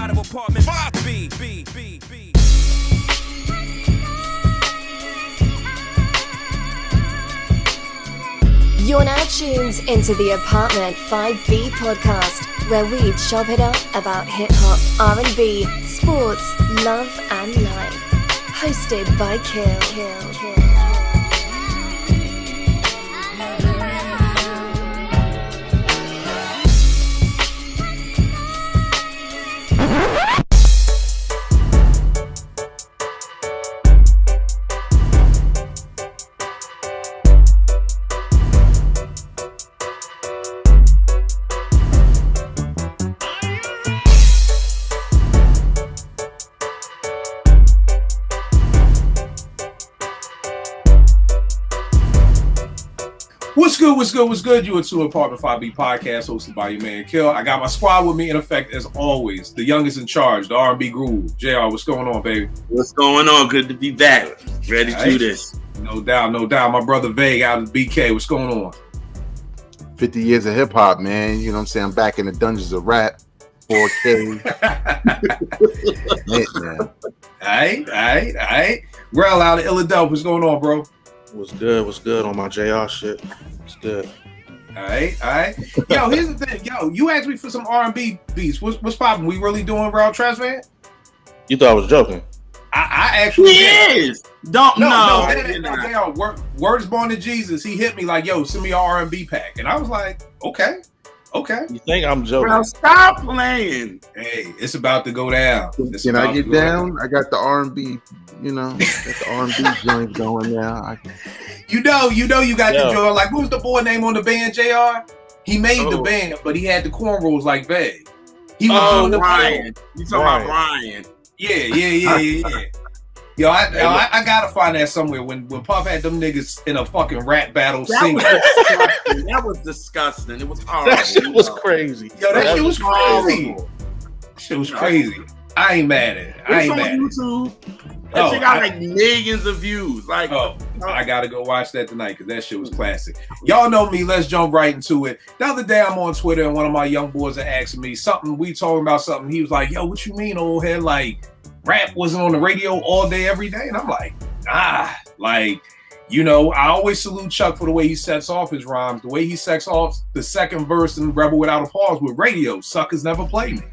out of apartment 5B. You're now tuned into the Apartment 5B podcast, where we chop it up about hip-hop, R&B, sports, love and life. Hosted by Kill. What's good? You are to Apartment 5B podcast hosted by your man Kill. I got my squad with me in effect as always. The youngest in charge, the R&B Groove. JR, what's going on, baby? What's going on? Good to be back. Ready to do this. No doubt. My brother Vague out of BK. What's going on? 50 years of hip hop, man. You know what I'm saying? I'm back in the dungeons of rap. 4K. All right. Rel out of Illinois. What's going on, bro? What's good on my JR shit? What's good? All right. Yo, here's the thing. Yo, you asked me for some R&B beats. What's poppin'? We really doing Rel Trash, man? You thought I was joking? I actually is. No. Words Born to Jesus. He hit me like, yo, send me an R&B pack. And I was like, okay. You think I'm joking? Bro, stop playing. Hey, it's about to go down. Can I get down? I got the R&B, got the R&B joint going now. You know you got the joint. Like, what was the boy name on the band, JR? He made the band, but he had the cornrows like Vague. He was doing the Brian. You talking about Brian? Yeah. Yo, I gotta find that somewhere. When Puff had them niggas in a fucking rap battle singing. That was disgusting. It was horrible. That shit was crazy. Yo, that shit was crazy. Shit was crazy. I ain't mad at it. It's on YouTube. That shit got like millions of views. Like, I gotta go watch that tonight because that shit was classic. Y'all know me. Let's jump right into it. The other day I'm on Twitter and one of my young boys are asking me something. We talking about something. He was like, "Yo, what you mean, old head? Like, rap wasn't on the radio all day, every day?" And I'm like, nah. Like, I always salute Chuck for the way he sets off his rhymes. The way he sets off the second verse in Rebel Without a Pause with radio. Suckas never played me.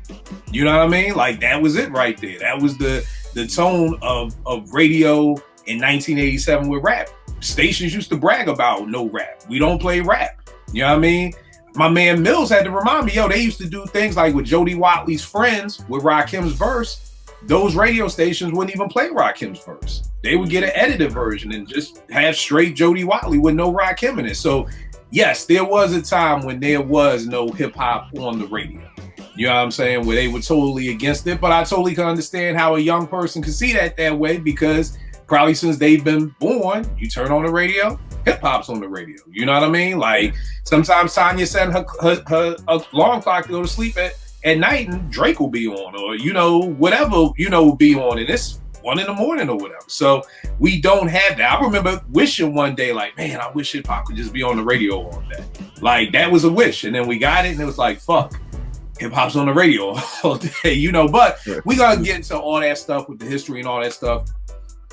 You know what I mean? Like, that was it right there. That was the tone of radio in 1987 with rap. Stations used to brag about no rap. We don't play rap. You know what I mean? My man Mills had to remind me, they used to do things like with Jody Watley's Friends with Rakim's verse. Those radio stations wouldn't even play Rakim's verse. They would get an edited version and just have straight Jody Watley with no Rakim in it. So, yes, there was a time when there was no hip hop on the radio. You know what I'm saying? Where they were totally against it. But I totally can understand how a young person could see that way because probably since they've been born, you turn on the radio, hip hop's on the radio. You know what I mean? Like, sometimes Tanya sent her alarm clock to go to sleep at night and Drake will be on, or whatever be on, and it's 1 a.m. or whatever. So we don't have that. I remember wishing one day, like, man, I wish hip hop could just be on the radio all day. Like, that was a wish, and then we got it, and it was like, fuck, hip hop's on the radio all day, But we gonna get into all that stuff with the history and all that stuff.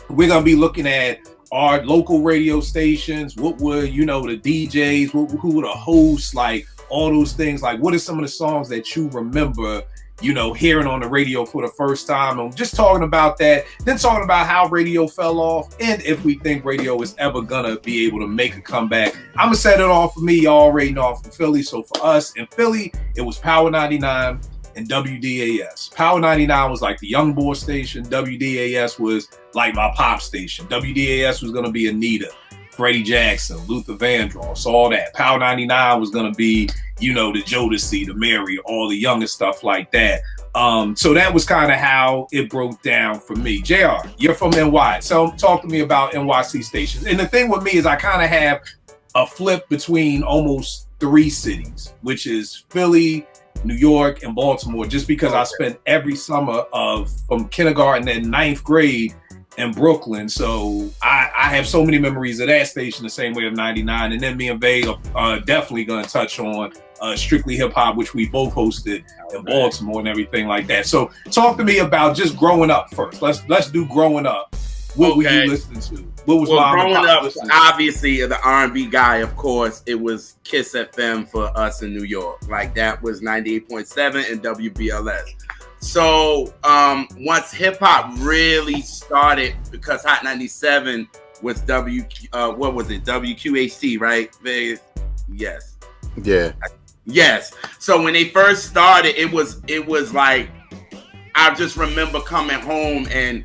We're gonna be looking at our local radio stations. What were the DJs? Who were the hosts? Like, all those things. Like, what are some of the songs that you remember, hearing on the radio for the first time? And just talking about that, then talking about how radio fell off and if we think radio is ever gonna be able to make a comeback. I'm gonna set it off for me. Y'all already know I'm from Philly. So for us in Philly, it was Power 99 and WDAS. Power 99 was like the young boy station. WDAS was like my pop station. WDAS was gonna be Anita, Freddie Jackson, Luther Vandross, all that. Power 99 was going to be, the Jodeci, the Mary, all the younger stuff like that. So that was kind of how it broke down for me. JR, you're from NY. So talk to me about NYC stations. And the thing with me is I kind of have a flip between almost 3 cities, which is Philly, New York, and Baltimore, just because I spent every summer from kindergarten and 9th grade in Brooklyn. So I have so many memories of that station, the same way of 99. And then me and Vague are definitely going to touch on Strictly Hip Hop, which we both hosted in Baltimore and everything like that. So talk to me about just growing up first. Let's do growing up. What were you listening to? What was growing up? Obviously, the R&B guy, of course, it was Kiss FM for us in New York. Like that was 98.7 and WBLS. So once hip hop really started, because Hot 97 was WQHT, right? Yes. Yeah. Yes. So when they first started, it was like, I just remember coming home and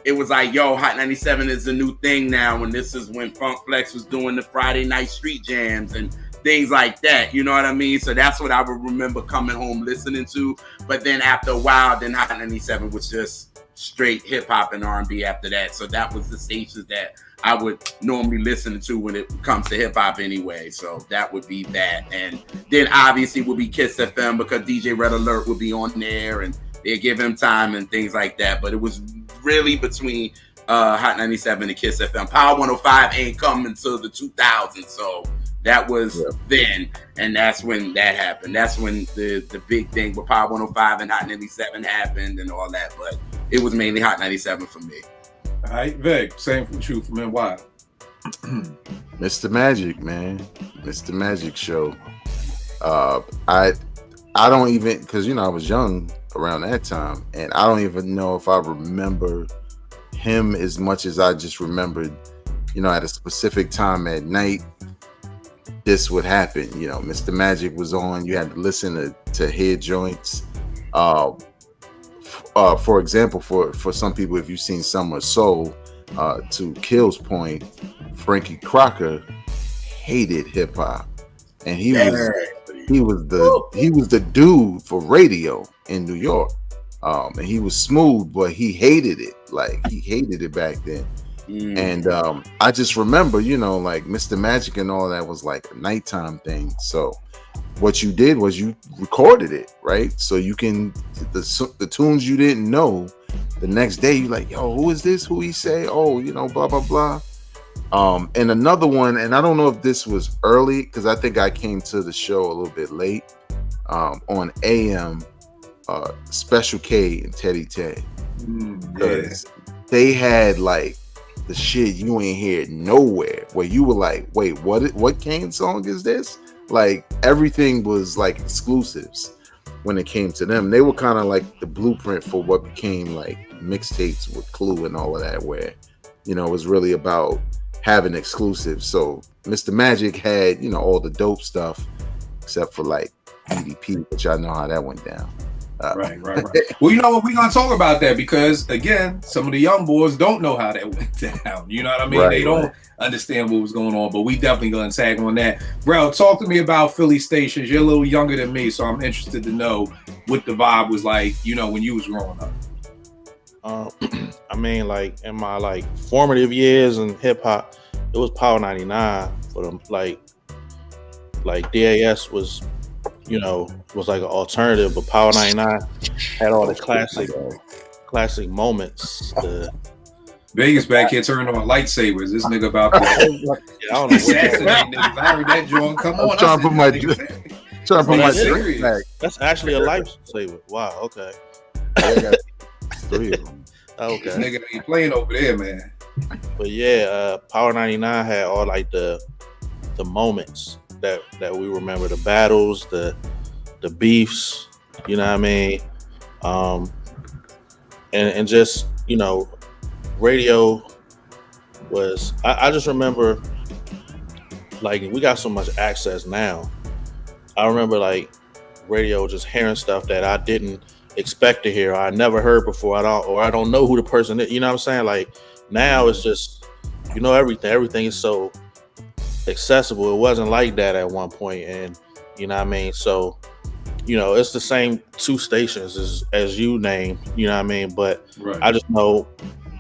it was like, yo, Hot 97 is the new thing now. And this is when Funk Flex was doing the Friday night street jams and things like that. You know what I mean? So that's what I would remember coming home listening to. But then after a while, then Hot 97 was just straight hip hop and R&B after that. So that was the stations that I would normally listen to when it comes to hip hop anyway. So that would be that. And then obviously would be Kiss FM because DJ Red Alert would be on there and they give him time and things like that. But it was really between Hot 97 and Kiss FM. Power 105 ain't coming until the 2000s. So that was then. And that's when that happened. That's when the big thing with Power 105 and Hot 97 happened and all that. But it was mainly Hot 97 for me. All right, Vic, same for you from NY. Mr. Magic, man. Mr. Magic show. I don't even, because I was young around that time, and I don't even know if I remember him as much as I just remembered, at a specific time at night, this would happen. Mr. Magic was on. You had to listen to hear joints. For example, for some people, if you've seen Summer Soul, to Kill's point, Frankie Crocker hated hip hop, and he was the dude for radio in New York, and he was smooth, but he hated it. Like he hated it back then. And I just remember, like Mr. Magic and all that was like a nighttime thing. So what you did was you recorded it, right? So you can the tunes you didn't know. The next day you're like, yo, who is this? Who he say? Oh, blah blah blah. And another one, and I don't know if this was early because I think I came to the show a little bit late. On AM, Special K and Teddy Tay. They had like the shit you ain't hear nowhere, where you were like, wait, what Kane song is this? Like everything was like exclusives when it came to them. They were kind of like the blueprint for what became like mixtapes with Clue and all of that, where it was really about having exclusives. So Mr. Magic had all the dope stuff except for like EDP, which I know how that went down. Right. Well, you know what? We're going to talk about that because, again, some of the young boys don't know how that went down. You know what I mean? They don't understand what was going on, but we definitely going to tag on that. Bro, talk to me about Philly stations. You're a little younger than me, so I'm interested to know what the vibe was like, when you was growing up. I mean, like, in my, like, formative years in hip-hop, it was Power 99 for them. Like DAS was... was like an alternative, but Power 99 had all the classic moments. Vegas back here turning on lightsabers. This nigga about to assassinate niggas. I heard that joint. Come on. Trying to put my drink back. That's actually a lifesaver. Wow. Okay. Three of them. Okay. This nigga ain't playing over there, man. But yeah, Power 99 had all like the moments that we remember, the battles, the beefs, you know what I mean? And just, radio was, I just remember, like, we got so much access now. I remember, like, radio just hearing stuff that I didn't expect to hear, or I never heard before, I don't know who the person is, you know what I'm saying? Like, now it's just, everything is so accessible. It wasn't like that at one point, and you know what I mean? So, it's the same two stations as you named, you know what I mean? But I just know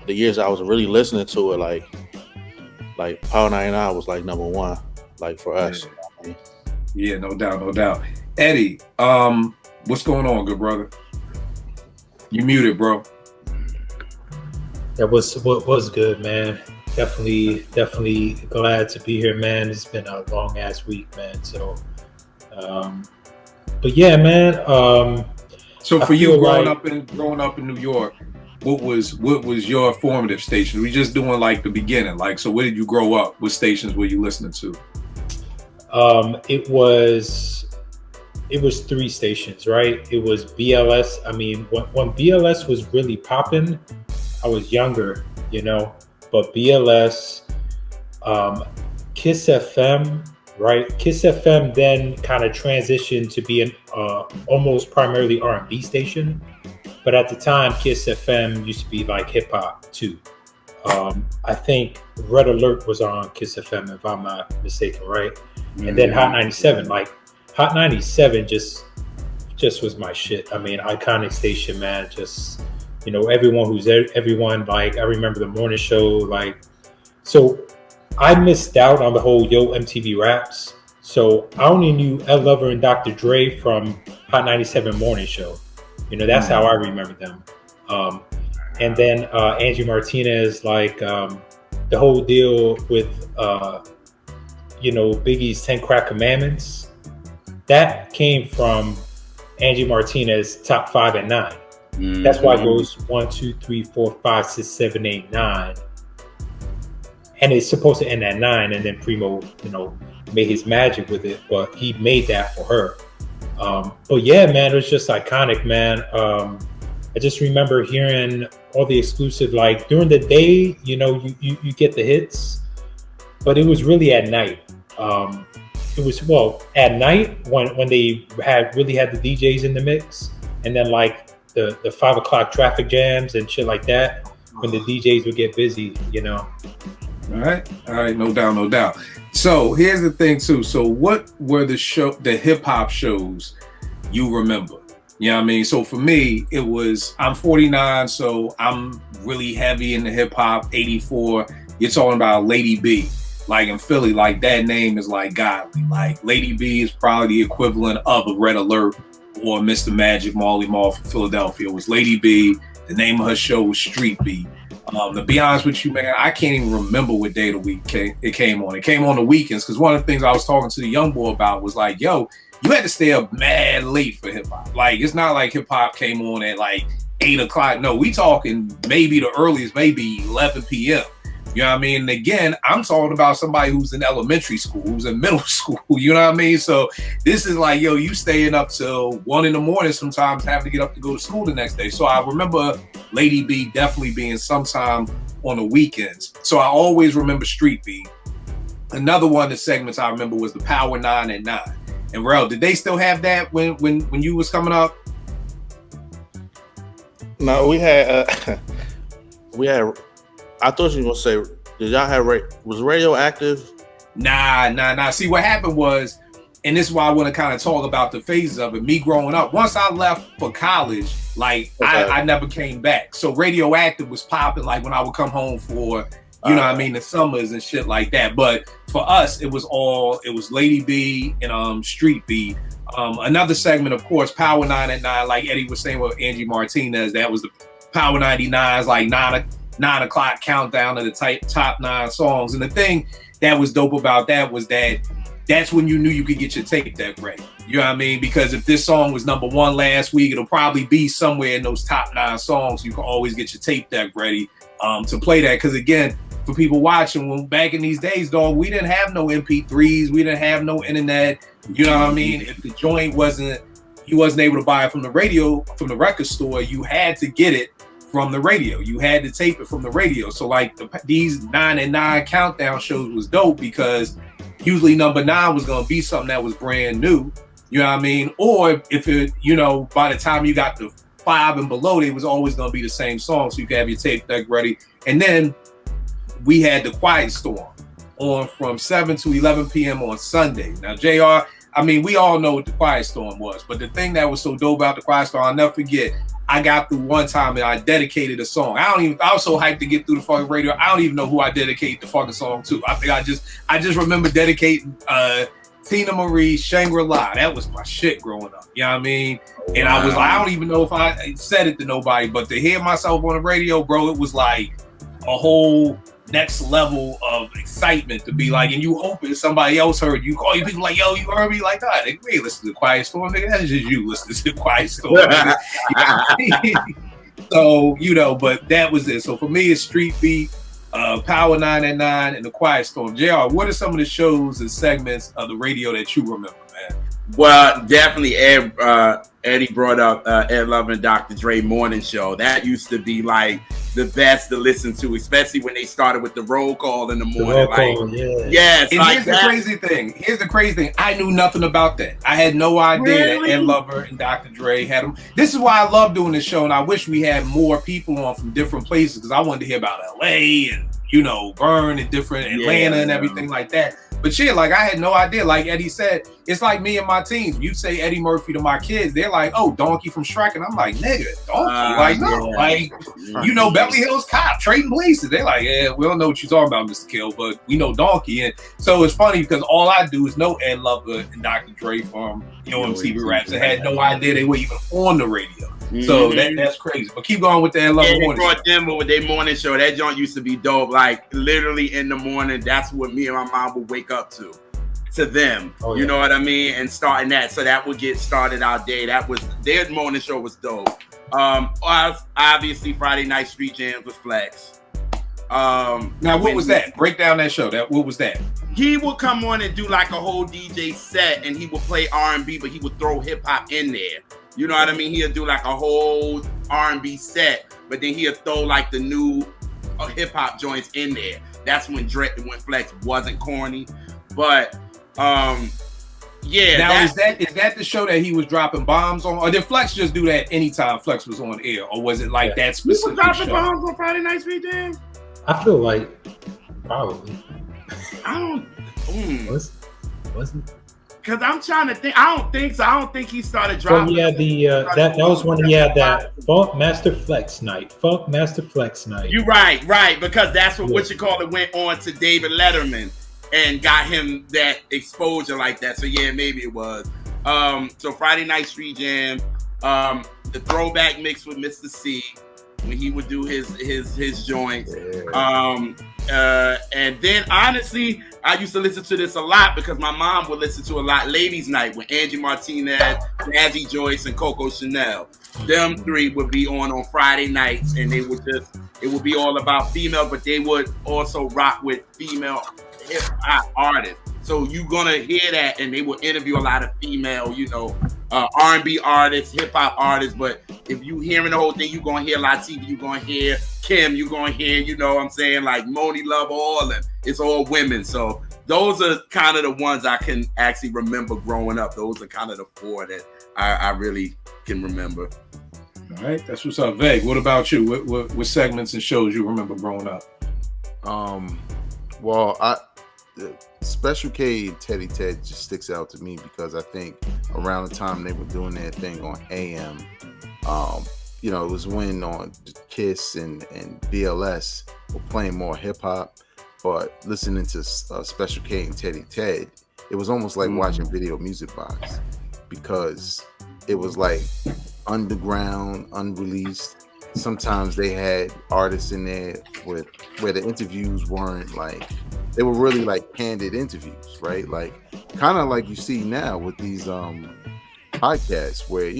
the years I was really listening to it, like Power 99 was like number one, like for us. Yeah, no doubt. Eddie, what's going on, good brother? You muted, bro. That was good, man. Definitely glad to be here, man. It's been a long ass week, man. So But yeah, man. So I for you feel growing like- up in New York, what was your formative station? We just doing like the beginning. Like, so where did you grow up? What stations were you listening to? It was 3 stations, right? It was BLS. I mean, when BLS was really popping, I was younger, you know, but BLS, Kiss FM, right? Kiss FM then kind of transitioned to be an almost primarily R&B station. But at the time, Kiss FM used to be like hip hop too. I think Red Alert was on Kiss FM, if I'm not mistaken, right? And then Hot 97, like Hot 97 just was my shit. I mean, iconic station, man. Just, you know, everyone, like, I remember the morning show, like, so I missed out on the whole Yo MTV Raps. So I only knew L Lover and Dr. Dre from Hot 97 morning show. You know, that's how I remember them. And then Angie Martinez, like the whole deal with, you know, Biggie's 10 Crack Commandments, that came from Angie Martinez top 5 and 9. That's why it goes 1, 2, 3, 4, 5, 6, 7, 8, 9. And it's supposed to end at 9, and then Primo, you know, made his magic with it, but he made that for her. But yeah, man, it was just iconic, man. I just remember hearing all the exclusive, like during the day, you know, you get the hits, but it was really at night. It was, well, at night when they really had the DJs in the mix, and then like the 5 o'clock traffic jams and shit like that, when the DJs would get busy, you know. All right, no doubt. So here's the thing too. So what were the hip hop shows you remember? You know what I mean? So for me, it was, I'm 49, so I'm really heavy in the hip hop. 84, you're talking about Lady B. Like in Philly, like that name is like godly. Like Lady B is probably the equivalent of a Red Alert or Mr. Magic, Marley Marl from Philadelphia. It was Lady B. The name of her show was Street Beat. To be honest with you, man, I can't even remember what day of the week it came on. It came on the weekends, because one of the things I was talking to the young boy about was like, yo, you had to stay up mad late for hip hop. Like, it's not like hip hop came on at like 8 o'clock. No, we talking maybe the earliest, maybe 11 p.m. You know what I mean? And again, I'm talking about somebody who's in elementary school, who's in middle school. You know what I mean? So this is like, yo, you staying up till 1 a.m, sometimes having to get up to go to school the next day. So I remember Lady B definitely being sometime on the weekends. So I always remember Street Beat. Another one of the segments I remember was the Power 9 at 9. And Rel, did they still have that when you was coming up? No, we had I thought you were gonna say, did y'all have was Radioactive? Nah. See, what happened was, and this is why I want to kind of talk about the phases of it. Me growing up, once I left for college, like I never came back. So Radioactive was popping, like when I would come home for, you know what I mean, the summers and shit like that. But for us, it was Lady B and Street Beat. Another segment, of course, Power 9 at 9, like Eddie was saying with Angie Martinez, that was the Power 99's like 9 o'clock countdown of the top 9 songs. And the thing that was dope about that was that's when you knew you could get your tape deck ready. You know what I mean? Because if this song was number 1 last week, it'll probably be somewhere in those top 9 songs. You can always get your tape deck ready to play that. Because again, for people watching, when back in these days, dog, we didn't have no MP3s, we didn't have no internet. You know what I mean? If the joint you wasn't able to buy it from the record store, you had to get it from the radio. You had to tape it from the radio. So like these 9 at 9 countdown shows was dope, because usually number 9 was going to be something that was brand new. You know what I mean? Or if it, you know, by the time you got to 5 and below, it was always going to be the same song. So you could have your tape deck ready. And then we had the Quiet Storm on from 7 to 11 p.m. on Sunday. Now, JR, I mean, we all know what the Quiet Storm was, but the thing that was so dope about the Quiet Storm, I'll never forget, I got through one time and I dedicated a song. I was so hyped to get through the fucking radio. I don't even know who I dedicated the fucking song to. I think I just remember dedicating Tina Marie, Shangri-La. That was my shit growing up. You know what I mean? And I was like, I don't even know if I said it to nobody, but to hear myself on the radio, bro, it was like a whole next level of excitement to be like, and you hoping somebody else heard you. Call you people like, yo, you heard me? Like, nah, nigga, we ain't listen to the Quiet Storm, nigga. That's just you listening to the Quiet Storm. So, you know, but that was it. So for me, it's Street Beat, Power 9 at 9, and the Quiet Storm. JR, what are some of the shows and segments of the radio that you remember, man? Well, definitely Eddie brought up Ed Lover and Dr. Dre morning show. That used to be like the best to listen to, especially when they started with the roll call in the morning. Yes. And like here's the crazy thing. Here's the crazy thing. I knew nothing about that. I had no idea that Ed Lover and Dr. Dre had them. This is why I love doing this show, and I wish we had more people on from different places because I wanted to hear about LA and, you know, Vern and different Atlanta and everything like that. But shit, like I had no idea. Like Eddie said, it's like me and my team. You say Eddie Murphy to my kids, they're like, "Oh, Donkey from Shrek," and I'm like, "Nigga, Donkey?" Like, no, like you know, Beverly Hills Cop, Trading Places. They're like, "Yeah, we don't know what you're talking about, Mr. Kill, but we know Donkey." And so it's funny because all I do is know Ed Lover and Dr. Dre from MTV Raps. I had no idea they were even on the radio. So that's crazy. But keep going with the Ed Lover morning show. Brought them with their morning show. That joint used to be dope. Like literally in the morning, that's what me and my mom would wake up to them. You know what I mean? And starting that. So that would get started our day. That was their morning show was dope. Obviously Friday Night Street Jams with Flex. Now what was that? Break down that show. What was that? He would come on and do like a whole DJ set, and he would play R&B, but he would throw hip hop in there. You know what I mean? He'll do like a whole R&B set, but then he'll throw like the new hip hop joints in there. That's when Flex wasn't corny, but Now is that the show that he was dropping bombs on, or did Flex just do that anytime Flex was on air, or was it like that specific show? He was dropping bombs on Friday Night Street Jam? I feel like probably. I don't. Wasn't. Because I'm trying to think. I don't think so. I don't think he started dropping. Well, yeah, that was when he had that Funk Master Flex night. You're right. Because that's what you call it went on to David Letterman and got him that exposure like that. So yeah, maybe it was. So Friday Night Street Jam, the throwback mix with Mr. C when he would do his joints. And then honestly, I used to listen to this a lot because my mom would listen to a lot Ladies Night with Angie Martinez, Jazzy Joyce, and Coco Chanel. Them three would be on Friday nights, and it would be all about female, but they would also rock with female hip hop artists. So you're gonna hear that, and they will interview a lot of female, R&B artists, hip hop artists. But if you hearing the whole thing, you're gonna hear Latifah, you're gonna hear Kim, you're gonna hear, what I'm saying, like Moni Love, all of them. It's all women. So those are kind of the ones I can actually remember growing up. Those are kind of the four that I really can remember. All right, that's what's up. Vague, what about you? What segments and shows you remember growing up? Special K and Teddy Ted just sticks out to me because I think around the time they were doing their thing on AM, it was when on Kiss and BLS were playing more hip hop, but listening to Special K and Teddy Ted, it was almost like watching Video Music Box because it was like underground, unreleased. Sometimes they had artists in there where the interviews weren't like, they were really like candid interviews, right? Like kind of like you see now with these podcasts where,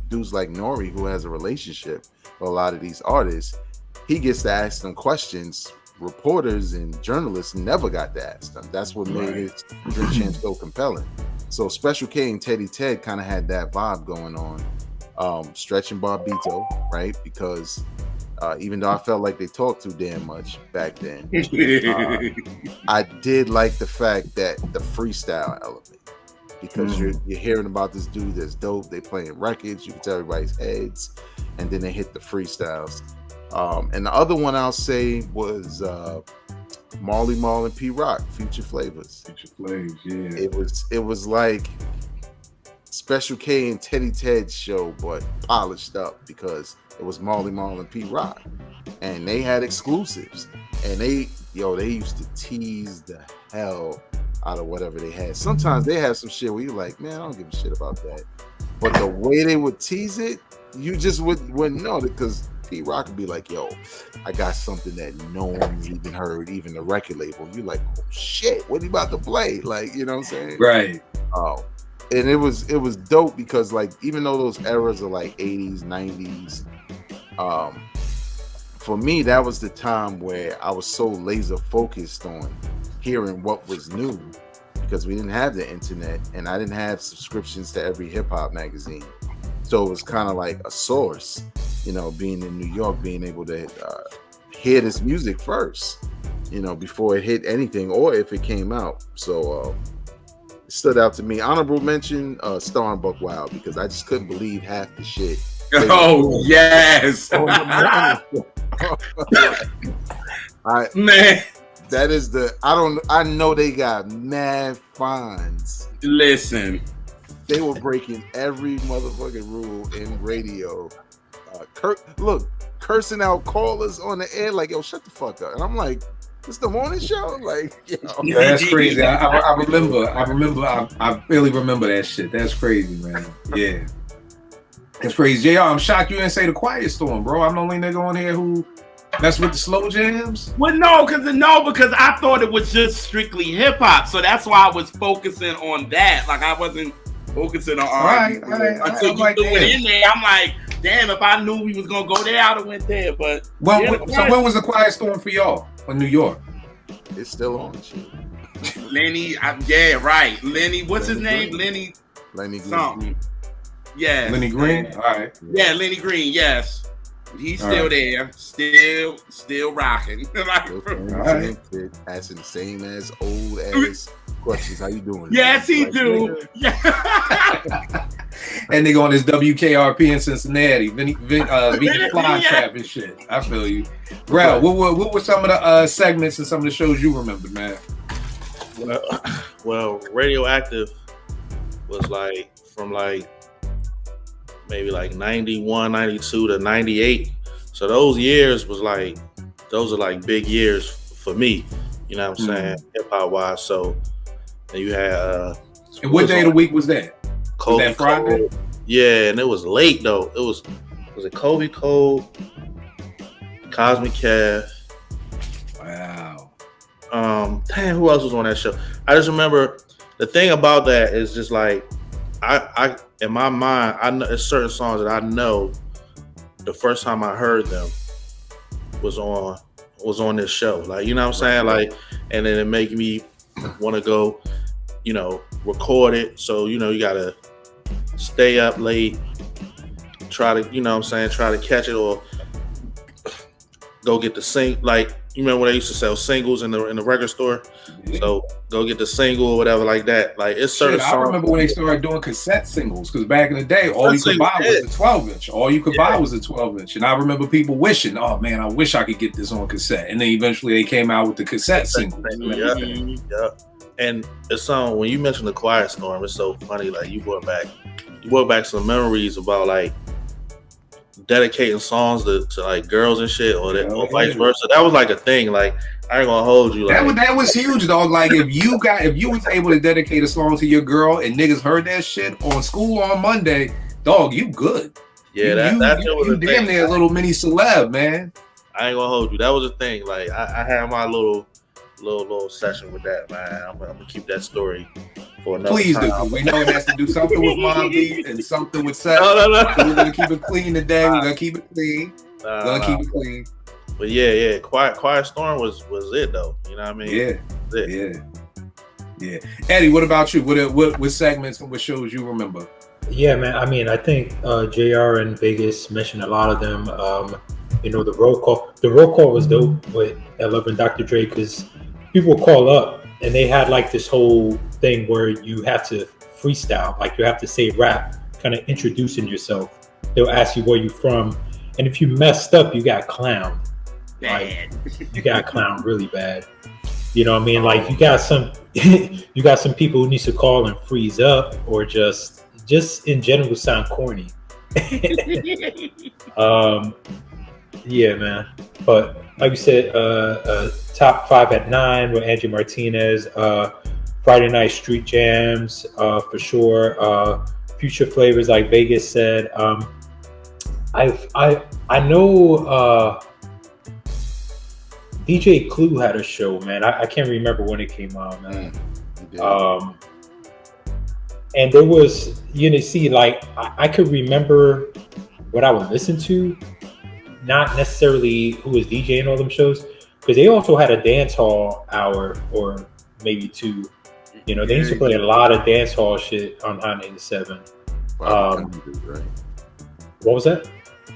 dudes like Nori who has a relationship with a lot of these artists, he gets to ask them questions. Reporters and journalists never got to ask them. That's what made his Drink Champ so compelling. So Special K and Teddy Ted kind of had that vibe going on. Stretch and Barbito, right? Because even though I felt like they talked too damn much back then, I did like the fact that the freestyle element, because you're hearing about this dude that's dope. They playing records, you can tell everybody's heads, and then they hit the freestyles. And the other one I'll say was Marley Marl and P Rock, Future Flavors. Yeah. It was like Special K and Teddy Ted's show, but polished up because it was Marley Marl and P Rock, and they had exclusives, and they used to tease the hell out of whatever they had. Sometimes they have some shit where you're like, man, I don't give a shit about that, but the way they would tease it, you just wouldn't know it because Pete Rock would be like, yo, I got something that no one's even heard, even the record label. You're like, oh shit, what are you about to play? Like, you know what I'm saying? Right. Oh, and it was dope because like even though those eras are like 80s, 90s, for me that was the time where I was so laser focused on hearing what was new because we didn't have the internet and I didn't have subscriptions to every hip hop magazine. So it was kind of like a source, you know, being in New York, being able to hear this music first, you know, before it hit anything or if it came out. So it stood out to me. Honorable mention, Star and Buck Wild, because I just couldn't believe half the shit. Oh, yes. Man. That is I know they got mad fines. Listen. They were breaking every motherfucking rule in radio. Cursing out callers on the air like, yo, shut the fuck up. And I'm like, it's the morning show? Like, you know. Yeah, that's crazy. I remember. I really remember that shit. That's crazy, man. Yeah. That's crazy. JR, I'm shocked you didn't say the Quiet Storm, bro. I'm the only nigga on here who mess with the slow jams. Well, no, because I thought it was just strictly hip hop. So that's why I was focusing on that. Like I wasn't focusing on R&B. Until you threw it in there, I'm like, damn, if I knew we was gonna go there, I'd have went there. But when was the Quiet Storm for y'all in New York? It's still on shit. Lenny, yeah, right. Lenny, what's his name? Lenny something. Yeah. Lenny Green? All right. Yeah, Lenny Green, yes. He's still there. Still rocking. Right. Asking the same as old ass questions. How you doing? Yes, he do. Yeah. And they go on this WKRP in Cincinnati, Vinny Fly Trap and shit. I feel you. Rel, what were some of the segments and some of the shows you remember, man? Well, Radioactive was like from like maybe like 91, 92 to 98. So those are like big years for me. You know what I'm saying? Hip hop wise. So then you had and what day of the week was that? Kobe was that Friday? Cole. Yeah, and it was late though. Was it Kobe Cole, Cosmic Cav? Wow. Damn, who else was on that show? I just remember the thing about that is just like I in my mind, I know there's certain songs that I know the first time I heard them was on this show. Like, you know what I'm saying? Like, and then it make me want to go, you know, record it. So, you know, you gotta stay up late, try to, you know what I'm saying, try to catch it or go get the like, you remember when they used to sell singles in the record store? Yeah. So go get the single or whatever like that. Like it's certain songs. I remember when they started doing cassette singles because back in the day, all you could buy was the 12-inch. All you could buy was the 12-inch. And I remember people wishing, oh man, I wish I could get this on cassette. And then eventually they came out with the cassette singles. Yeah. And the song, when you mentioned the Quiet Storm, it's so funny. Like you brought back some memories about like dedicating songs to like girls and shit or vice versa. That was like a thing. Like I ain't gonna hold you. Like that was huge, dog. Like if you was able to dedicate a song to your girl and niggas heard that shit on School on Monday, dog, you good. Yeah, you damn near a little mini celeb, man. I ain't gonna hold you. That was a thing. Like I had my little session with that, man. I'm gonna keep that story for another Please time. do. We know it has to do something with Mom B and something with sex. No. So we're gonna keep it clean today. We're gonna keep it clean. Keep it clean. But yeah. Quiet Storm was it though. You know what I mean? Yeah. Eddie, what about you? What segments and what shows you remember? Yeah, man. I mean, I think JR and Vegas mentioned a lot of them. You know, the roll call was dope with Love and Dr. Dre because people call up and they had like this whole thing where you have to freestyle, like you have to say rap, kind of introducing yourself. They'll ask you where you from, and if you messed up, you got clowned. Like, you got clowned really bad. You know what I mean? Like you got some people who needs to call and freeze up, or just in general sound corny. Yeah, man. But like you said, top 5 at 9 with Angie Martinez. Friday night street jams for sure. Future flavors, like Vegas said. I know DJ Clue had a show, man. I can't remember when it came out, man. And there was, see, like I could remember what I would listen to, not necessarily who was DJing all them shows, because they also had a dance hall hour or maybe two. They used to play a lot of dance hall shit on Hot 97. Condos, right? What was that?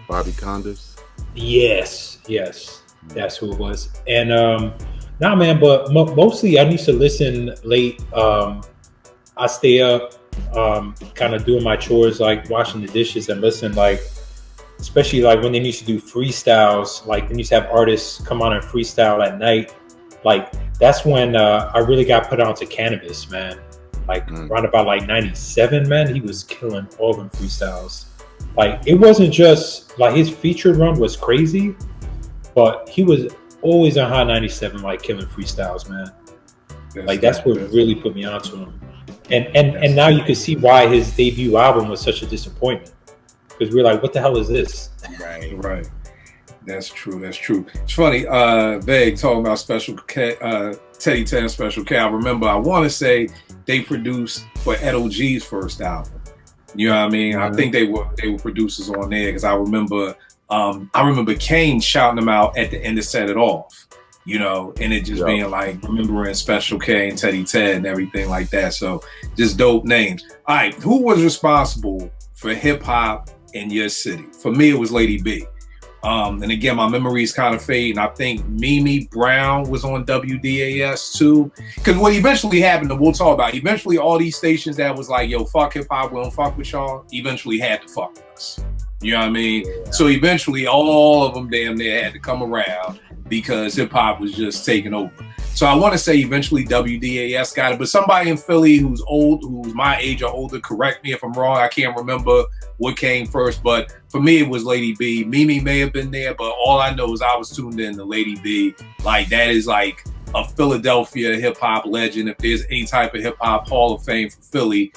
Bobby Condos. Yes, that's who it was. And nah, man, but mostly I used to listen late. I stay up, kind of doing my chores, like washing the dishes, and listen, like, especially like when they used to do freestyles, like they used to have artists come on and freestyle at night. Like that's when I really got put onto Cannabis, man. Like around about like 97, man, he was killing all them freestyles. Like it wasn't just like his featured run was crazy, but he was always on Hot 97, like killing freestyles, man. That's what really put me onto him. And now you can see why his debut album was such a disappointment, because we're like, what the hell is this? Right. That's true. It's funny. Vague talking about Special K, Teddy 10 Special K. I remember. I want to say they produced for Ed O.G's first album. You know what I mean? I think they were producers on there, because I remember Kane shouting them out at the end to Set It Off. And it just being like remembering Special K and Teddy Ted and everything like that. So just dope names. All right, who was responsible for hip hop in your city? For me, it was Lady B. And again, my memories kind of fade. And I think Mimi Brown was on WDAS too. Because what eventually happened, and we'll talk about, eventually all these stations that was like, yo, fuck hip hop, we don't fuck with y'all, eventually had to fuck with us. You know what I mean? Yeah. So eventually all of them damn near had to come around, because hip hop was just taking over. So I want to say eventually WDAS got it, but somebody in Philly who's my age or older, correct me if I'm wrong. I can't remember what came first, but for me it was Lady B. Mimi may have been there, but all I know is I was tuned in to Lady B. Like that is like a Philadelphia hip hop legend. If there's any type of hip hop Hall of Fame for Philly,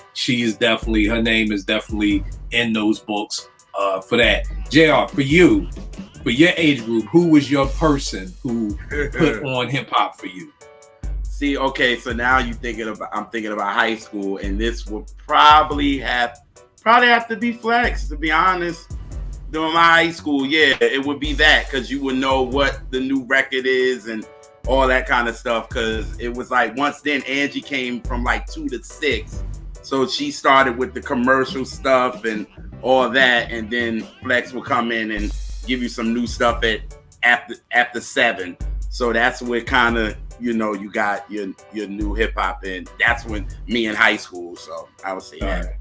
her name is definitely in those books for that. JR, for you, for your age group, who was your person who put on hip hop for you? See, okay, so now I'm thinking about high school, and this would probably have to be Flex, to be honest. During my high school, yeah, it would be that, because you would know what the new record is and all that kind of stuff, because it was like once then Angie came from like 2 to 6, so she started with the commercial stuff and all that, and then Flex will come in and give you some new stuff after 7. So that's where kind of, you got your new hip hop, and that's when me in high school. So I would say that. Right.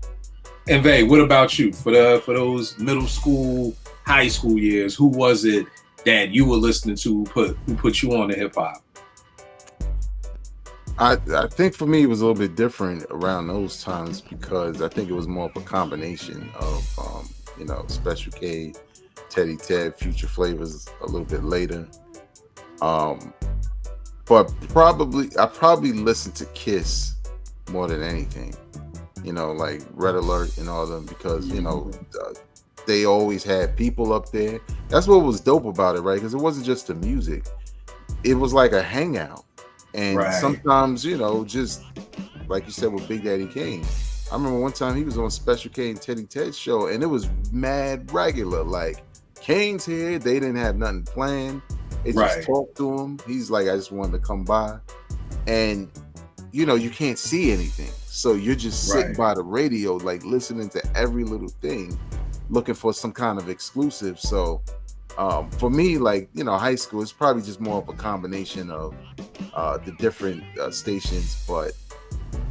And Vay, what about you? For those middle school, high school years, who was it that you were listening to who put you on to hip hop? I think for me it was a little bit different around those times, because I think it was more of a combination of Special K, Teddy Ted, Future Flavors a little bit later. But I probably listened to Kiss more than anything, like Red Alert and all of them, because they always had people up there. That's what was dope about it, right? Because it wasn't just the music, it was like a hangout. And sometimes, just like you said with Big Daddy Kane, I remember one time he was on Special K and Teddy Ted's show, and it was mad regular. Like, Kane's here, they didn't have nothing planned. They just talked to him. He's like, I just wanted to come by. And, you can't see anything. So you're just sitting by the radio, like listening to every little thing, looking for some kind of exclusive. So for me, like, high school is probably just more of a combination of the different stations. But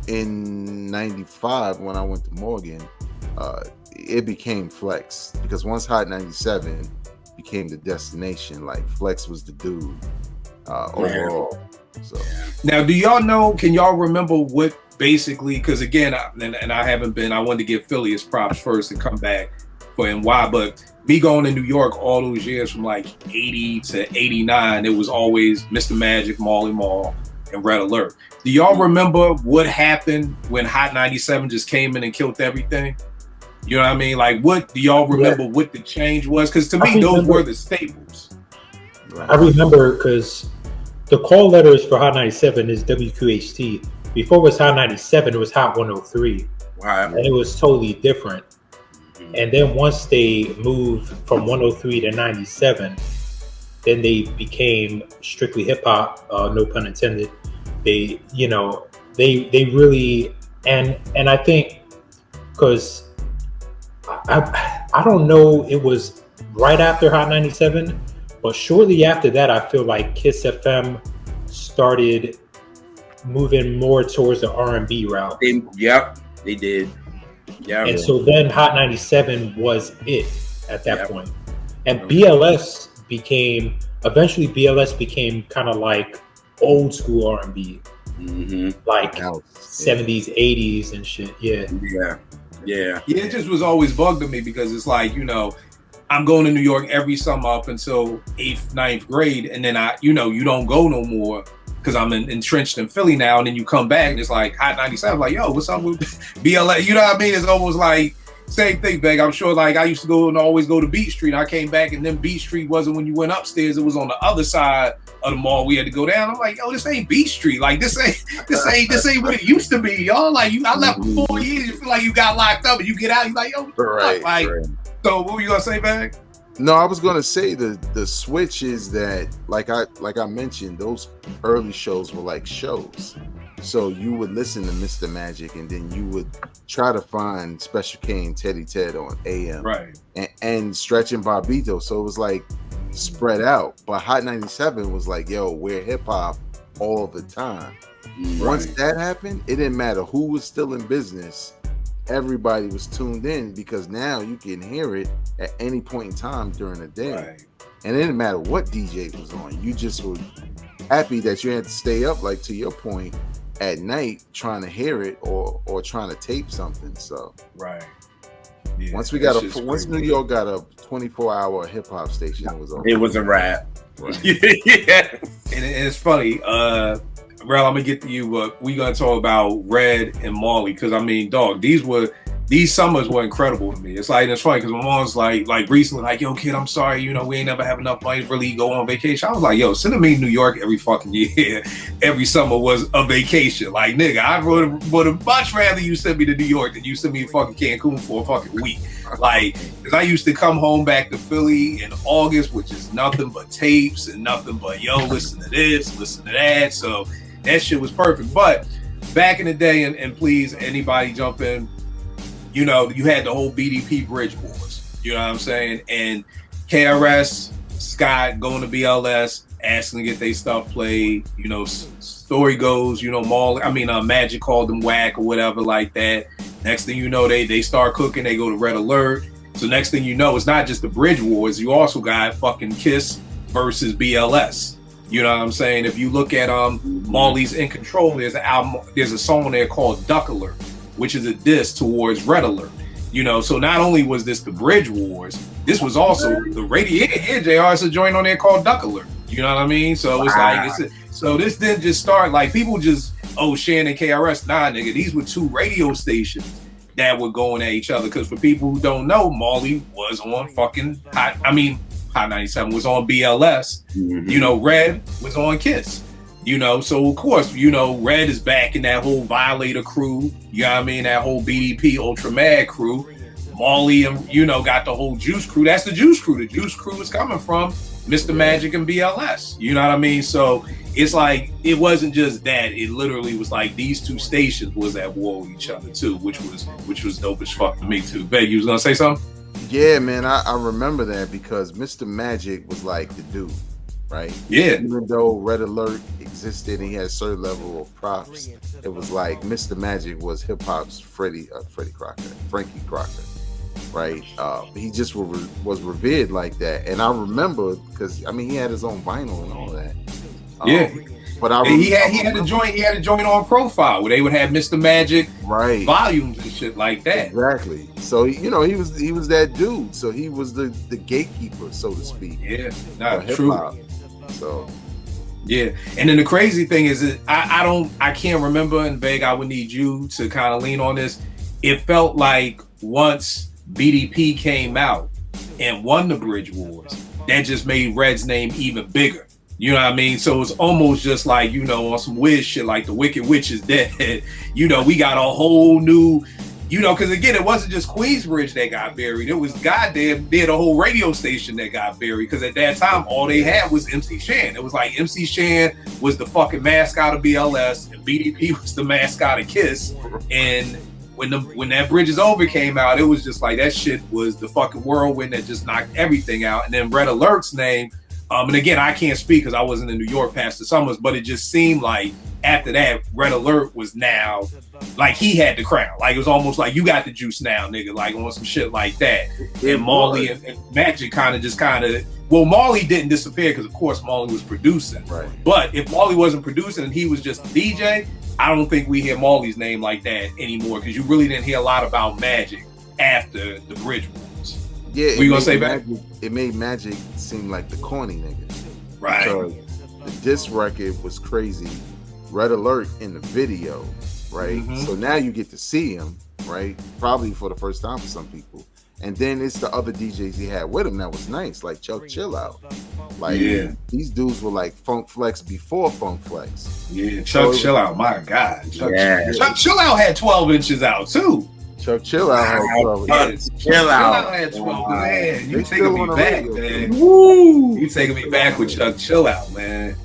in 95, when I went to Morgan, it became Flex, because once Hot 97 became the destination, like Flex was the dude overall. So now, do y'all know? Can y'all remember what basically? Because again, I haven't been. I wanted to give Philly his props first and come back for NY, but me going to New York all those years from like 80 to 89, it was always Mr. Magic, Marley Marl, and Red Alert. Do y'all remember what happened when Hot 97 just came in and killed everything? You know what I mean? Like, what do y'all remember what the change was? Because to me, those were the staples. I remember because the call letters for Hot 97 is WQHT. Before it was Hot 97, it was Hot 103. Wow. And it was totally different. And then once they moved from 103 to 97, then they became strictly hip hop, no pun intended. They, you know, they really, and I think because I don't know, it was right after Hot 97, but shortly after that, I feel like Kiss FM started moving more towards the R&B route. They did. Yeah. And so then Hot 97 was it at that point. And BLS became kind of like old school R&B, like 70s, 80s and shit. Yeah. It just was always bugged to me because it's like, you know, I'm going to New York every summer up until 8th, 9th grade. And then you don't go no more because I'm entrenched in Philly now. And then you come back and it's like Hot 97, like, yo, what's up with BLS? You know what I mean? It's almost like same thing, Beg. I'm sure like I used to go and always go to Beat Street. I came back and then Beat Street wasn't when you went upstairs. It was on the other side of the mall. We had to go down. I'm like, yo, this ain't Beat Street. Like this ain't what it used to be, y'all. Like I left for 4 years. You feel like you got locked up and you get out. You're like, yo, what the fuck? So what were you gonna say, Beg? No, I was gonna say the switch is that like I mentioned, those early shows were like shows. So you would listen to Mr. Magic and then you would try to find Special K and Teddy Ted on AM. Right. And Stretch and Barbito. So it was like spread out. But Hot 97 was like, yo, we're hip hop all the time. Right. Once that happened, it didn't matter who was still in business. Everybody was tuned in because now you can hear it at any point in time during the day. Right. And it didn't matter what DJ was on. You just were happy that you had to stay up, like to your point, at night trying to hear it or trying to tape something. So yeah, once New York got a 24-hour hip hop station, it was over. It was a wrap. Right. Yeah. And it's funny, Rel, I'm gonna get to you, but we gonna talk about Red and Marley because I mean, dog, these summers were incredible to me. It's like it's funny because my mom's like recently, like, yo, kid, I'm sorry, you know, we ain't never have enough money to really go on vacation. I was like, yo, sending me to New York every fucking year, every summer was a vacation. Like, nigga, I would much rather you send me to New York than you send me to fucking Cancun for a fucking week. Like, because I used to come home back to Philly in August, which is nothing but tapes and nothing but, yo, listen to this, listen to that. So that shit was perfect. But back in the day, and please, anybody jump in, you know, you had the whole BDP Bridge Wars. You know what I'm saying? And KRS, Scott going to BLS, asking to get their stuff played. You know, story goes, you know, Magic called them whack or whatever like that. Next thing you know, they start cooking. They go to Red Alert. So next thing you know, it's not just the Bridge Wars. You also got fucking Kiss versus BLS. You know what I'm saying? If you look at Marley's In Control, there's a song there called Duck Alert, which is a diss towards Red Alert. You know, so not only was this the Bridge Wars, this was also the radio. Yeah, JR, it's a joint on there called Duck Alert. You know what I mean? So it's like, so this didn't just start like people just, Shannon KRS. Nah, nigga, these were two radio stations that were going at each other. Because for people who don't know, Marley was on fucking Hot 97 was on BLS. Mm-hmm. You know, Red was on Kiss. You know, so of course, you know, Red is back in that whole Violator crew. You know what I mean? That whole BDP Ultra Mad crew. Marley, you know, got the whole Juice crew. That's the Juice crew. The Juice crew is coming from Mr. Magic and BLS. You know what I mean? So it's like, it wasn't just that. It literally was like these two stations was at war with each other too, which was dope as fuck to me too. Beg, you was gonna say something? Yeah, man, I remember that because Mr. Magic was like the dude. Right. Yeah. Even though Red Alert existed and he had a certain level of props, it was like Mr. Magic was hip hop's Frankie Crocker. Right. He just was revered like that. And I remember because he had his own vinyl and all that. Yeah. But he had a joint on Profile where they would have Mr. Magic volumes and shit like that. Exactly. So he was that dude. So he was the gatekeeper, so to speak. Yeah. Not true. Hip-hop. So yeah, and then the crazy thing is that I can't remember, and Beg, I would need you to kind of lean on this. It felt like once BDP came out and won the Bridge Wars, that just made Red's name even bigger. You know what I mean? So it's almost just like, you know, on some weird shit like the Wicked Witch is dead. You know, we got a whole new, you know, because again, it wasn't just Queensbridge that got buried. It was goddamn, they had a whole radio station that got buried, because at that time, all they had was MC Shan. It was like MC Shan was the fucking mascot of BLS, and BDP was the mascot of KISS. And when that Bridge is Over came out, it was just like, that shit was the fucking whirlwind that just knocked everything out. And then Red Alert's name, and again, I can't speak because I wasn't in New York past the summers, but it just seemed like after that, Red Alert was now, like, he had the crown. Like, it was almost like, you got the juice now, nigga, like on some shit like that. And Marley and Magic well, Marley didn't disappear because, of course, Marley was producing. Right. But if Marley wasn't producing and he was just a DJ, I don't think we hear Marley's name like that anymore, because you really didn't hear a lot about Magic after the Bridge Wars. Yeah, what you gonna say, Magic? It made Magic seem like the corny nigga. Right. Because the diss record was crazy. Red Alert in the video, right? Mm-hmm. So now you get to see him, right? Probably for the first time for some people. And then it's the other DJs he had with him that was nice, like Chuck Chill Out. Like, these dudes were like Funk Flex before Funk Flex. Yeah, Chuck Chill Out, my God. Chuck Chill Out had 12 inches out too. Chuck Chill Out had 12 inches. Chill out. Had 12. Man, you They taking me still on the back, radio, man. Woo! You taking me back with Chuck Chill Out, man.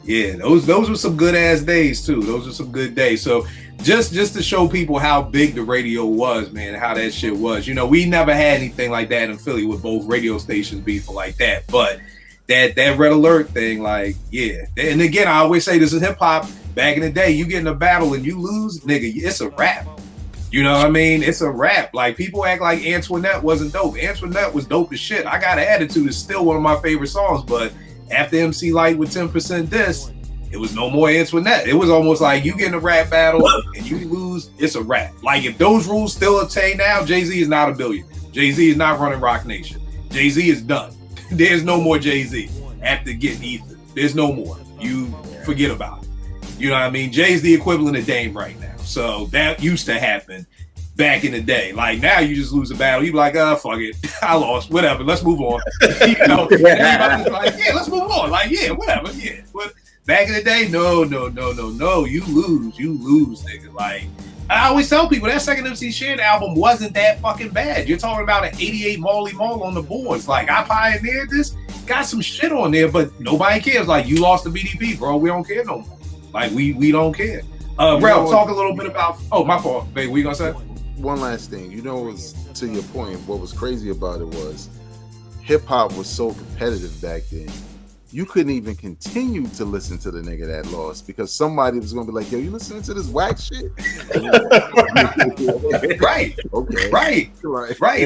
Yeah, those were some good ass days too. Those were some good days. So just to show people how big the radio was, man, how that shit was. You know, we never had anything like that in Philly with both radio stations beefing like that. But that Red Alert thing, like, yeah. And again, I always say this is hip hop. Back in the day, you get in a battle and you lose, nigga, it's a wrap. You know what I mean? It's a rap. Like, people act like Antoinette wasn't dope. Antoinette was dope as shit. I Got an Attitude is still one of my favorite songs, but after MC Light with 10% Diss, it was no more Antoinette. It was almost like you get in a rap battle and you lose, it's a rap. Like, if those rules still obtain now, Jay-Z is not a billionaire. Jay-Z is not running Rock Nation. Jay-Z is done. There's no more Jay-Z after getting Ether. There's no more. You forget about it. You know what I mean? Jay's the equivalent of Dame right now. So that used to happen back in the day. Like, now you just lose a battle. You be like, fuck it. I lost. Whatever. Let's move on. You know? Everybody's like, yeah, let's move on. Like, yeah, whatever. Yeah. But back in the day, no. You lose, nigga. Like, I always tell people that second MC Shan album wasn't that fucking bad. You're talking about an 88 Marley Marl on the boards. Like, I pioneered this, got some shit on there, but nobody cares. Like, you lost the BDP, bro. We don't care no more. Like, we don't care. Rel, talk a little bit about. Oh, my fault, babe. What you gonna say? One last thing, you know, was to your point. What was crazy about it was hip hop was so competitive back then. You couldn't even continue to listen to the nigga that lost because somebody was gonna be like, "Yo, you listening to this whack shit?" Right. Okay. Right.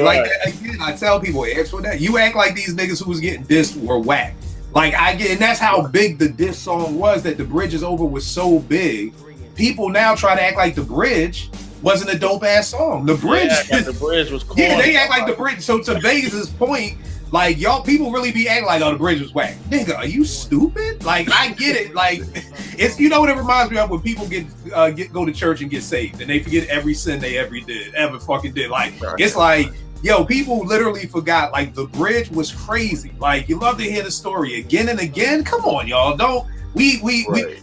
Like, again, I tell people, you act like these niggas who was getting dissed were whack. Like, I get, and that's how big the diss song was, that the Bridge is Over was so big. People now try to act like the Bridge wasn't a dope ass song. The Bridge, the Bridge was cool. Yeah, they act like the Bridge. So to Vegas' point, like, y'all people really be acting like, oh, the Bridge was whack. Nigga, are you stupid? Like, I get it. Like, it's, you know what it reminds me of when people go to church and get saved and they forget every sin they ever fucking did. Like, it's like, yo, people literally forgot, like, the Bridge was crazy. Like, you love to hear the story again and again. Come on, y'all. Don't. We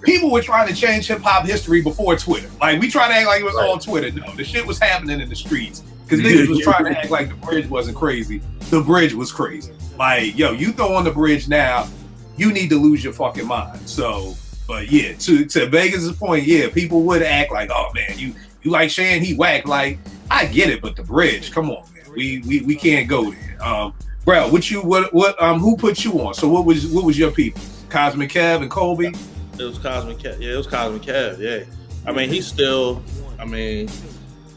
people were trying to change hip hop history before Twitter. Like, we tried to act like it was all Twitter. No, the shit was happening in the streets because niggas was trying to act like the Bridge wasn't crazy. The Bridge was crazy. Like, yo, you throw on the Bridge now, you need to lose your fucking mind. So, but yeah, to Vegas' point, yeah, people would act like, oh man, you like Shan, he whack. Like, I get it, but the Bridge, come on, man, we can't go there. Bro, who put you on? So what was your people? Cosmic Kev and Kobe? It was Cosmic Kev. Yeah, it was Cosmic Kev. Yeah. I mean, he's still, I mean,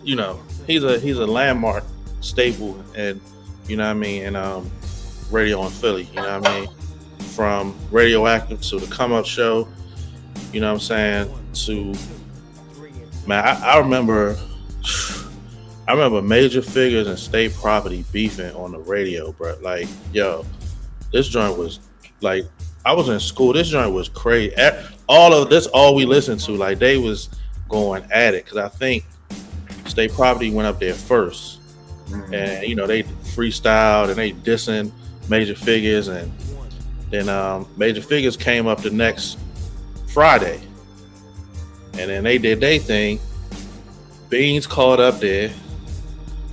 you know, he's a landmark staple, and you know what I mean, and radio in Philly, you know what I mean? From Radioactive to the Come Up Show, you know what I'm saying, to, man, I remember major figures and state property beefing on the radio, bro. Like, yo, this joint was, like, I was in school, this joint was crazy. All we listened to, like, they was going at it, because I think state property went up there first. and you know they freestyled and they dissing Major Figures, and then Major Figures came up the next Friday, and then they did their thing. Beans called up there.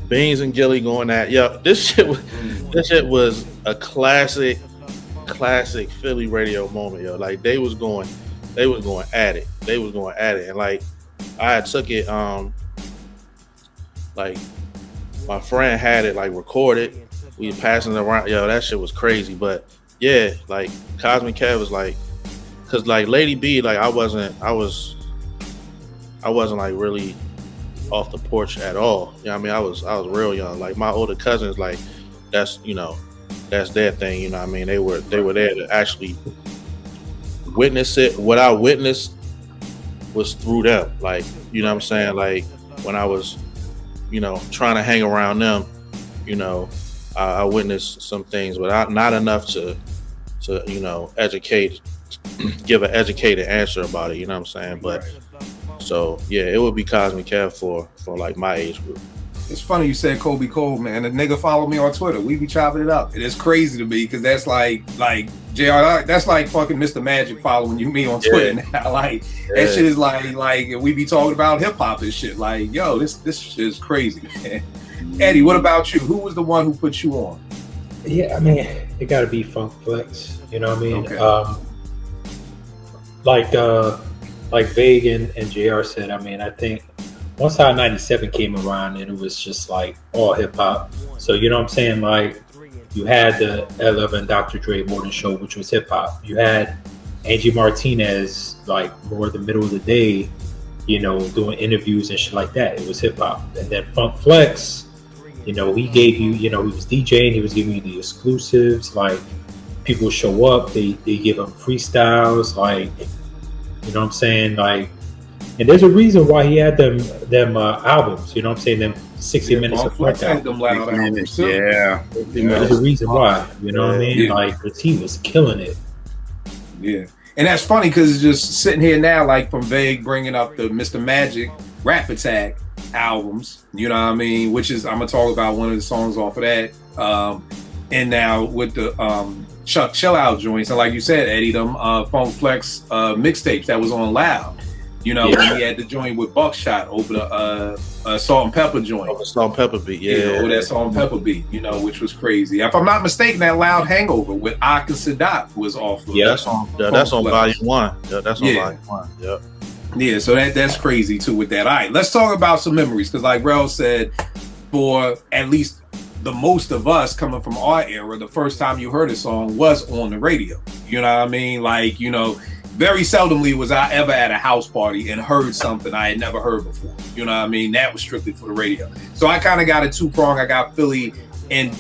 Beans and Gilly going at this shit was a classic Philly radio moment, yo. Like they was going at it, and like I had took it, like my friend had it like recorded. We were passing it around, yo. That shit was crazy, but yeah, like Cosmic Kev was like, cause like Lady B, like I wasn't like really off the porch at all. You know what I mean? I was real young. Like my older cousins, like that's their thing. You know what I mean? They were there to actually witness it. What I witnessed was through them. Like, you know what I'm saying? Like when I was, you know, trying to hang around them, you know, I witnessed some things, but not enough to you know, give an educated answer about it. You know what I'm saying? But so yeah, it would be Cosmic Kev for like my age group. It's funny you said Kobe Cole, man. The nigga followed me on Twitter. We be chopping it up. It is crazy to me because that's like JR. That's like fucking Mr. Magic following me on Twitter now. Like that shit is like we be talking about hip hop and shit. Like yo, this shit is crazy, man. Eddie, what about you? Who was the one who put you on? Yeah, I mean, it got to be Funk Flex. You know what I mean? Okay. Like Vague and JR said, I mean, I think once Hot 97 came around and it was just like all hip hop. So, you know what I'm saying? Like you had the L.L. and Dr. Dre Morning Show, which was hip hop. You had Angie Martinez, like more the middle of the day, you know, doing interviews and shit like that. It was hip hop. And then Funk Flex, you know, he gave you, you know, he was DJing, he was giving you the exclusives, like people show up, they give him freestyles, like, you know what I'm saying? Like, and there's a reason why he had them albums, you know what I'm saying? Them 60 minutes of Flex albums. Yeah. There's a reason why, you know what I mean? Yeah. Like, because he was killing it. Yeah. And that's funny because it's just sitting here now, like from Vague bringing up the Mr. Magic Rap Attack albums, you know what I mean? Which is, I'm going to talk about one of the songs off of that. And now with the Chuck Chill Out joints. And like you said, Eddie, them Funk Flex mixtapes that was on Loud. You know, when he had the joint with Buckshot, open a Salt and Pepper joint. Oh, Salt and Pepper beat, yeah. That Salt and Pepper beat, you know, which was crazy. If I'm not mistaken, that Loud Hangover with Ak and Sadat was off of that's on Volume 1. Yeah, that's on Volume 1. Yep. Yeah, so that's crazy too with that. All right, let's talk about some memories because like Rel said, for at least the most of us coming from our era, the first time you heard a song was on the radio. You know what I mean? Like, you know, very seldomly was I ever at a house party and heard something I had never heard before. You know what I mean? That was strictly for the radio. So I kind of got a two-prong. I got Philly and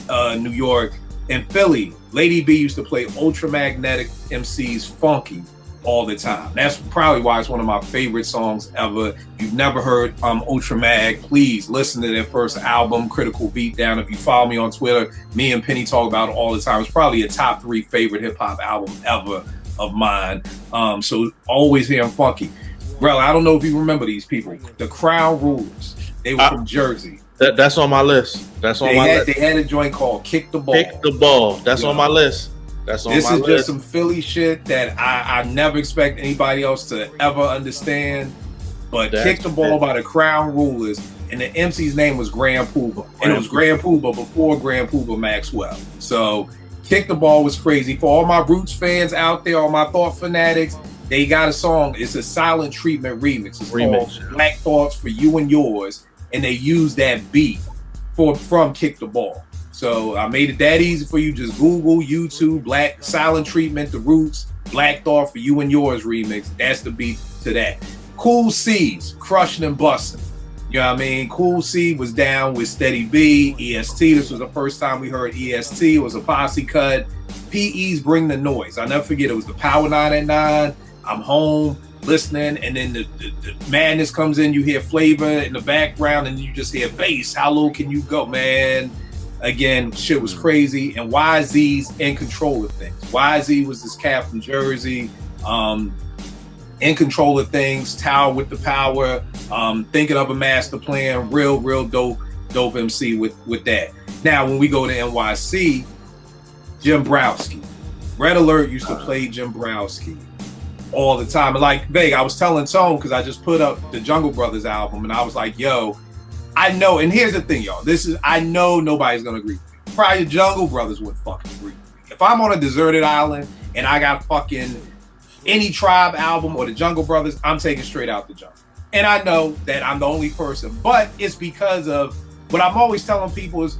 New York. In Philly, Lady B used to play Ultramagnetic MC's Funky all the time. That's probably why it's one of my favorite songs ever. If you've never heard Ultramag, please listen to their first album, Critical Beatdown. If you follow me on Twitter, me and Penny talk about it all the time. It's probably a top 3 favorite hip-hop album ever of mine. So always hearing Funky. Bro, I don't know if you remember these people. The Crown Rulers. They were from Jersey. That's on my list. That's on my list. They had a joint called Kick the Ball. Kick the Ball. That's on my list. This is just some Philly shit that I never expect anybody else to ever understand. But Kick the Ball by the Crown Rulers, and the MC's name was Grand Poobah. And it was Grand Poobah before Grand Poobah Maxwell. So Kick the Ball was crazy. For all my Roots fans out there, all my Thought fanatics, they got a song. It's a Silent Treatment remix. It's called Black Thoughts for You and Yours. And they use that beat from Kick the Ball. So I made it that easy for you. Just Google, YouTube, Black Silent Treatment, The Roots, Black Thought for You and Yours remix. That's the beat to that. Cool C's, Crushing and Busting. You know what I mean? Cool C was down with Steady B, EST. This was the first time we heard EST. It was a posse cut. PE's Bring the Noise. I'll never forget. It was the Power 9 at 9. I'm home listening, and then the madness comes in. You hear Flavor in the background, and you just hear bass. How low can you go, man? Again, shit was crazy. And YZ's in control of things. YZ was this cat from Jersey, in control of things, Tower with the Power, thinking of a master plan, real dope dope MC with that. Now, when we go to NYC, Jim Browski. Red Alert used to play Jim Browski all the time. And like, Veg, I was telling Tone, because I just put up the Jungle Brothers album, and I was like, yo, I know, and here's the thing, y'all. I know nobody's going to agree with me. Probably the Jungle Brothers would fucking agree with me. If I'm on a deserted island and I got fucking any Tribe album or the Jungle Brothers, I'm taking Straight Out the Jungle. And I know that I'm the only person, but it's because of what I'm always telling people is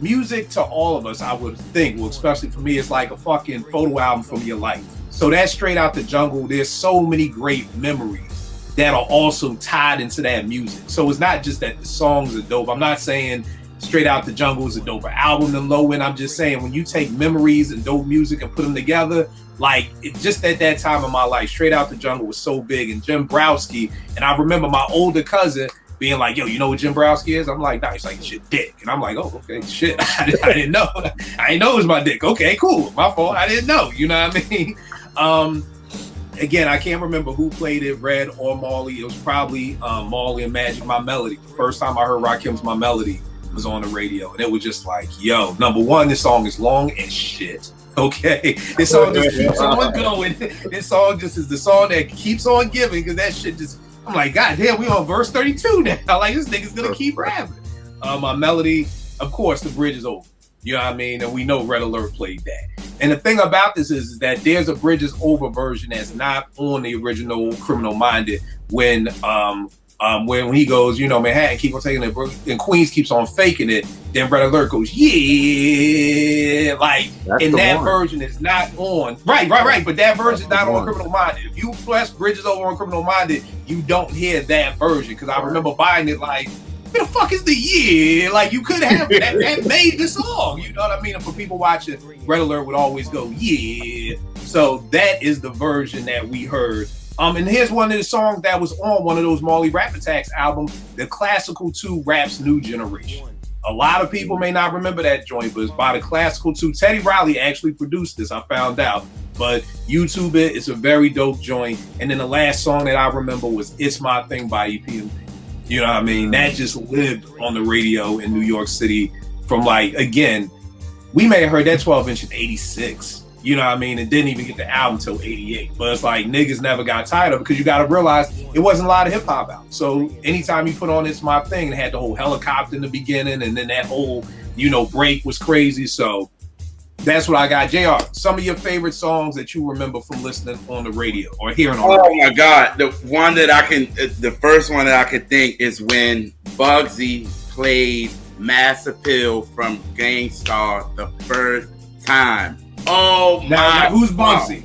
music to all of us, I would think, well, especially for me, it's like a fucking photo album from your life. So that's Straight Out the Jungle. There's so many great memories that are also tied into that music. So it's not just that the songs are dope. I'm not saying Straight Out the Jungle is a doper album than Low End. I'm just saying when you take memories and dope music and put them together, like just at that time of my life, Straight Out the Jungle was so big. And Jim Browski, and I remember my older cousin being like, yo, you know what Jim Browski is? I'm like, nah, he's like, it's your dick. And I'm like, oh, okay, shit. I didn't know. I didn't know it was my dick. Okay, cool. My fault. I didn't know. You know what I mean? Again, I can't remember who played it, Red or Marley. It was probably Marley and Magic, My Melody. The first time I heard Rakim's My Melody was on the radio. And it was just like, yo, number one, this song is long as shit. Okay, this song just keeps on going. This song just is the song that keeps on giving, because that shit just, I'm like, God damn, we on verse 32 now. Like, this nigga's gonna keep rapping. My Melody, of course, the bridge is over. You know what I mean? And we know Red Alert played that. And the thing about this is that there's a Bridge is Over version that's not on the original Criminal Minded when he goes, you know, Manhattan keep on taking it, and Queens keeps on faking it. Then Red Alert goes, yeah, like, that's and that one. Version is not on. Right. But that version is not on Criminal Minded. If you press Bridges Over on Criminal Minded, you don't hear that version. Because I remember buying it like, where the fuck is the yeah? Like, you could have that made the song. You know what I mean? And for people watching, Red Alert would always go, yeah. So that is the version that we heard. And here's one of the songs that was on one of those Marley Rap Attacks albums, the Classical 2 Raps New Generation. A lot of people may not remember that joint, but it's by the Classical 2. Teddy Riley actually produced this, I found out. But YouTube it, it's a very dope joint. And then the last song that I remember was It's My Thing by EPMD. You know what I mean? That just lived on the radio in New York City from, like, again, we may have heard that 12-inch in 86. You know what I mean? And didn't even get the album till 88. But it's like niggas never got tired of it, because you got to realize it wasn't a lot of hip hop out. So anytime you put on It's My Thing, it had the whole helicopter in the beginning, and then that whole, you know, break was crazy. So that's what I got. JR, some of your favorite songs that you remember from listening on the radio or hearing on the radio. Oh my God. The first one that I could think is when Bugsy played Mass Appeal from Gangstar the first time. Oh my! Now, who's Bugsy?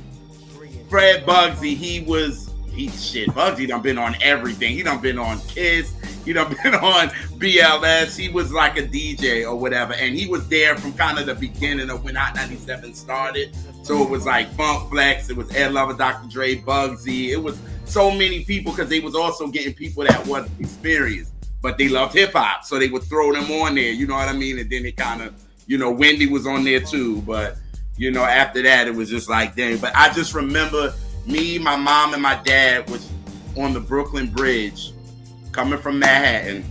Fred Bugsy. Bugsy done been on everything. He done been on Kiss. He done been on BLS. He was like a DJ or whatever, and he was there from kind of the beginning of when Hot 97 started. So it was like Funk Flex. It was Ed Lover, Dr. Dre, Bugsy. It was so many people, because they was also getting people that wasn't experienced, but they loved hip hop, so they would throw them on there. You know what I mean? And then it kind of, you know, Wendy was on there too, but. You know, after that, it was just like, dang. But I just remember me, my mom, and my dad was on the Brooklyn Bridge coming from Manhattan.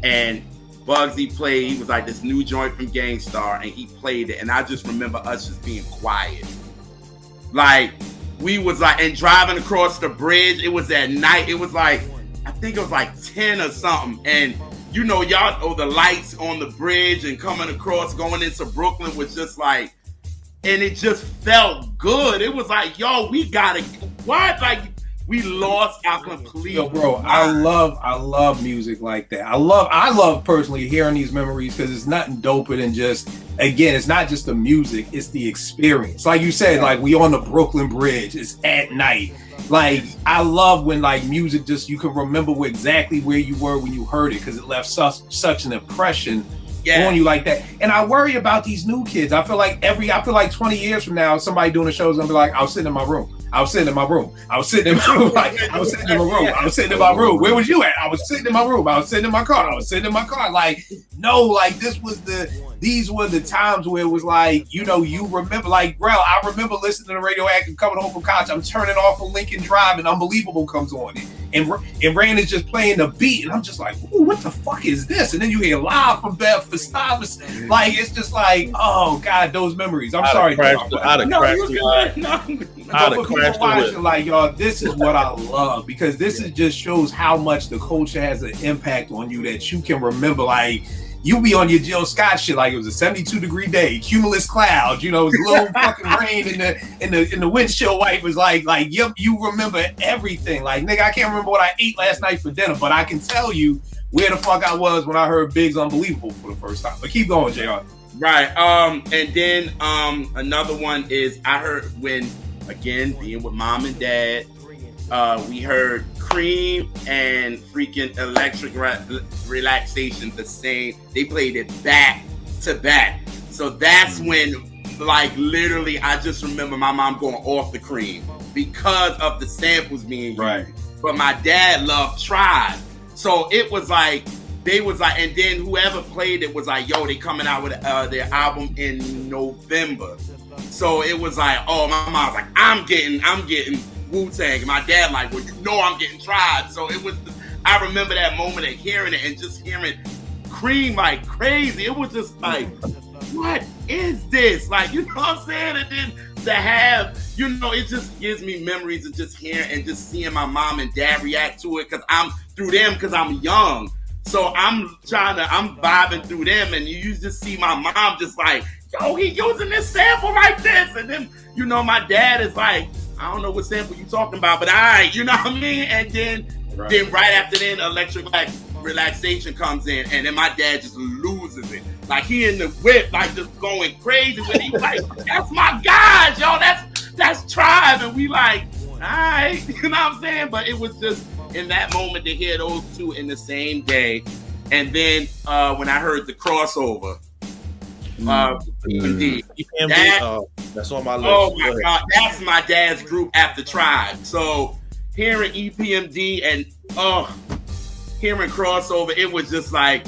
And Bugsy played. He was like this new joint from Gangstar, and he played it. And I just remember us just being quiet. Like, we was like, and driving across the bridge, it was at night. It was like, I think it was like 10 or something. And, you know, y'all know the lights on the bridge and coming across, going into Brooklyn was just like, and it just felt good. It was like, yo, we gotta, what? Like, we lost our complete. Yo, bro, I love music like that. I love personally hearing these memories, because it's nothing doper than just, again, it's not just the music, it's the experience. Like you said, like, we on the Brooklyn Bridge, it's at night. Like, I love when, like, music just, you can remember exactly where you were when you heard it, because it left such an impression on you like that. And I worry about these new kids. I feel like 20 years from now, somebody doing a show is gonna be like, I was sitting in my room. Like, I was sitting in my room. Where was you at? I was sitting in my room. I was sitting in my car. Like, no, like, these were the times where it was like, you know, you remember, like, bro, I remember listening to Radioactive coming home from college. I'm turning off of Lincoln Drive and Unbelievable comes on. and Rain is just playing the beat, and I'm just like, ooh, what the fuck is this? And then you hear Live from Beth Stuyvesant. Like, it's just like, oh God, those memories. I'm sorry, I'd have crashed watching, like, y'all, this is what I love, because this is just shows how much the culture has an impact on you that you can remember. Like, you be on your Jill Scott shit like it was a 72-degree day, cumulus clouds, you know, it was a little fucking rain in the windshield wipers. Like you remember everything. Like, nigga, I can't remember what I ate last night for dinner, but I can tell you where the fuck I was when I heard Big's Unbelievable for the first time. But keep going, JR. Right. And then another one is I heard when, again, being with mom and dad, we heard Cream and freaking Electric Relaxation the same. They played it back to back. So that's when, like, literally, I just remember my mom going off the Cream because of the samples being used. Right. But my dad loved Tribe. So it was like, they was like, and then whoever played it was like, yo, they coming out with their album in November. So it was like, oh, my mom's like, I'm getting Wu-Tang. And my dad like, well, you know I'm getting Tribe. So it was, I remember that moment of hearing it and just hearing Cream like crazy. It was just like, what is this? Like, you know what I'm saying? And then to have, you know, it just gives me memories of just hearing and just seeing my mom and dad react to it, because I'm through them, because I'm young. So I'm vibing through them, and you just see my mom just like, yo, he using this sample like this. And then, you know, my dad is like, I don't know what sample you talking about, but all right, you know what I mean? And then right after then, Electric Relaxation comes in, and then my dad just loses it. Like, he in the whip, like, just going crazy with it. He's like, that's my guys, yo, that's Tribe. And we like, all right, you know what I'm saying? But it was just, in that moment, to hear those two in the same day. And then when I heard the crossover, EPMD. That's on my list. Oh my God, that's my dad's group after Tribe. So hearing EPMD and hearing crossover, it was just like,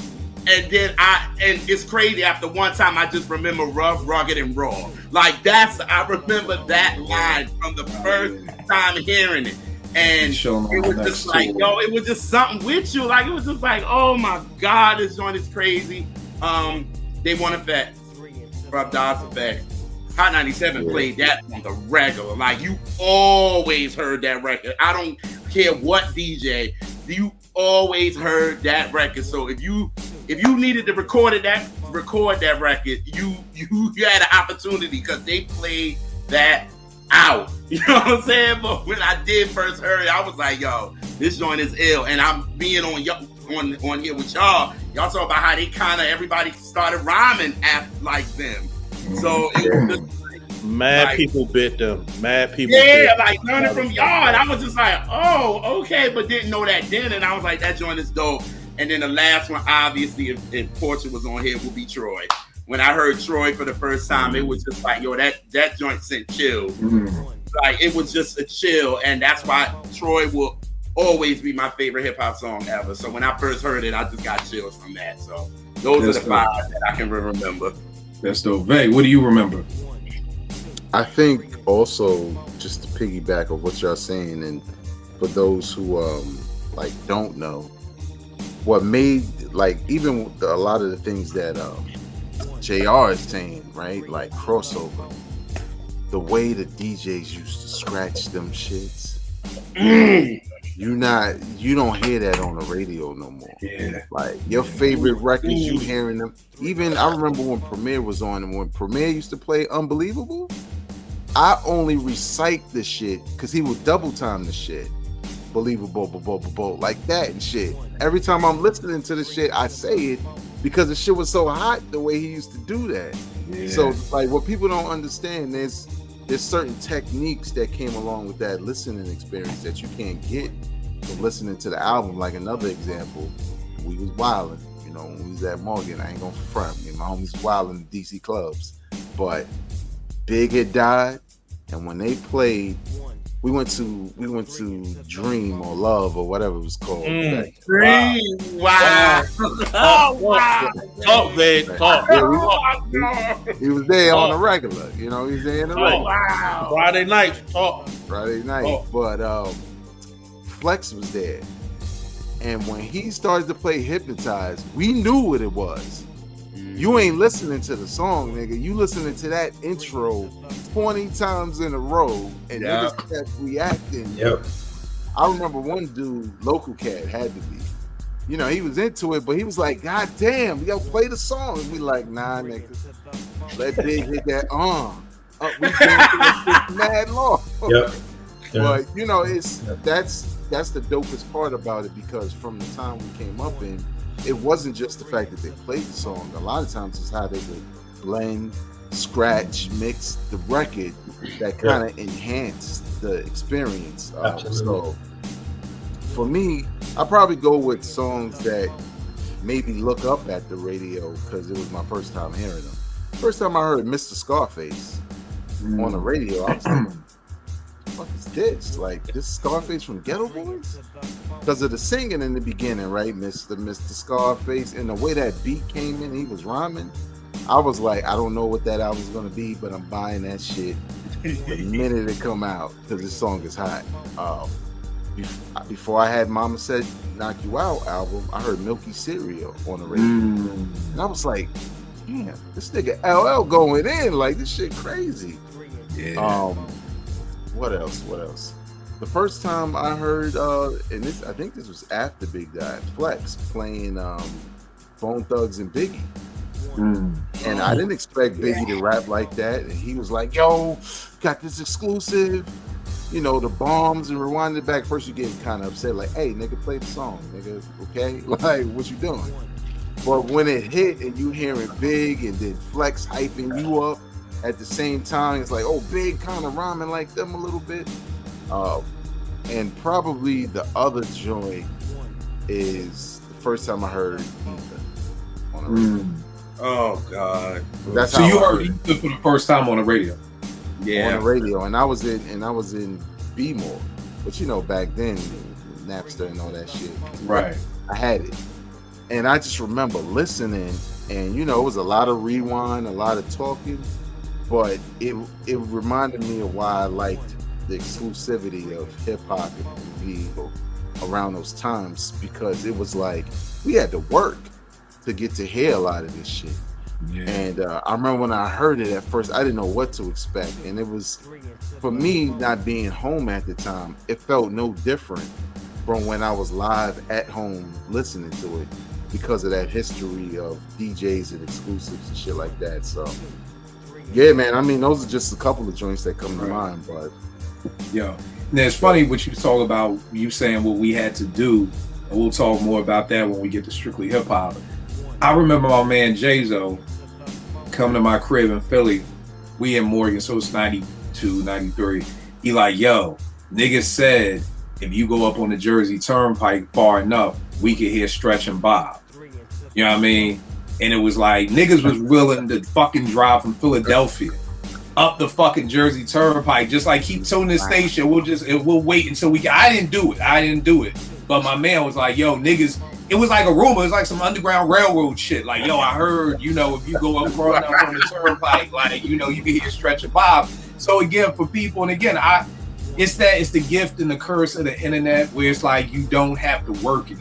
and then and it's crazy. After one time, I just remember Rough, Rugged, and Raw. Like, I remember that line from the first time hearing it. And it was just like, yo, it was just something with you. Like, it was just like, oh my God, this joint is crazy. They Want Effect from DOS Effect. Hot 97 played that on the regular. Like, you always heard that record. I don't care what DJ, you always heard that record. So if you needed to record that record, you had an opportunity, because they played that out. You know what I'm saying? But when I did first hear it, I was like, yo, this joint is ill. And I'm being on here with y'all talk about how they kind of, everybody started rhyming like them. So it was just like, mad people bit them. Mad people. Yeah, like learning from y'all. And I was just like, oh, okay, but didn't know that then. And I was like, that joint is dope. And then the last one, obviously, if Portia was on here, would be Troy. When I heard Troy for the first time, it was just like, yo, that joint sent chills. Like, it was just a chill. And that's why Troy will always be my favorite hip hop song ever. So when I first heard it, I just got chills from that. So those are the five that I can remember. That's dope. Vay, what do you remember? I think also, just to piggyback of what y'all saying, and for those who like don't know, what made, like, even a lot of the things that JR is saying, right? Like crossover, the way the DJs used to scratch them shits. You don't hear that on the radio no more. Yeah. Like, your favorite records, you hearing them. Even I remember when Premier was on, and when Premier used to play Unbelievable, I only recite the shit because he would double time the shit. Believable, like that and shit. Every time I'm listening to the shit, I say it because the shit was so hot the way he used to do that. Yeah. So, like, what people don't understand, there's certain techniques that came along with that listening experience that you can't get from listening to the album. Like, another example, we was wilding, you know, when we was at Morgan. I ain't gonna front, me and my homies wilding in DC clubs, but Big had died, and when they played, we went to Dream or Love or whatever it was called. Dream, wow. Oh, wow. Talk, babe, talk. Yeah, he was there on a regular, you know, he's there in the regular. Wow. Friday night, talk. Friday night. But Flex was there. And when he started to play Hypnotize, we knew what it was. You ain't listening to the song, nigga. You listening to that intro 20 times in a row, and niggas kept reacting. Yep. I remember one dude, Local Cat, had to be. You know, he was into it, but he was like, God damn, yo, play the song. And we like, nah, nigga. Let Big hit that we been mad long. Yep. But you know, that's the dopest part about it, because from the time we came up in, it wasn't just the fact that they played the song. A lot of times it's how they would blend, scratch, mix the record that kind of enhanced the experience. So for me, I probably go with songs that maybe look up at the radio because it was my first time hearing them. First time I heard Mr. Scarface on the radio, I was like, what is this? Like, this Scarface from Ghetto Boys? Because of the singing in the beginning, right? Mr. Scarface, and the way that beat came in, he was rhyming. I was like, I don't know what that album's gonna be, but I'm buying that shit the minute it come out, because this song is hot. Before I had Mama Said Knock You Out album, I heard Milky Cereal on the radio. And I was like, damn, this nigga LL going in, like, this shit crazy. Yeah. What else? The first time I heard, and this, I think this was after Big Dive, Flex playing Bone Thugs and Biggie. And I didn't expect Biggie to rap like that. And he was like, yo, got this exclusive, you know, the bombs, and rewind it back. First you get kind of upset, like, hey, nigga, play the song, nigga, okay? Like, what you doing? But when it hit and you hearing Big and then Flex hyping you up at the same time, it's like, oh, Big kind of rhyming like them a little bit. And probably the other joint is the first time I heard Ether on the radio. Oh God! That's so how you I heard Ether for the first time on the radio? Yeah, on the radio, and I was in B-more, but you know, back then Napster and all that shit, Right. I had it, and I just remember listening, and you know, it was a lot of rewind, a lot of talking, but it reminded me of why I liked the exclusivity of hip hop and video around those times, because it was like we had to work to get to hear a lot of this shit. Yeah. And I remember when I heard it at first, I didn't know what to expect, and it was, for me, not being home at the time, it felt no different from when I was live at home listening to it, because of that history of DJs and exclusives and shit like that. So yeah, man, I mean, those are just a couple of joints that come to mind. But yeah, now it's funny what you talk about, you saying what we had to do, and we'll talk more about that when we get to Strictly Hip Hop. I remember my man Jay-Zo coming to my crib in Philly. We in Morgan, so it's 92, 93. He like, yo, niggas said if you go up on the Jersey Turnpike far enough, we could hear Stretch and Bob. You know what I mean? And it was like, niggas was willing to fucking drive from Philadelphia up the fucking Jersey Turnpike, just like, keep tuning the station. We'll wait until I didn't do it. But my man was like, yo, niggas, it was like a rumor. It was like some Underground Railroad shit. Like, yo, I heard, you know, if you go up far enough on the turnpike, like, you know, you can hear Stretch and Bob. So again, for people, and again, it's the gift and the curse of the internet, where it's like you don't have to work it.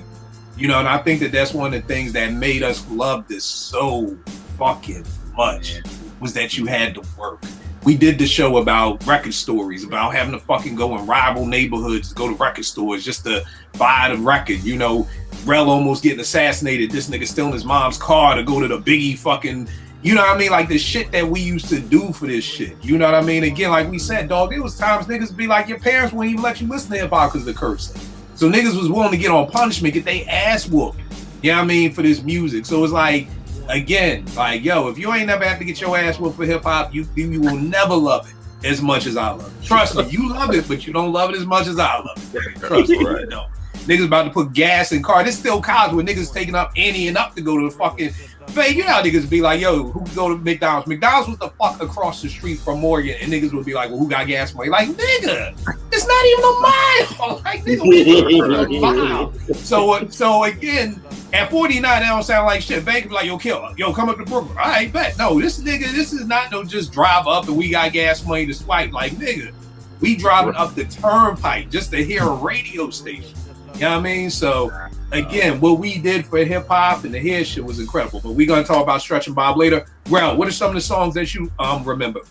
You know, and I think that's one of the things that made us love this so fucking much, was that you had to work. We did the show about record stories, about having to fucking go in rival neighborhoods, go to record stores just to buy the record. You know, Rel almost getting assassinated, this nigga stealing his mom's car to go to the Biggie fucking, you know what I mean? Like the shit that we used to do for this shit. You know what I mean? Again, like we said, dog, there was times niggas be like, your parents wouldn't even let you listen to hip hop because of the cursing. So niggas was willing to get on punishment, get they ass whooped. You know what I mean? For this music. So it's like, again, like, yo, if you ain't never have to get your ass whooped for hip hop, you will never love it as much as I love it. Trust me, you love it, but you don't love it as much as I love it. Trust me, you know. Niggas about to put gas in car. This still college where niggas taking up Annie and up to go to the fucking fade. You know how niggas be like, yo, who go to McDonald's? McDonald's was the fuck across the street from Morgan, and niggas would be like, well, who got gas money? Like, nigga, it's not even a mile. Like, nigga, we a mile. So again, at 49, that don't sound like shit. Bank be like, yo, kill, yo, come up to Brooklyn. All right, bet. No, this is not no just drive up and we got gas money to swipe. Like, nigga, We driving up the turnpike just to hear a radio station. You know what I mean? So again, what we did for hip hop and the hair shit was incredible. But we're gonna talk about Stretch and Bob later. Well, what are some of the songs that you remember?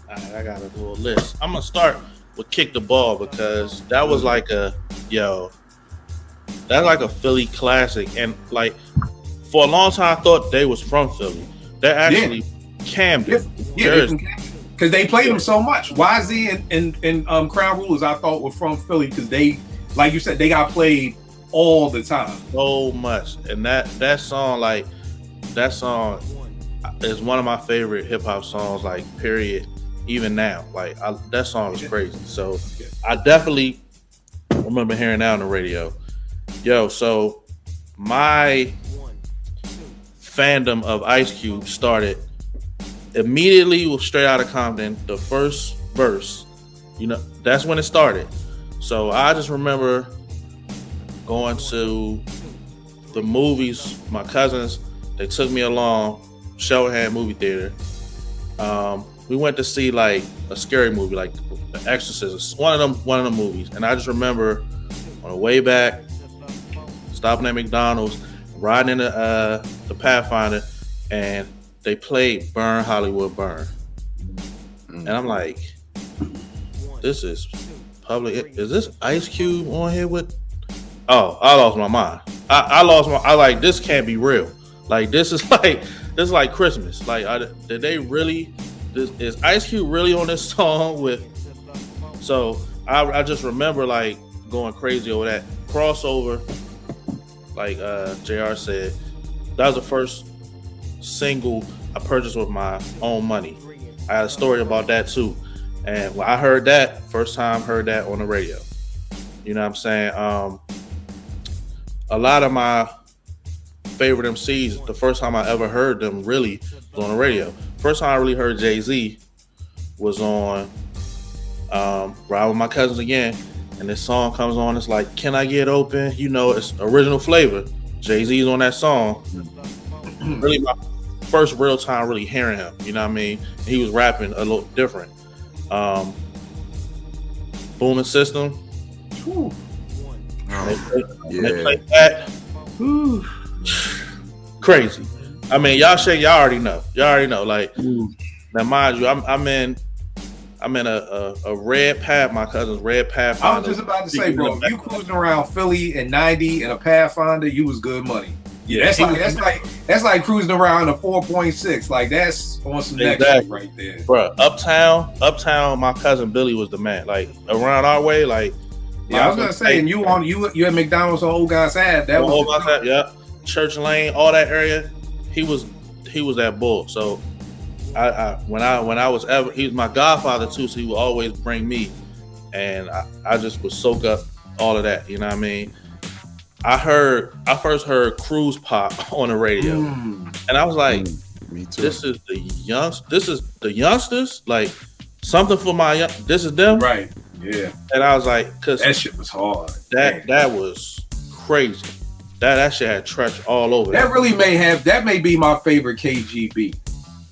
All right, I got a little list. I'm gonna start with "Kick the Ball" because that was like that's like a Philly classic, and like for a long time I thought they was from Philly. They're actually Camden. Yeah, because they played them so much. YZ and Crown Rulers I thought were from Philly because they, like you said, they got played all the time. So much. And that song is one of my favorite hip hop songs, like period, even now. Like that song is crazy. So I definitely remember hearing that on the radio. Yo, so my fandom of Ice Cube started immediately with Straight Outta Compton. The first verse, that's when it started. So I just remember going to the movies. My cousins, they took me along, Shellhand movie theater. We went to see like a scary movie, like The Exorcist, one of them movies. And I just remember on the way back, stopping at McDonald's, riding in the Pathfinder, and they played Burn Hollywood Burn. And I'm like, this is public. Is this Ice Cube on here with? Oh, I lost my mind. I like, this can't be real. Like, this is like Christmas. Like, did they really? Is Ice Cube really on this song with? So I just remember like going crazy over that crossover. Like JR said, that was the first single I purchased with my own money. I had a story about that too. And when I heard that, first time heard that on the radio. You know what I'm saying? A lot of my favorite MCs, the first time I ever heard them really was on the radio. First time I really heard Jay-Z was on Ride With My Cousins Again. And this song comes on, it's like, Can I Get Open? It's original flavor. Jay-Z's on that song. Really my first real time really hearing him, you know what I mean? He was rapping a little different. Booming System. They played that. Crazy. I mean, y'all already know. Like, now mind you, I'm in a red path, my cousin's red Pathfinder. I was just about to say, bro, if you cruising around Philly in 90 in a Pathfinder, you was good money. Yeah, that's like cruising around a 4.6. Like, that's on some next shit right there. Bro, uptown, my cousin Billy was the man. Like, around our way, like. Yeah, I was gonna say, and you at McDonald's on Old Guys Ave. That was Old Guys Ave, yeah. Church Lane, all that area. He was that bull. So when I was ever, he was my godfather too, so he would always bring me, and I just would soak up all of that. You know what I mean? I first heard Cruise Pop on the radio, and I was like, me too. This is the youngsters, like something for my young. This is them, right? Yeah. And I was like, cause that shit was hard. That was crazy. That shit had Tretch all over. That may be my favorite KGB.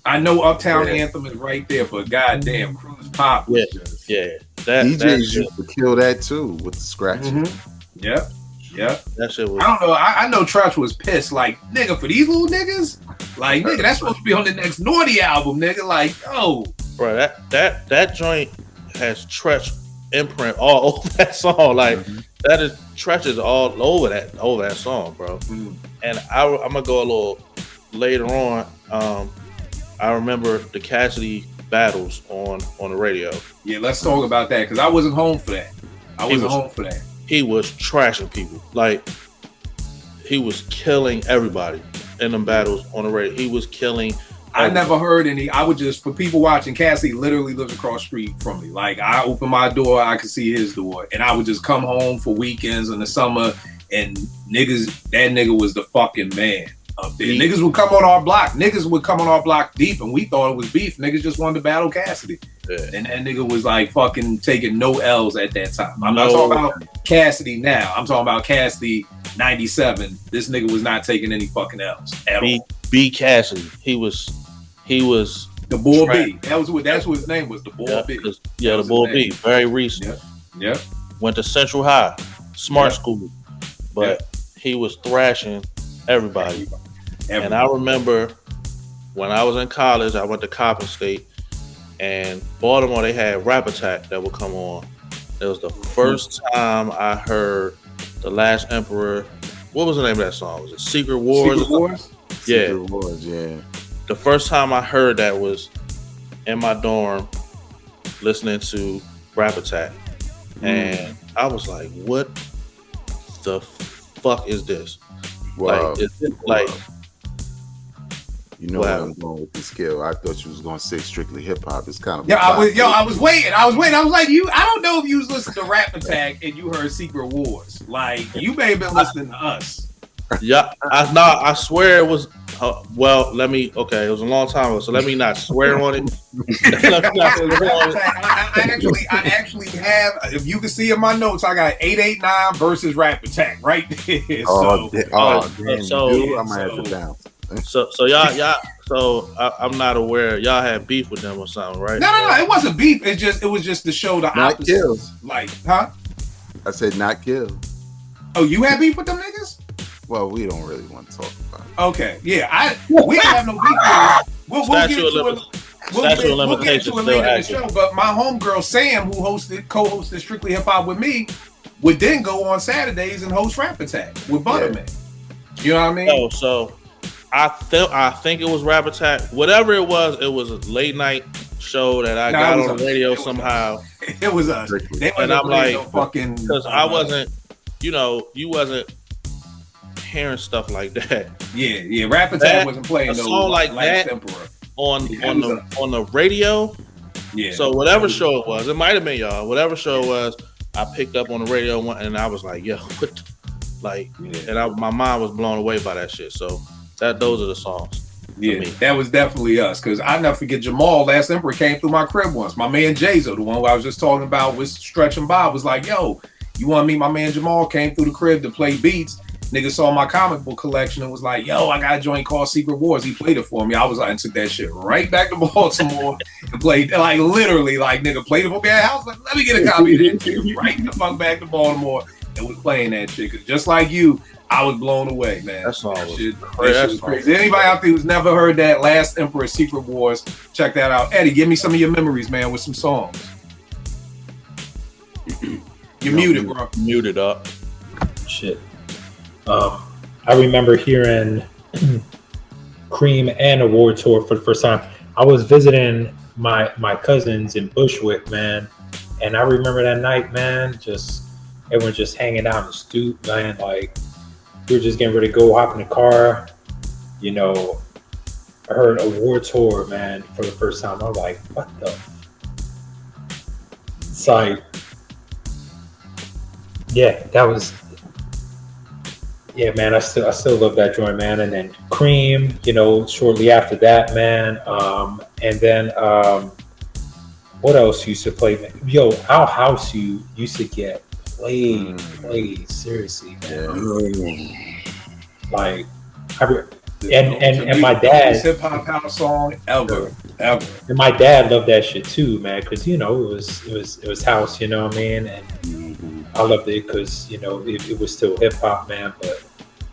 I know Uptown Anthem is right there, but goddamn, Cruise Pop was just DJs used to kill that too with the scratching. Yep. That shit was. I don't know. I know Tretch was pissed. Like, nigga, for these little niggas, like, nigga, that's supposed to be on the next Naughty album, nigga. Like, oh, bro, that joint has Tretch imprint all over that song. Like, that is Tretch is all over that song, bro. And I'm gonna go a little later on. I remember the Cassidy battles on the radio. Yeah, let's talk about that because I wasn't home for that. He was trashing people. Like, he was killing everybody in them battles on the radio. He was killing. I never heard any. I would just, for people watching, Cassidy literally lives across the street from me. Like, I open my door, I could see his door, and I would just come home for weekends in the summer, and that nigga was the fucking man up there. Niggas would come on our block deep, and we thought it was beef. Niggas just wanted to battle Cassidy. Yeah. And that nigga was like fucking taking no L's at that time. I'm not talking about Cassidy now. I'm talking about Cassidy 97. This nigga was not taking any fucking L's at all. B Cassidy. He was The Bull B. That's what his name was. The Bull B. Yeah, the Bull B. Very recent. Yeah. Went to Central High, smart school, but he was thrashing everybody. And I remember when I was in college, I went to Coppin State, and Baltimore, they had Rap Attack that would come on. It was the first time I heard The Last Emperor. What was the name of that song? Was it Secret Wars? Secret Wars? Yeah. Secret Wars, yeah. The first time I heard that was in my dorm listening to Rap Attack. And I was like, what the fuck is this? Wow. Like, is it like... You know where I'm going with this skill. I thought you was going to say strictly hip hop. It's kind of I was waiting. I was like, I don't know if you was listening to Rap Attack and you heard Secret Wars. Like, you may have been listening to us. Yeah, I swear it was. Well, it was a long time ago, so let me not swear on it. I actually have. If you can see in my notes, I got 889 versus Rap Attack right there. Damn, so I might have to bounce. So y'all. So I'm not aware. Y'all had beef with them or something, right? No. It wasn't beef. It was just to show the Not opposite. kill. Like, huh? I said not kill. Oh, you had beef with them niggas? Well, we don't really want to talk about it. Okay, yeah. We don't have no beef. We'll get into it. We'll get into it later in the show. But my homegirl Sam, who co-hosted Strictly Hip Hop with me, would then go on Saturdays and host Rap Attack with Butterman. You know what I mean? Oh, so I think it was Rap Attack. Whatever it was a late night show that I got on the radio somehow. It was us. And I'm like, because I wasn't, you wasn't hearing stuff like that. Yeah. Rap Attack wasn't playing a song like that Emperor on the radio. Yeah. So whatever show it was, it might have been y'all. Whatever show it was, I picked up on the radio and I was like, yo, my mind was blown away by that shit. So those are the songs. Yeah, that was definitely us. Because I never forget Jamal, Last Emperor, came through my crib once. My man Jazo, the one who I was just talking about with Stretch and Bob, was like, yo, you want to meet my man Jamal? Came through the crib to play beats. Nigga saw my comic book collection and was like, yo, I got a joint called Secret Wars. He played it for me. I was like, and took that shit right back to Baltimore and played, like, literally, like, nigga played it for me at the house. Like, let me get a copy of that shit. Right the fuck back to Baltimore and was playing that shit. Because just like you, I was blown away, man. That shit was crazy. Anybody out there who's never heard that Last Emperor Secret Wars, check that out. Eddie, give me some of your memories, man, with some songs. You're muted, bro. Muted up. Shit. I remember hearing Cream and Award Tour for the first time. I was visiting my cousins in Bushwick, man, and I remember that night, man, just everyone just hanging out in the stoop, man, like we were just getting ready to go hop in the car. I heard Award Tour, man, for the first time. I was like, what the it's like, yeah, that was. Yeah, man, I still love that joint, man. And then Cream, shortly after that, man. And then what else used to play? Man? Yo, our house used to get played seriously, man. Like, and my dad hip hop house song ever. And my dad loved that shit too, man, because it was house, you know what I mean? And I loved it because it was still hip hop, man. But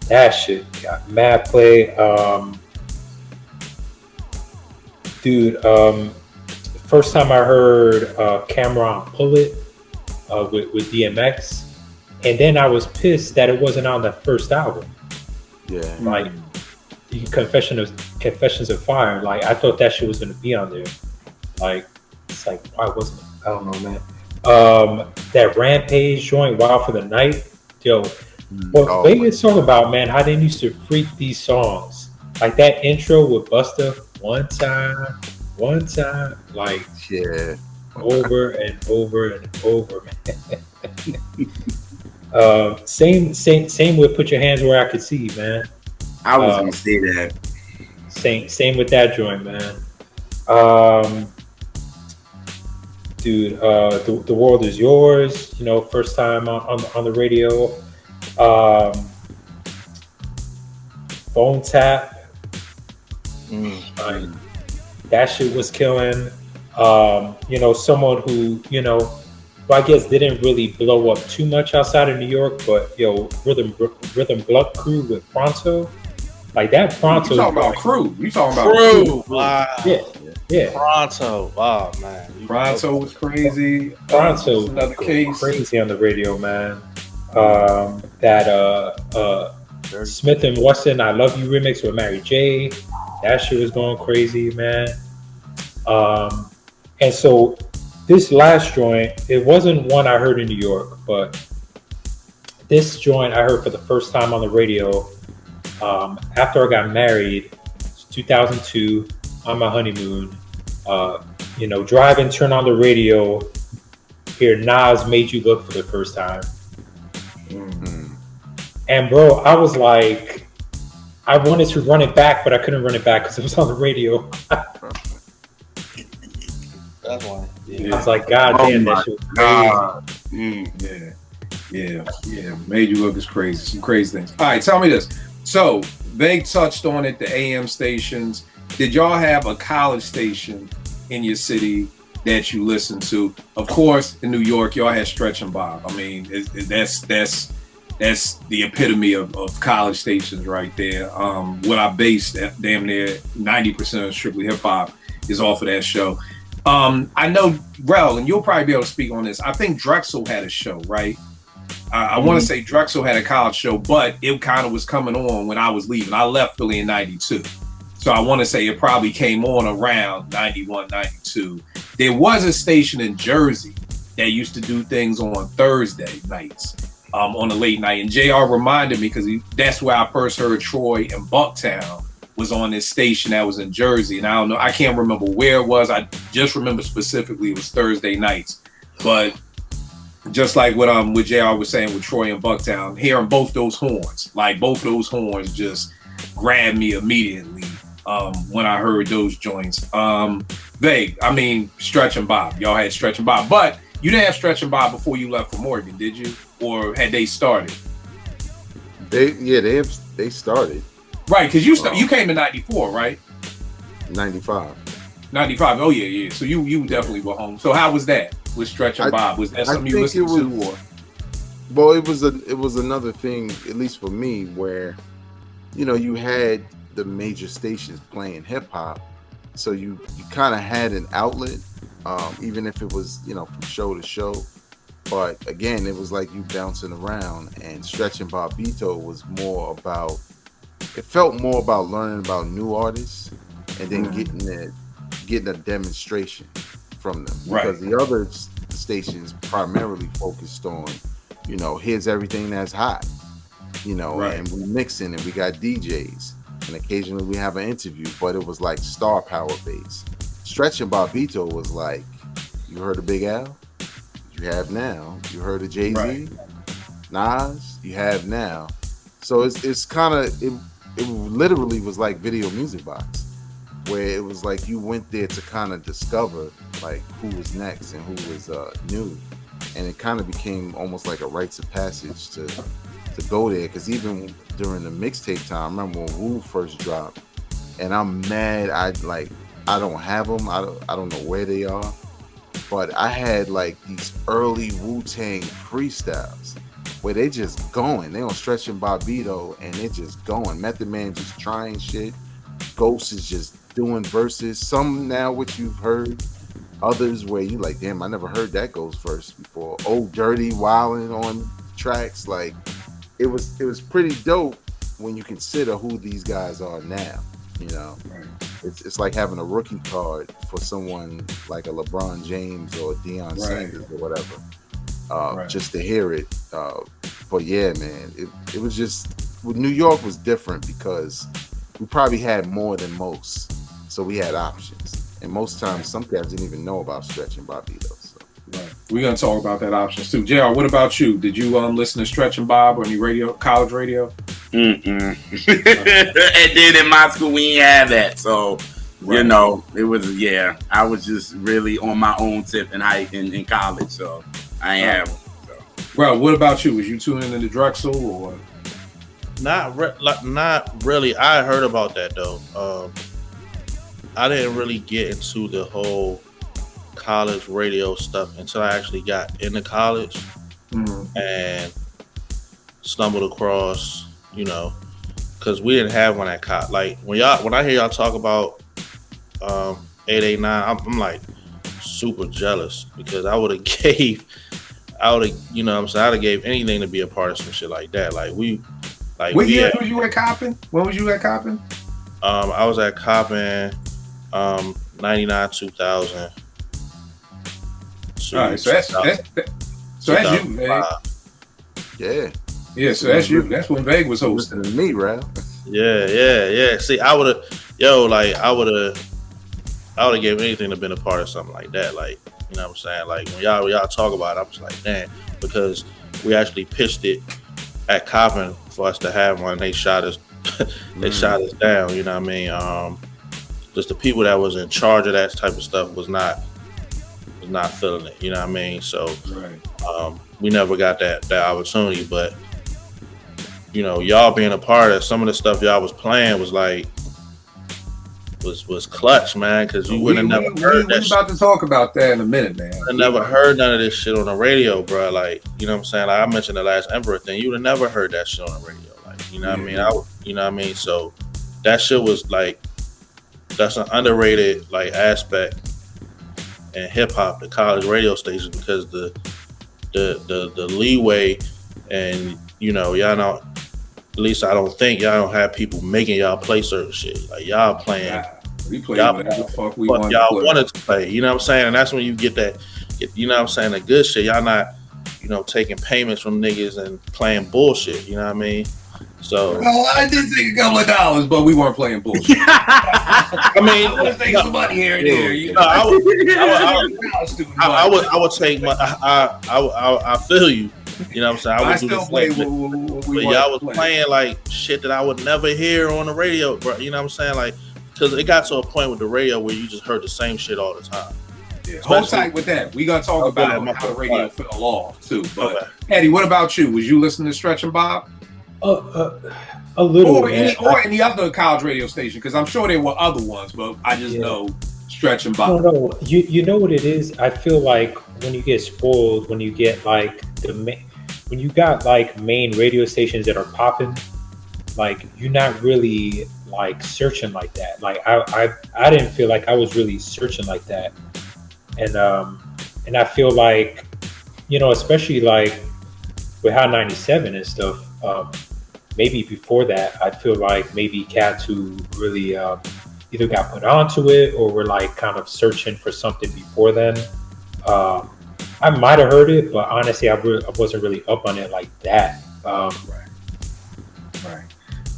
that shit got mad play. First time I heard Cameron Pull It with DMX, and then I was pissed that it wasn't on the first album. Yeah, like Confessions of Fire. Like I thought that shit was gonna be on there. Like it's like why wasn't it? I don't know, man. That Rampage joint, Wild for the Night, yo. What Vegas talk about, man, how they used to freak these songs. Like that intro with Busta, one time, like over and over and over, man. Same with Put Your Hands Where I Could See, man. I was gonna say that. Same with that joint, man. Dude, the World Is Yours, first time on the radio. Phone Tap. That shit was killing. You know, someone who, you know, well, I guess didn't really blow up too much outside of New York, but yo, Rhythm Blood Crew with Pronto, like that Pronto. You talking about Crew? You talking about Crew? Wow. Yeah. Pronto. Wow, man. Pronto was crazy. Pronto was another case. Crazy on the radio, man. Smith and Wesson "I Love You" remix with Mary J. That shit was going crazy, man. And so this last joint, it wasn't one I heard in New York, but this joint I heard for the first time on the radio after I got married. It's 2002 on my honeymoon. You know, driving, turn on the radio, hear Nas "Made You Look" for the first time. Mm-hmm. And bro, I was like, I wanted to run it back, but I couldn't run it back because it was on the radio. That's why. I was like, God damn, that shit was crazy. Yeah. Made You Look is crazy. Some crazy things. All right, tell me this. So they touched on it, the AM stations. Did y'all have a college station in your city that you listened to? Of course, in New York, y'all had Stretch and Bob. I mean, that's the epitome of college stations right there. What I based damn near 90% of Strictly Hip Hop is off of that show. I know, Rel, and you'll probably be able to speak on this. I think Drexel had a show, right? I want to say Drexel had a college show, but it kind of was coming on when I was leaving. I left Philly in 92. So I want to say it probably came on around 91, 92. There was a station in Jersey that used to do things on Thursday nights, on a late night. And JR reminded me, because that's where I first heard Troy and Bucktown was on this station that was in Jersey. And I don't know, I can't remember where it was. I just remember specifically it was Thursday nights. But just like what JR was saying with Troy and Bucktown, hearing both those horns just grabbed me immediately when I heard those joints. Vague, I mean, Stretch and Bob. Y'all had Stretch and Bob. But you didn't have Stretch and Bob before you left for Morgan, did you? Or had they started? They started. Right, because you came in 94, right? 95. 95. Oh yeah. So you definitely were home. So how was that with Stretch and Bob? Was that something you listened to? Or? Well, it was another thing, at least for me, where you had the major stations playing hip hop, so you kind of had an outlet, even if it was from show to show. But again, it was like you bouncing around, and Stretch and Bobbito was more about. It felt more about learning about new artists and then getting a demonstration from them. Right. Because the other stations primarily focused on, here's everything that's hot, right. And we mixing and we got DJs and occasionally we have an interview, but it was like star power based. Stretch and Bobbito was like, you heard of Big Al? You have now. You heard of Jay-Z? Right. Nas? You have now. So it's kind of, it literally was like Video Music Box, where it was like you went there to kind of discover like who was next and who was new, and it kind of became almost like a rites of passage to go there. Because even during the mixtape time, I remember when Wu first dropped, and I'm mad I don't have them. I don't know where they are, but I had like these early Wu-Tang freestyles where they just going. They on Stretch and Bobbito and they just going. Method Man just trying shit. Ghost is just doing verses. Some now which you've heard. Others where you like, damn, I never heard that Ghost verse before. Old Dirty wilding on tracks. Like it was pretty dope when you consider who these guys are now. It's like having a rookie card for someone like a LeBron James or Deion Sanders or whatever. Just to hear it. But yeah, man, it was just, New York was different because we probably had more than most. So we had options. And most times, some cats didn't even know about Stretch and Bobbito. So. Right. We're going to talk about that options too. JR, what about you? Did you listen to Stretch and Bob or any college radio? And then in my school, we ain't have that. So, it was, I was just really on my own tip in college. So I ain't have it. Well, what about you? Was you tuning into Drexel or? Not really. I heard about that though. didn't really get into the whole college radio stuff until I actually got into college and stumbled across, you know, because we didn't have one at college. Like when I hear y'all talk about 889, I'm like super jealous because I would have gave, you know what I'm saying, I'd have gave anything to be a part of some shit like that. Like what year was you at Coppin? When was you at Coppin? I was at Coppin 99, 2000. All right, so that's you, Veg. Yeah, so that's you. That's when Veg was hosting. Me, right? Yeah. See, I would have gave anything to been a part of something like that. Like, you know what I'm saying? Like when y'all talk about it, I'm just like, man, because we actually pitched it at Coppin for us to have one. They shot us shot us down, you know what I mean? Just the people that was in charge of that type of stuff was not feeling it, you know what I mean? So we never got that opportunity, but you know, y'all being a part of some of the stuff y'all was playing was like was clutch, man, because you would have never heard that. We're about to talk about that in a minute, man. I never heard none of this shit on the radio, bro. Like, you know what I'm saying? Like I mentioned the last Emperor thing, you would have never heard that shit on the radio. Like, you know what I mean? You know what I mean? So that shit was like, that's an underrated like aspect in hip hop, the college radio stations, because the leeway, and you know, y'all know, at least I don't think y'all don't have people making y'all play certain shit. Like y'all playing, we play whatever the fuck we want. Y'all wanted to play, you know what I'm saying? And that's when you get that, you know what I'm saying, the good shit. Y'all not, you know, taking payments from niggas and playing bullshit, you know what I mean? So I did take a couple of dollars, but we weren't playing bullshit. I mean, I was taking some money here and there. You know, I would take my. I feel you. You know what I'm saying? I still play. But y'all was playing like shit that I would never hear on the radio, bro. You know what I'm saying? Like, because it got to a point with the radio where you just heard the same shit all the time. Yeah, hold tight with that. We gonna talk about how the radio fell off too. But Eddie, what about you? Was you listening to Stretch and Bob? A little. Or any other college radio station? Because I'm sure there were other ones, but I just know Stretch and Bob. No. You know what it is? I feel like when you get spoiled, when you get like when you got like main radio stations that are popping, like you're not really like searching like that. Like I didn't feel like I was really searching like that, and I feel like, you know, especially like with Hot 97 and stuff. Maybe before that, I feel like maybe cats who really either got put onto it or were like kind of searching for something before then. I might have heard it, but honestly, I wasn't really up on it like that. Right.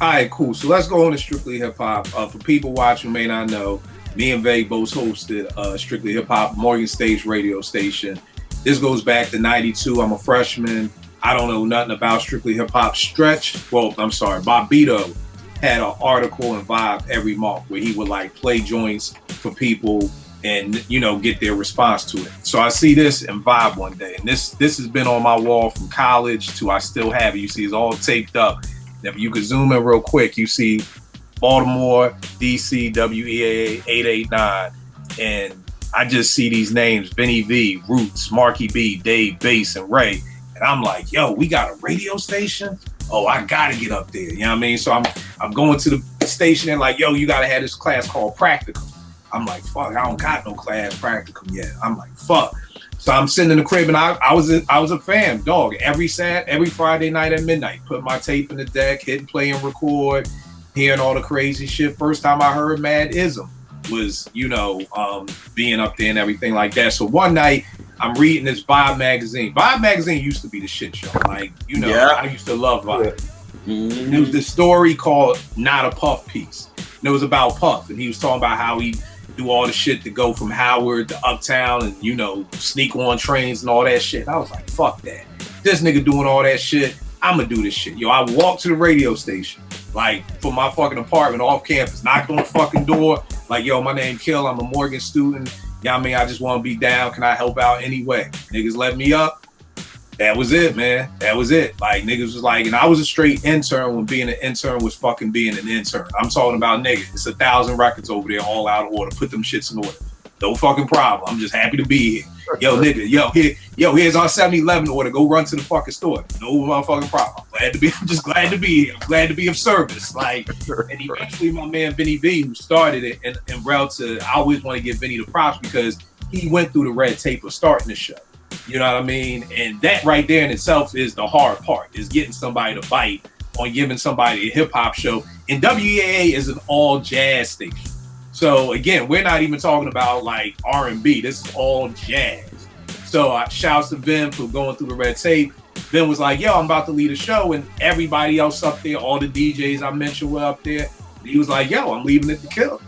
All right, cool. So let's go on to Strictly Hip Hop. For people watching who may not know, me and Veg both hosted Strictly Hip Hop, Morgan Stage radio station. This goes back to 92. I'm a freshman. I don't know nothing about Strictly Hip Hop. Bobito had an article in Vibe every month where he would like play joints for people and, you know, get their response to it. So I see this in Vibe one day, and this has been on my wall from college to I still have it. You see it's all taped up. If you could zoom in real quick, you see Baltimore, DC, WEAA 889, and I just see these names: Vinny V, Roots, Marky B, Dave, Bass, and Ray. And I'm like, yo, we got a radio station? Oh, I gotta get up there. You know what I mean? So I'm going to the station and like, yo, you gotta have this class called Practicum. I'm like, fuck, I don't got no class Practicum yet. I'm like, fuck. So I'm sitting in the crib and I was a fan, dog. Every Friday night at midnight, put my tape in the deck, hit play and record, hearing all the crazy shit. First time I heard Mad Ism was, you know, being up there and everything like that. So one night I'm reading this Vibe magazine. Vibe magazine used to be the shit show. Like, you know, I used to love Vibe. Mm-hmm. There was this story called Not a Puff Piece. And it was about Puff. And he was talking about how he do all the shit to go from Howard to Uptown and, you know, sneak on trains and all that shit. I was like, fuck that. This nigga doing all that shit, I'm gonna do this shit. Yo, I walked to the radio station, like, from my fucking apartment off campus, knocked on the fucking door, like, yo, my name Kill, I'm a Morgan student. You know what I mean? I just want to be down. Can I help out anyway? Niggas let me up. That was it, man. That was it. Like, niggas was like, and I was a straight intern when being an intern was fucking being an intern. I'm talking about niggas. It's 1,000 records over there, all out of order. Put them shits in order. No fucking problem. I'm just happy to be here. Yo, nigga, here's our 7-Eleven order. Go run to the fucking store. No motherfucking problem. I'm just glad to be here. I'm glad to be of service. Like, and eventually my man Vinny V, who started it, and route to, I always want to give Vinny the props because he went through the red tape of starting the show. You know what I mean? And that right there in itself is the hard part, is getting somebody to bite on giving somebody a hip hop show. And WEAA is an all jazz station. So again, we're not even talking about like R&B. This is all jazz. So shouts to Vin for going through the red tape. Vin was like, yo, I'm about to lead a show. And everybody else up there, all the DJs I mentioned were up there. He was like, yo, I'm leaving it to kill.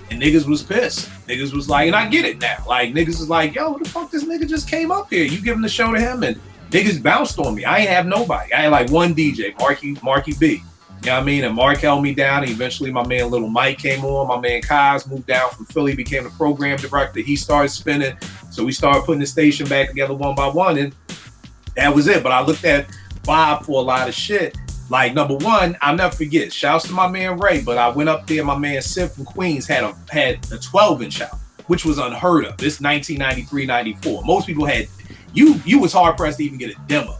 And niggas was pissed. Niggas was like, and I get it now. Like, niggas was like, yo, what the fuck, this nigga just came up here. You giving the show to him? And niggas bounced on me. I ain't have nobody. I had like one DJ, Marky B. You know what I mean? And Mark held me down. And eventually my man Little Mike came on. My man Kaz moved down from Philly, became the program director. He started spinning. So we started putting the station back together one by one. And that was it. But I looked at Bob for a lot of shit. Like, number one, I'll never forget. Shouts to my man Ray. But I went up there. My man Sid from Queens had a 12-inch out, which was unheard of. This 1993, 94. Most people had, you was hard pressed to even get a demo.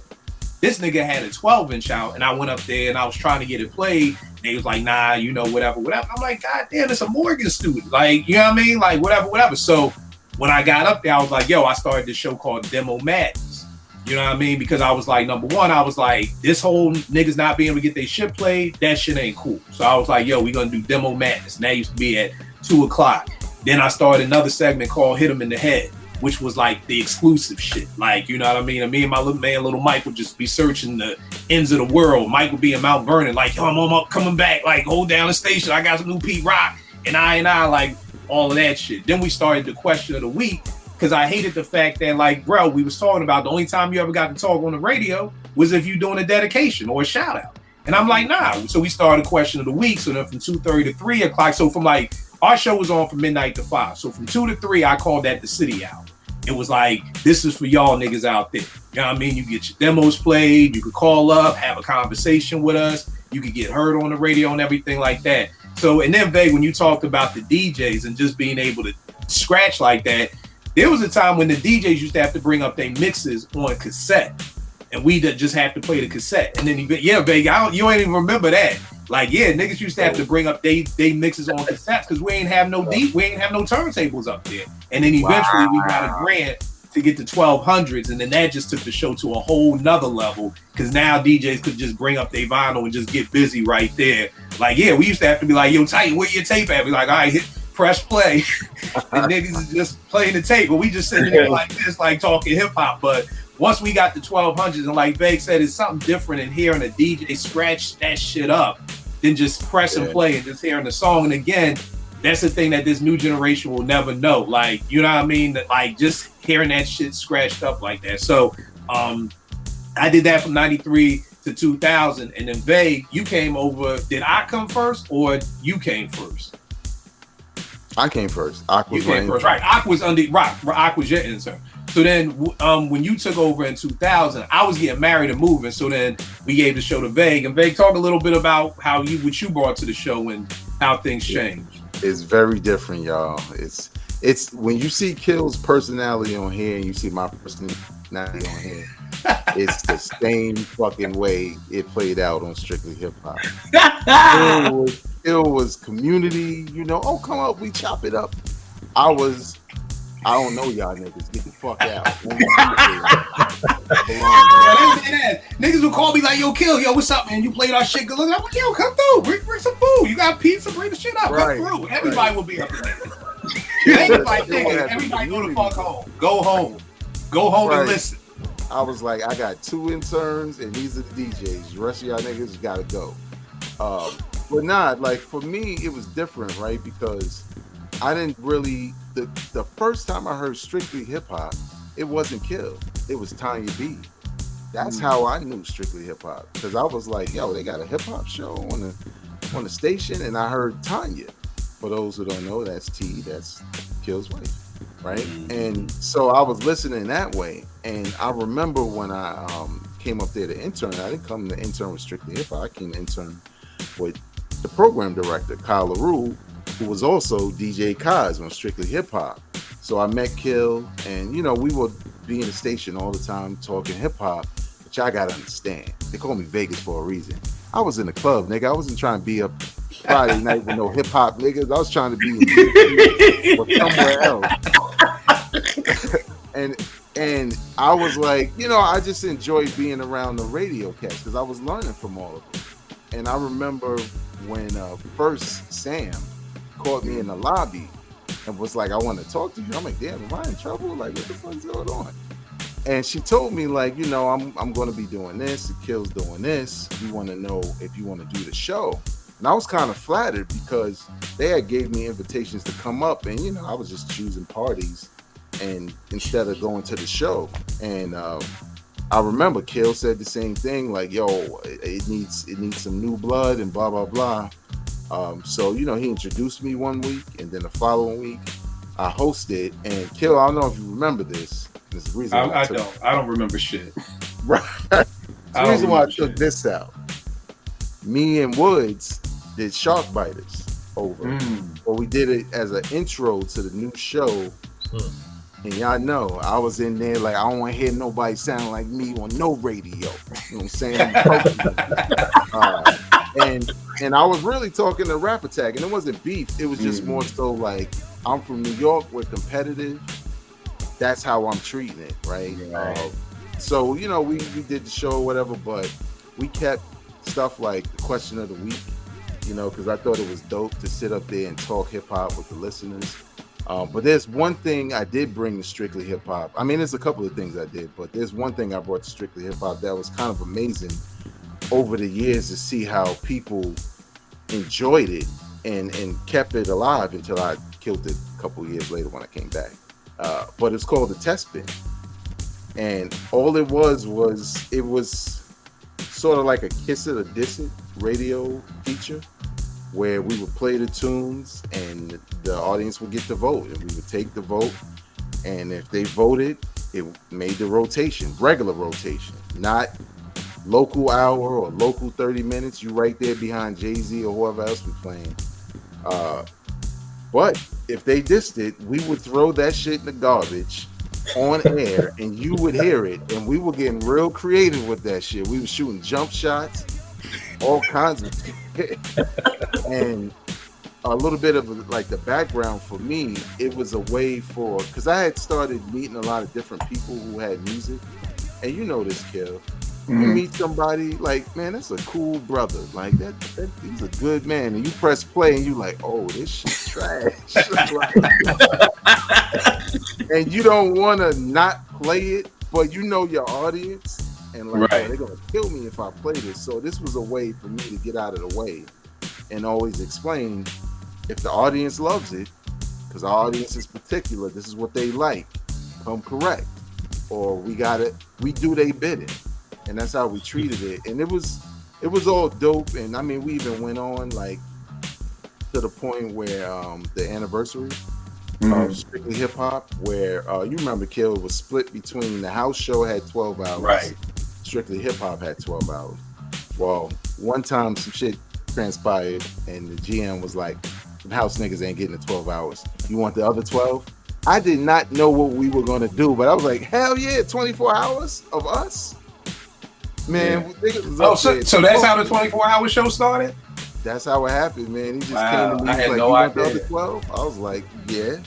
This nigga had a 12-inch out, and I went up there and I was trying to get it played. And they was like, nah, you know, whatever. I'm like, God damn, it's a Morgan student. Like, you know what I mean? Like, whatever. So when I got up there, I was like, yo, I started this show called Demo Madness. You know what I mean? Because I was like, number one, I was like, this whole niggas not being able to get their shit played, that shit ain't cool. So I was like, yo, we gonna do Demo Madness. And that used to be at 2:00. Then I started another segment called Hit 'em in the Head, which was like the exclusive shit. Like, you know what I mean? And me and my little man, Little Mike, would just be searching the ends of the world. Mike would be in Mount Vernon, like, yo, I'm coming back, like, hold down the station. I got some new Pete Rock. And I, like, all of that shit. Then we started the question of the week, because I hated the fact that, like, bro, we was talking about the only time you ever got to talk on the radio was if you doing a dedication or a shout out. And I'm like, nah. So we started question of the week. So then from 2:30 to 3:00. So from like, our show was on from midnight to 5. So from 2 to 3, I called that the city hour. It was like, this is for y'all niggas out there. You know what I mean? You get your demos played. You could call up, have a conversation with us. You could get heard on the radio and everything like that. So, and then, Veg, when you talked about the DJs and just being able to scratch like that, there was a time when the DJs used to have to bring up their mixes on cassette. And we just have to play the cassette. And then, yeah, Veg, you ain't even remember that. Like, yeah, niggas used to have to bring up they mixes on cassettes because we ain't have no turntables up there. And then eventually we got a grant to get to 1200s, and then that just took the show to a whole nother level because now DJs could just bring up their vinyl and just get busy right there. Like, yeah, we used to have to be like, yo, Titan, where your tape at? Be like, all right, press play. And niggas is just playing the tape, but we just sitting there like this, like talking hip hop. But once we got the 1200s, and like Veg said, it's something different in hearing a DJ scratch that shit up than just press and play and just hearing the song. And again, that's the thing that this new generation will never know. Like, you know what I mean? That, like, just hearing that shit scratched up like that. So I did that from 93 to 2000. And then Veg, you came over. Did I come first or you came first? I came first. Aqua's you came first, right? Aqua's Aqua's your intern. So then, when you took over in 2000, I was getting married and moving. So then we gave the show to Veg, and Veg, talk a little bit about what you brought to the show and how things changed. It's very different, y'all. It's when you see Kill's personality on here and you see my personality on here, it's the same fucking way it played out on Strictly Hip Hop. It was community, you know. Oh, come up, we chop it up. I don't know y'all niggas. Get the fuck out. Niggas would call me like, yo, Kill, yo, what's up, man? You played our shit good. I'm like, yo, come through. Bring some food. You got pizza, bring the shit up. Right. Come through. Everybody will be up there. Everybody go the fuck home. Go home. Go home and listen. I was like, I got 2 interns and these are the DJs. The rest of y'all niggas gotta go. But nah, like for me, it was different, right? Because I didn't really, the first time I heard Strictly Hip Hop, it wasn't Kill. It was Tanya B. That's how I knew Strictly Hip Hop. Because I was like, yo, they got a hip hop show on the station, and I heard Tanya. For those who don't know, that's T, that's Kill's wife. right? And so I was listening that way. And I remember when I came up there to intern, I didn't come to intern with Strictly Hip Hop. I came to intern with the program director, Kyle LaRue, who was also DJ Kaz on Strictly Hip Hop. So I met Kill, and you know, we would be in the station all the time talking hip hop, but y'all gotta understand, they call me Vegas for a reason. I was in the club, nigga. I wasn't trying to be up Friday night with no hip hop niggas. I was trying to be in or somewhere else. and I was like, you know, I just enjoyed being around the radio cats because I was learning from all of them. And I remember when first Sam caught me in the lobby and was like, I want to talk to you. I'm like, damn, am I in trouble? Like, what the fuck's going on? And she told me, like, you know, I'm going to be doing this. The Kill's doing this. We want to know if you want to do the show. And I was kind of flattered because they had gave me invitations to come up, and you know, I was just choosing parties, and instead of going to the show. And I remember Kill said the same thing, like, yo, it needs some new blood and blah blah blah. So you know, he introduced me one week, and then the following week I hosted. And Kill, I don't know if you remember this. There's a reason I don't remember shit. Right. The reason why I took this out. Me and Woods did Shark Biters over. But we did it as an intro to the new show. And y'all know, I was in there like, I don't want to hear nobody sound like me on no radio. You know what I'm saying? And I was really talking to Rap Attack, and it wasn't beef. It was just more so like, I'm from New York, we're competitive. That's how I'm treating it, right? So, you know, we did the show or whatever, but we kept stuff like the question of the week, you know, because I thought it was dope to sit up there and talk hip hop with the listeners. But there's one thing I did bring to Strictly Hip Hop. I mean, there's a couple of things I did, but there's one thing I brought to Strictly Hip Hop that was kind of amazing over the years to see how people enjoyed it and kept it alive until I killed it a couple of years later when I came back. But it's called the Test Bin. And all it was sort of like a Kiss It or Diss It radio feature where we would play the tunes and the audience would get to vote, and we would take the vote, and if they voted, it made the rotation, regular rotation, not local hour or local 30 minutes. You right there behind Jay-Z or whoever else we playing. But if they dissed it, we would throw that shit in the garbage on air, and you would hear it. And we were getting real creative with that shit. We were shooting jump shots, all kinds of shit. And a little bit of like the background for me, it was a way for, because I had started meeting a lot of different people who had music. And you know this, Kill. You meet somebody like, man, that's a cool brother. Like that he's a good man. And you press play and you like, oh, this shit trash. And you don't want to not play it, but you know your audience, and like, oh, they're gonna kill me if I play this. So this was a way for me to get out of the way and always explain, if the audience loves it, because our audience is particular, this is what they like, come correct, or we do they bidding. And that's how we treated it. And it was all dope. And I mean, we even went on like to the point where the anniversary of Strictly Hip Hop, where you remember, Kill, was split between the house show had 12 hours. Right. Strictly Hip Hop had 12 hours. Well, one time some shit transpired and the GM was like, the house niggas ain't getting the 12 hours. You want the other 12? I did not know what we were going to do, but I was like, hell yeah, 24 hours of us? Man, so that's how the 24-hour show started? That's how it happened, man. He just came to me, like, you want the other 12? I was like, yeah.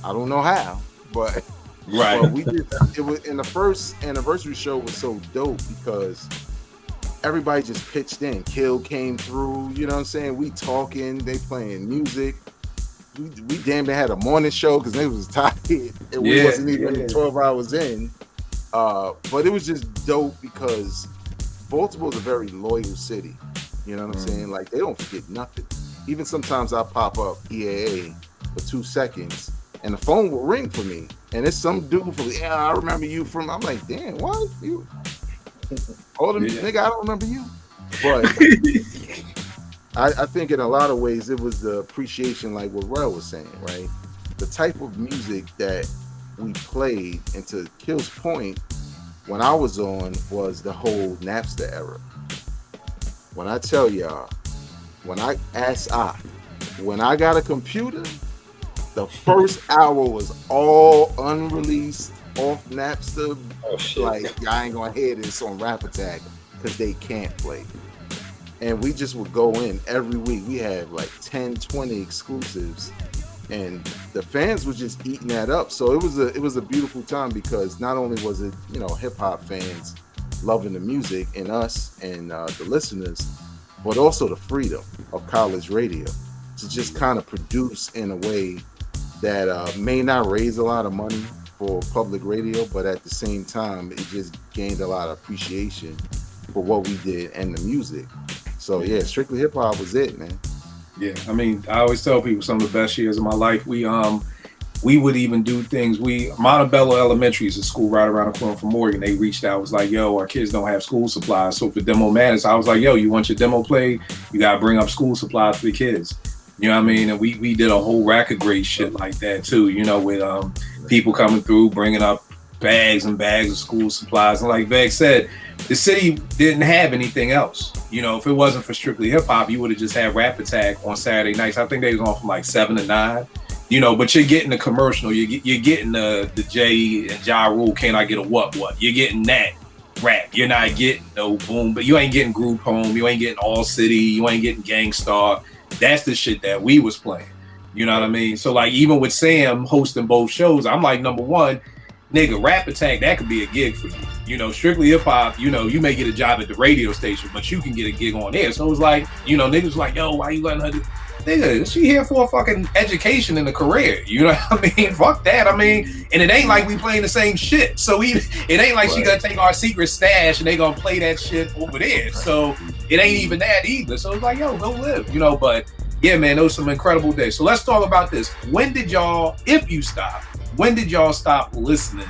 I don't know how, but we did. It was, in the first anniversary show was so dope because everybody just pitched in. Kill came through, you know what I'm saying? We talking, they playing music. We damn near had a morning show because they was tired and we wasn't even 12 hours in. But it was just dope because Baltimore's a very loyal city. You know what I'm saying? Like, they don't forget nothing. Even sometimes I pop up EAA for 2 seconds and the phone will ring for me. And it's some dude from, I remember you from, I'm like, damn, what? You? Nigga, I don't remember you. But I think in a lot of ways it was the appreciation, like what Rel was saying, right? the type of music that we played, and to Kill's point, when I was on was the whole Napster era. When I tell y'all, when I got a computer, the first hour was all unreleased off Napster. Oh, shit. Like, y'all ain't gonna hear this on Rap Attack because they can't play. And we just would go in every week. We had like 10, 20 exclusives, and the fans were just eating that up. So it was a beautiful time, because not only was it, you know, hip hop fans loving the music and us and the listeners, but also the freedom of college radio to just kind of produce in a way that may not raise a lot of money for public radio, but at the same time, it just gained a lot of appreciation for what we did and the music. So yeah, Strictly Hip Hop was it, man. Yeah, I mean, I always tell people some of the best years of my life. We would even do things. Montebello Elementary is a school right around the corner from Morgan. They reached out, was like, yo, our kids don't have school supplies. So for Demo Madness, I was like, yo, you want your demo played? You gotta bring up school supplies for the kids. You know what I mean? And we did a whole rack of great shit like that too, you know, with people coming through, bringing up bags and bags of school supplies. And like Veg said, the city didn't have anything else. You know, if it wasn't for Strictly Hip Hop, you would have just had Rap Attack on Saturday nights. I think they was on from like 7 to 9. You know, but you're getting the commercial. You're getting the Jay and Ja Rule, Can I Get a What? You're getting that rap. You're not getting no Boom, but you ain't getting Group Home. You ain't getting All City. You ain't getting Gangstar. That's the shit that we was playing. You know what I mean? So like, even with Sam hosting both shows, I'm like, number one, nigga, Rap Attack, that could be a gig for you. You know, Strictly Hip Hop, you know, you may get a job at the radio station, but you can get a gig on air. So it was like, you know, niggas like, yo, why you letting her do? Nigga, she here for a fucking education and a career. You know what I mean? Fuck that. I mean, and it ain't like we playing the same shit. So it ain't like she gonna take our secret stash and they gonna play that shit over there. So it ain't even that either. So it's like, yo, go live, you know. But yeah, man, those some incredible days. So let's talk about this. When did y'all, if you stopped, when did y'all stop listening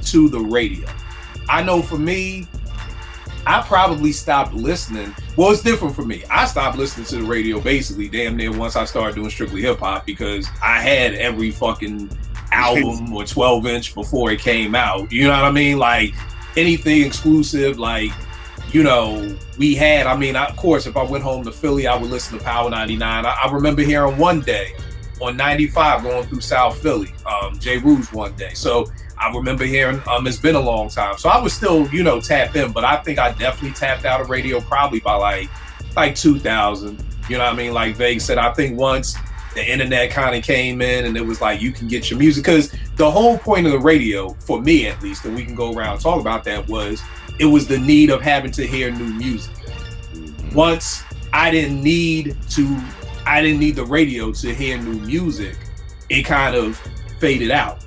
to the radio? I know for me, I probably stopped listening. Well, it's different for me. I stopped listening to the radio basically damn near once I started doing Strictly Hip Hop, because I had every fucking album or 12-inch before it came out. You know what I mean? Like anything exclusive, like, you know, we had, I mean, of course, if I went home to Philly, I would listen to Power 99. I remember hearing one day on 95 going through South Philly, J. Rue's one day. So I remember hearing It's Been a Long Time. So I was still, you know, tapped in, but I think I definitely tapped out of radio probably by like 2000. You know what I mean? Like Vague said, I think once the internet kind of came in and it was like, you can get your music. Because the whole point of the radio, for me at least, and we can go around and talk about that, was it was the need of having to hear new music. Once I didn't need the radio to hear new music, it kind of faded out.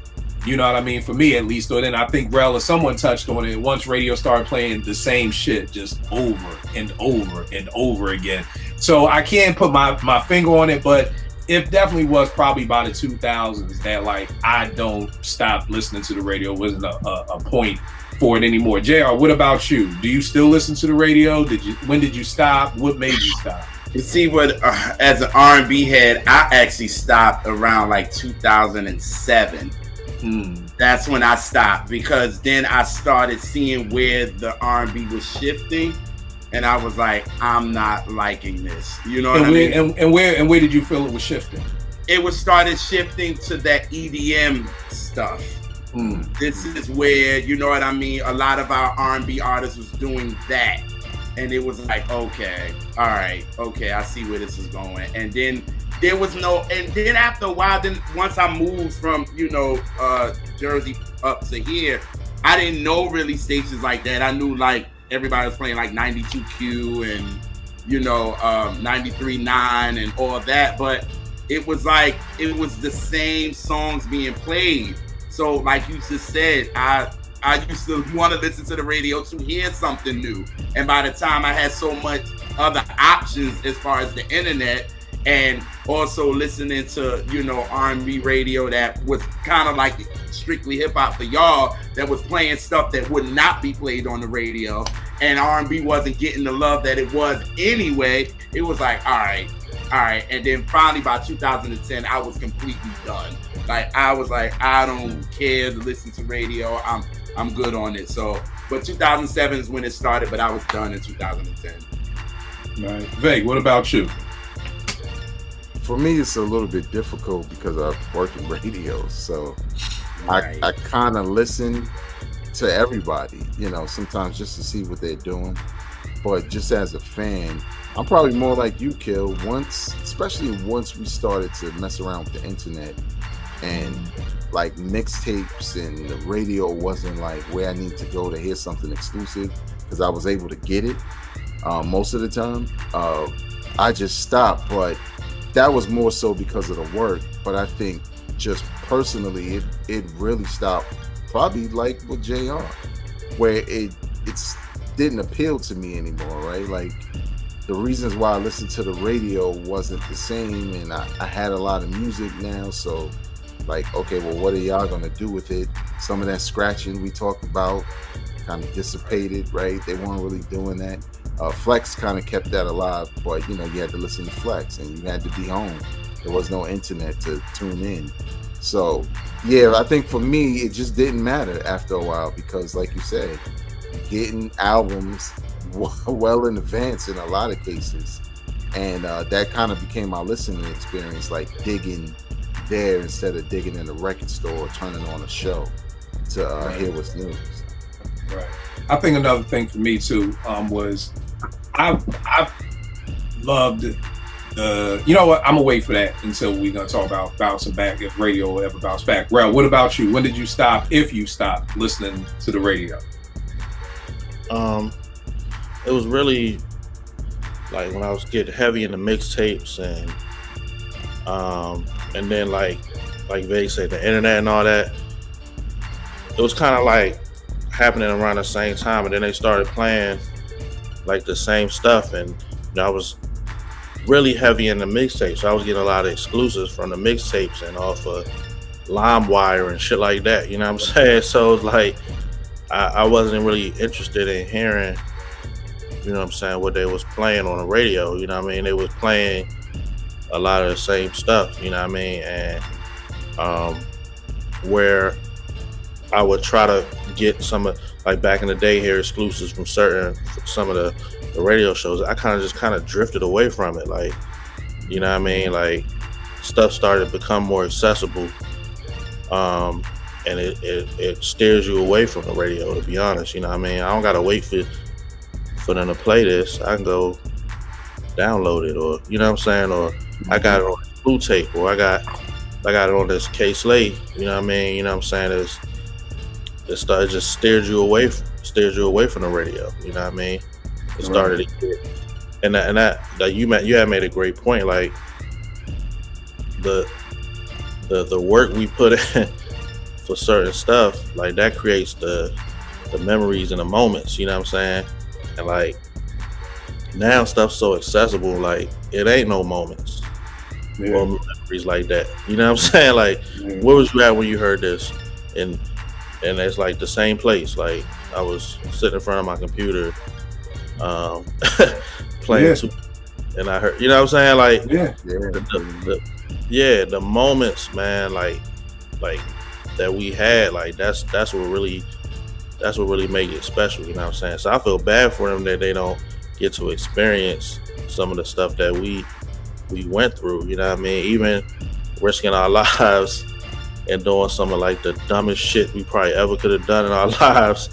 You know what I mean? For me, at least. Or then I think Rel or someone touched on it. Once radio started playing the same shit just over and over and over again. So I can't put my finger on it, but it definitely was probably by the 2000s that like I don't stop listening to the radio. It wasn't a point for it anymore. JR, what about you? Do you still listen to the radio? When did you stop? What made you stop? You see what, as an R&B head, I actually stopped around like 2007. That's when I stopped, because then I started seeing where the R&B was shifting, and I was like, I'm not liking this. You know what I mean? And where did you feel it was shifting? It was started shifting to that EDM stuff. This is where, you know what I mean, a lot of our R&B artists was doing that, and it was like, okay, all right, okay, I see where this is going. And then there was no, and then after a while, then once I moved from, you know, Jersey up to here, I didn't know really stations like that. I knew like everybody was playing like 92Q and, you know, 93.9 and all that, but it was like, it was the same songs being played. So like you just said, I used to want to listen to the radio to hear something new. And by the time I had so much other options as far as the internet, and also listening to, you know, R&B radio that was kind of like Strictly Hip Hop for y'all, that was playing stuff that would not be played on the radio, and R&B wasn't getting the love that it was anyway, it was like, all right. And then finally by 2010, I was completely done. Like I was like, I don't care to listen to radio. I'm good on it. So, but 2007 is when it started, but I was done in 2010. Right. Vague, what about you? For me, it's a little bit difficult because I work in radio, so Right. I kind of listen to everybody, you know, sometimes just to see what they're doing. But just as a fan, I'm probably more like you, Kill. Especially once we started to mess around with the internet and like mixtapes and the radio wasn't like where I need to go to hear something exclusive because I was able to get it most of the time. I just stopped, but that was more so because of the work. But I think just personally, it really stopped probably like with JR, where it's didn't appeal to me anymore, right? Like the reasons why I listened to the radio wasn't the same, and I had a lot of music now, so like, okay, well, what are y'all gonna do with it? Some of that scratching we talked about kind of dissipated, right? They weren't really doing that. Flex kind of kept that alive, but you know, you had to listen to Flex and you had to be home. There was no internet to tune in. So yeah, I think for me, it just didn't matter after a while because like you said, getting albums well in advance in a lot of cases. And that kind of became my listening experience, like digging there instead of digging in a record store or turning on a show to hear what's new. Right. I think another thing for me too was I loved you know what? I'm gonna wait for that until we're gonna talk about bouncing back if radio will ever bounce back. Rel, what about you? When did you stop, if you stopped listening to the radio? It was really like when I was getting heavy in the mixtapes and then like they said, the internet and all that. It was kind of like happening around the same time, and then they started playing like the same stuff, and you know, I was really heavy in the mixtapes. So I was getting a lot of exclusives from the mixtapes and off of LimeWire and shit like that. You know what I'm saying? So it's like I wasn't really interested in hearing, you know what I'm saying, what they was playing on the radio. You know what I mean? They was playing a lot of the same stuff. You know what I mean? And where I would try to get some of, like back in the day here, exclusives from some of the radio shows, I kind of drifted away from it. Like, you know what I mean? Like stuff started to become more accessible. And it steers you away from the radio, to be honest. You know what I mean? I don't gotta wait for them to play this. I can go download it, or you know what I'm saying, or I got it on Blue Tape, or I got it on this K-Slate. You know what I mean? You know what I'm saying? It just steers you away from the radio. You know what I mean? It started to get, and that you had made a great point. Like the work we put in for certain stuff, like that creates the memories and the moments. You know what I'm saying? And like now stuff's so accessible, like it ain't no moments or memories like that. You know what I'm saying? Like where was you at when you heard this? And it's like the same place. Like I was sitting in front of my computer playing and I heard, you know what I'm saying? Like the moments, man, like that we had, like that's what really make it special. You know what I'm saying? So I feel bad for them that they don't get to experience some of the stuff that we went through. You know what I mean? Even risking our lives and doing some of like the dumbest shit we probably ever could have done in our lives.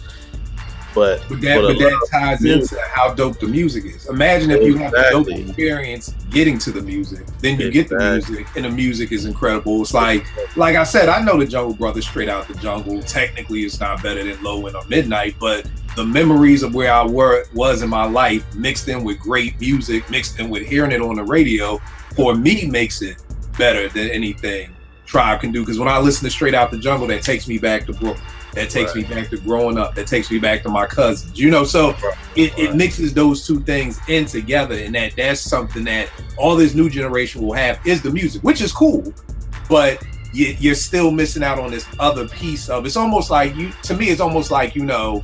But that ties into how dope the music is. Imagine if you have a dope experience getting to the music, then you get the music, and the music is incredible. It's like I said, I know the Jungle Brothers straight out the jungle. Technically, it's not better than Low End or Midnight, but the memories of where I was in my life, mixed in with great music, mixed in with hearing it on the radio, for me makes it better than anything Tribe can do. Because when I listen to Straight Out the Jungle, that takes me back to Brooklyn. That takes me back to growing up. That takes me back to my cousins. You know, so it mixes those two things in together, and that's something that all this new generation will have is the music, which is cool, but you're still missing out on this other piece of. It's almost like to me, it's almost like you know,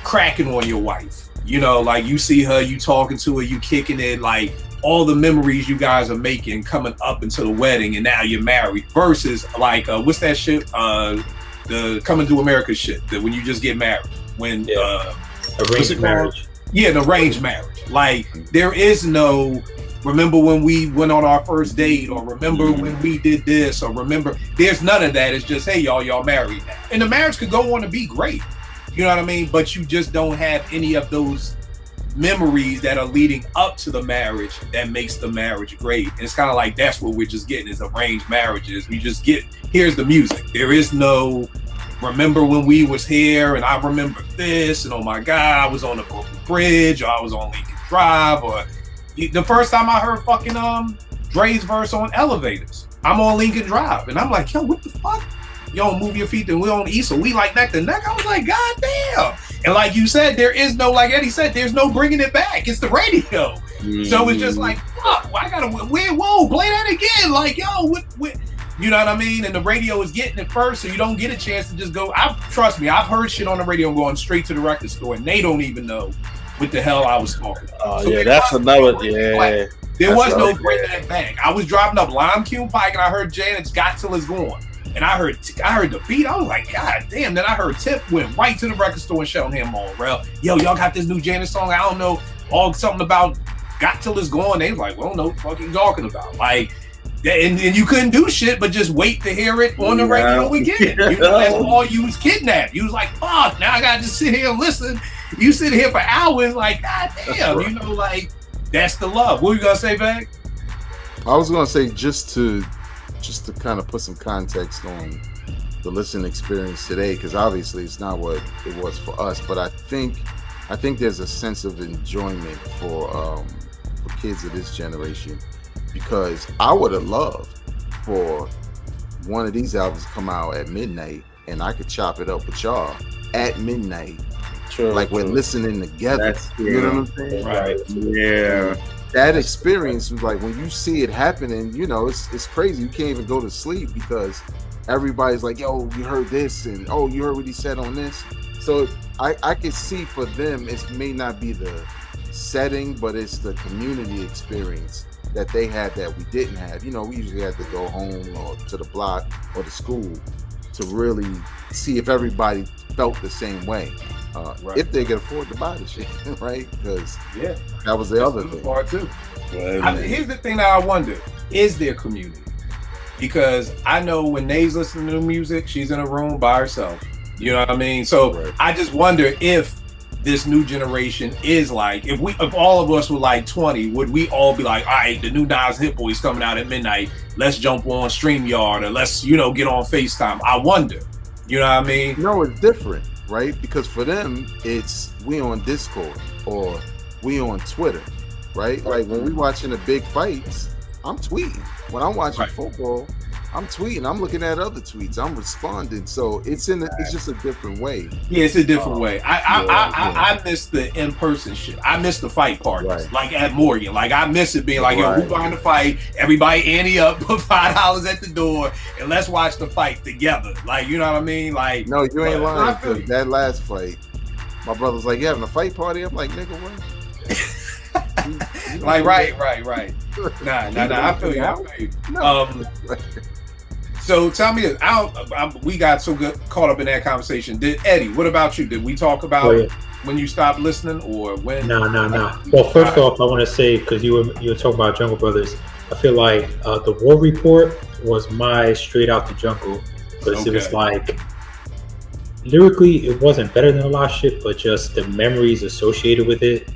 cracking on your wife. You know, like you see her, you talking to her, you kicking it, like all the memories you guys are making coming up into the wedding, and now you're married. Versus like what's that shit? The Coming to America shit. That when you just get married, when arranged marriage. Yeah, an arranged marriage. Like there is no. Remember when we went on our first date, or remember when we did this, or remember. There's none of that. It's just, hey, y'all married now, and the marriage could go on to be great. You know what I mean? But you just don't have any of those memories that are leading up to the marriage that makes the marriage great. And it's kind of like that's what we're just getting is arranged marriages. We just get, here's the music. There is no remember when we was here and I remember this and oh my God, I was on the Brooklyn Bridge or I was on Lincoln Drive, or the first time I heard fucking Dre's verse on Elevators. I'm on Lincoln Drive and I'm like, yo, what the fuck? Yo, move your feet and we on the east, so we like neck to neck. I was like, God damn. And like you said, there is no, like Eddie said, there's no bringing it back. It's the radio. So it's just like, fuck, I gotta, whoa, play that again. Like, yo, what, you know what I mean? And the radio is getting it first, so you don't get a chance to just go. Trust me, I've heard shit on the radio going straight to the record store, and they don't even know what the hell I was talking about. Oh, yeah, that's another, yeah. There was no bringing it back. I was driving up Lime Q Pike, and I heard Janet's Got Till It's Gone. And I heard the beat. I was like, God damn. Then I heard Tip went right to the record store and Cheltenham Mall. Yo, y'all got this new Janet song? I don't know. Something about Got Till It's Gone. They was like, well, no, what the fuck you talking about? Like, and you couldn't do shit but just wait to hear it on the radio again. You know, that's all you was kidnapped. You was like, fuck, now I gotta just sit here and listen. You sit here for hours, like, God damn. You know, like, that's the love. What were you gonna say, Vag? I was gonna say just to kind of put some context on the listening experience today, because obviously it's not what it was for us, but I think there's a sense of enjoyment for kids of this generation, because I would have loved for one of these albums to come out at midnight and I could chop it up with y'all at midnight. True, like we're listening together. You know what I'm saying? Right. Yeah. That experience was like when you see it happening, you know, it's crazy. You can't even go to sleep because everybody's like, yo, you heard this, and oh, you heard what he said on this. So I can see for them, it may not be the setting, but it's the community experience that they had that we didn't have. You know, we usually had to go home or to the block or to school to really see if everybody felt the same way. Right. If they could afford to buy the shit, right? Because that was the other thing. Part too. Here's the thing that I wonder: is there community? Because I know when Nae's listening to music, she's in a room by herself. You know what I mean? So I just wonder if this new generation is like, if all of us were like 20, would we all be like, all right, the new Nas Hit Boy's coming out at midnight. Let's jump on StreamYard or let's, get on FaceTime. I wonder. You know what I mean? No, it's different. Right? Because for them, it's we on Discord or we on Twitter, right? Like when we watching the big fights, I'm tweeting. When I'm watching football, I'm tweeting. I'm looking at other tweets. I'm responding. So it's just a different way. Yeah, it's a different way. I miss the in-person shit. I miss the fight parties, like at Morgan. Like I miss it being like, yo, who buying the fight? Everybody ante up, put $5 at the door, and let's watch the fight together. Like, you know what I mean? Like, no, you ain't lying. Because that last fight, my brother's like, you having a fight party? I'm like, nigga, what? Like, right. Nah. I feel you. So tell me this. We got so caught up in that conversation. Eddie, what about you? Did we talk about when you stopped listening or when? No. Well, first off, I want to say, because you were talking about Jungle Brothers, I feel like the War Report was my Straight Out the Jungle, because it was like, lyrically, it wasn't better than a lot of shit, but just the memories associated with it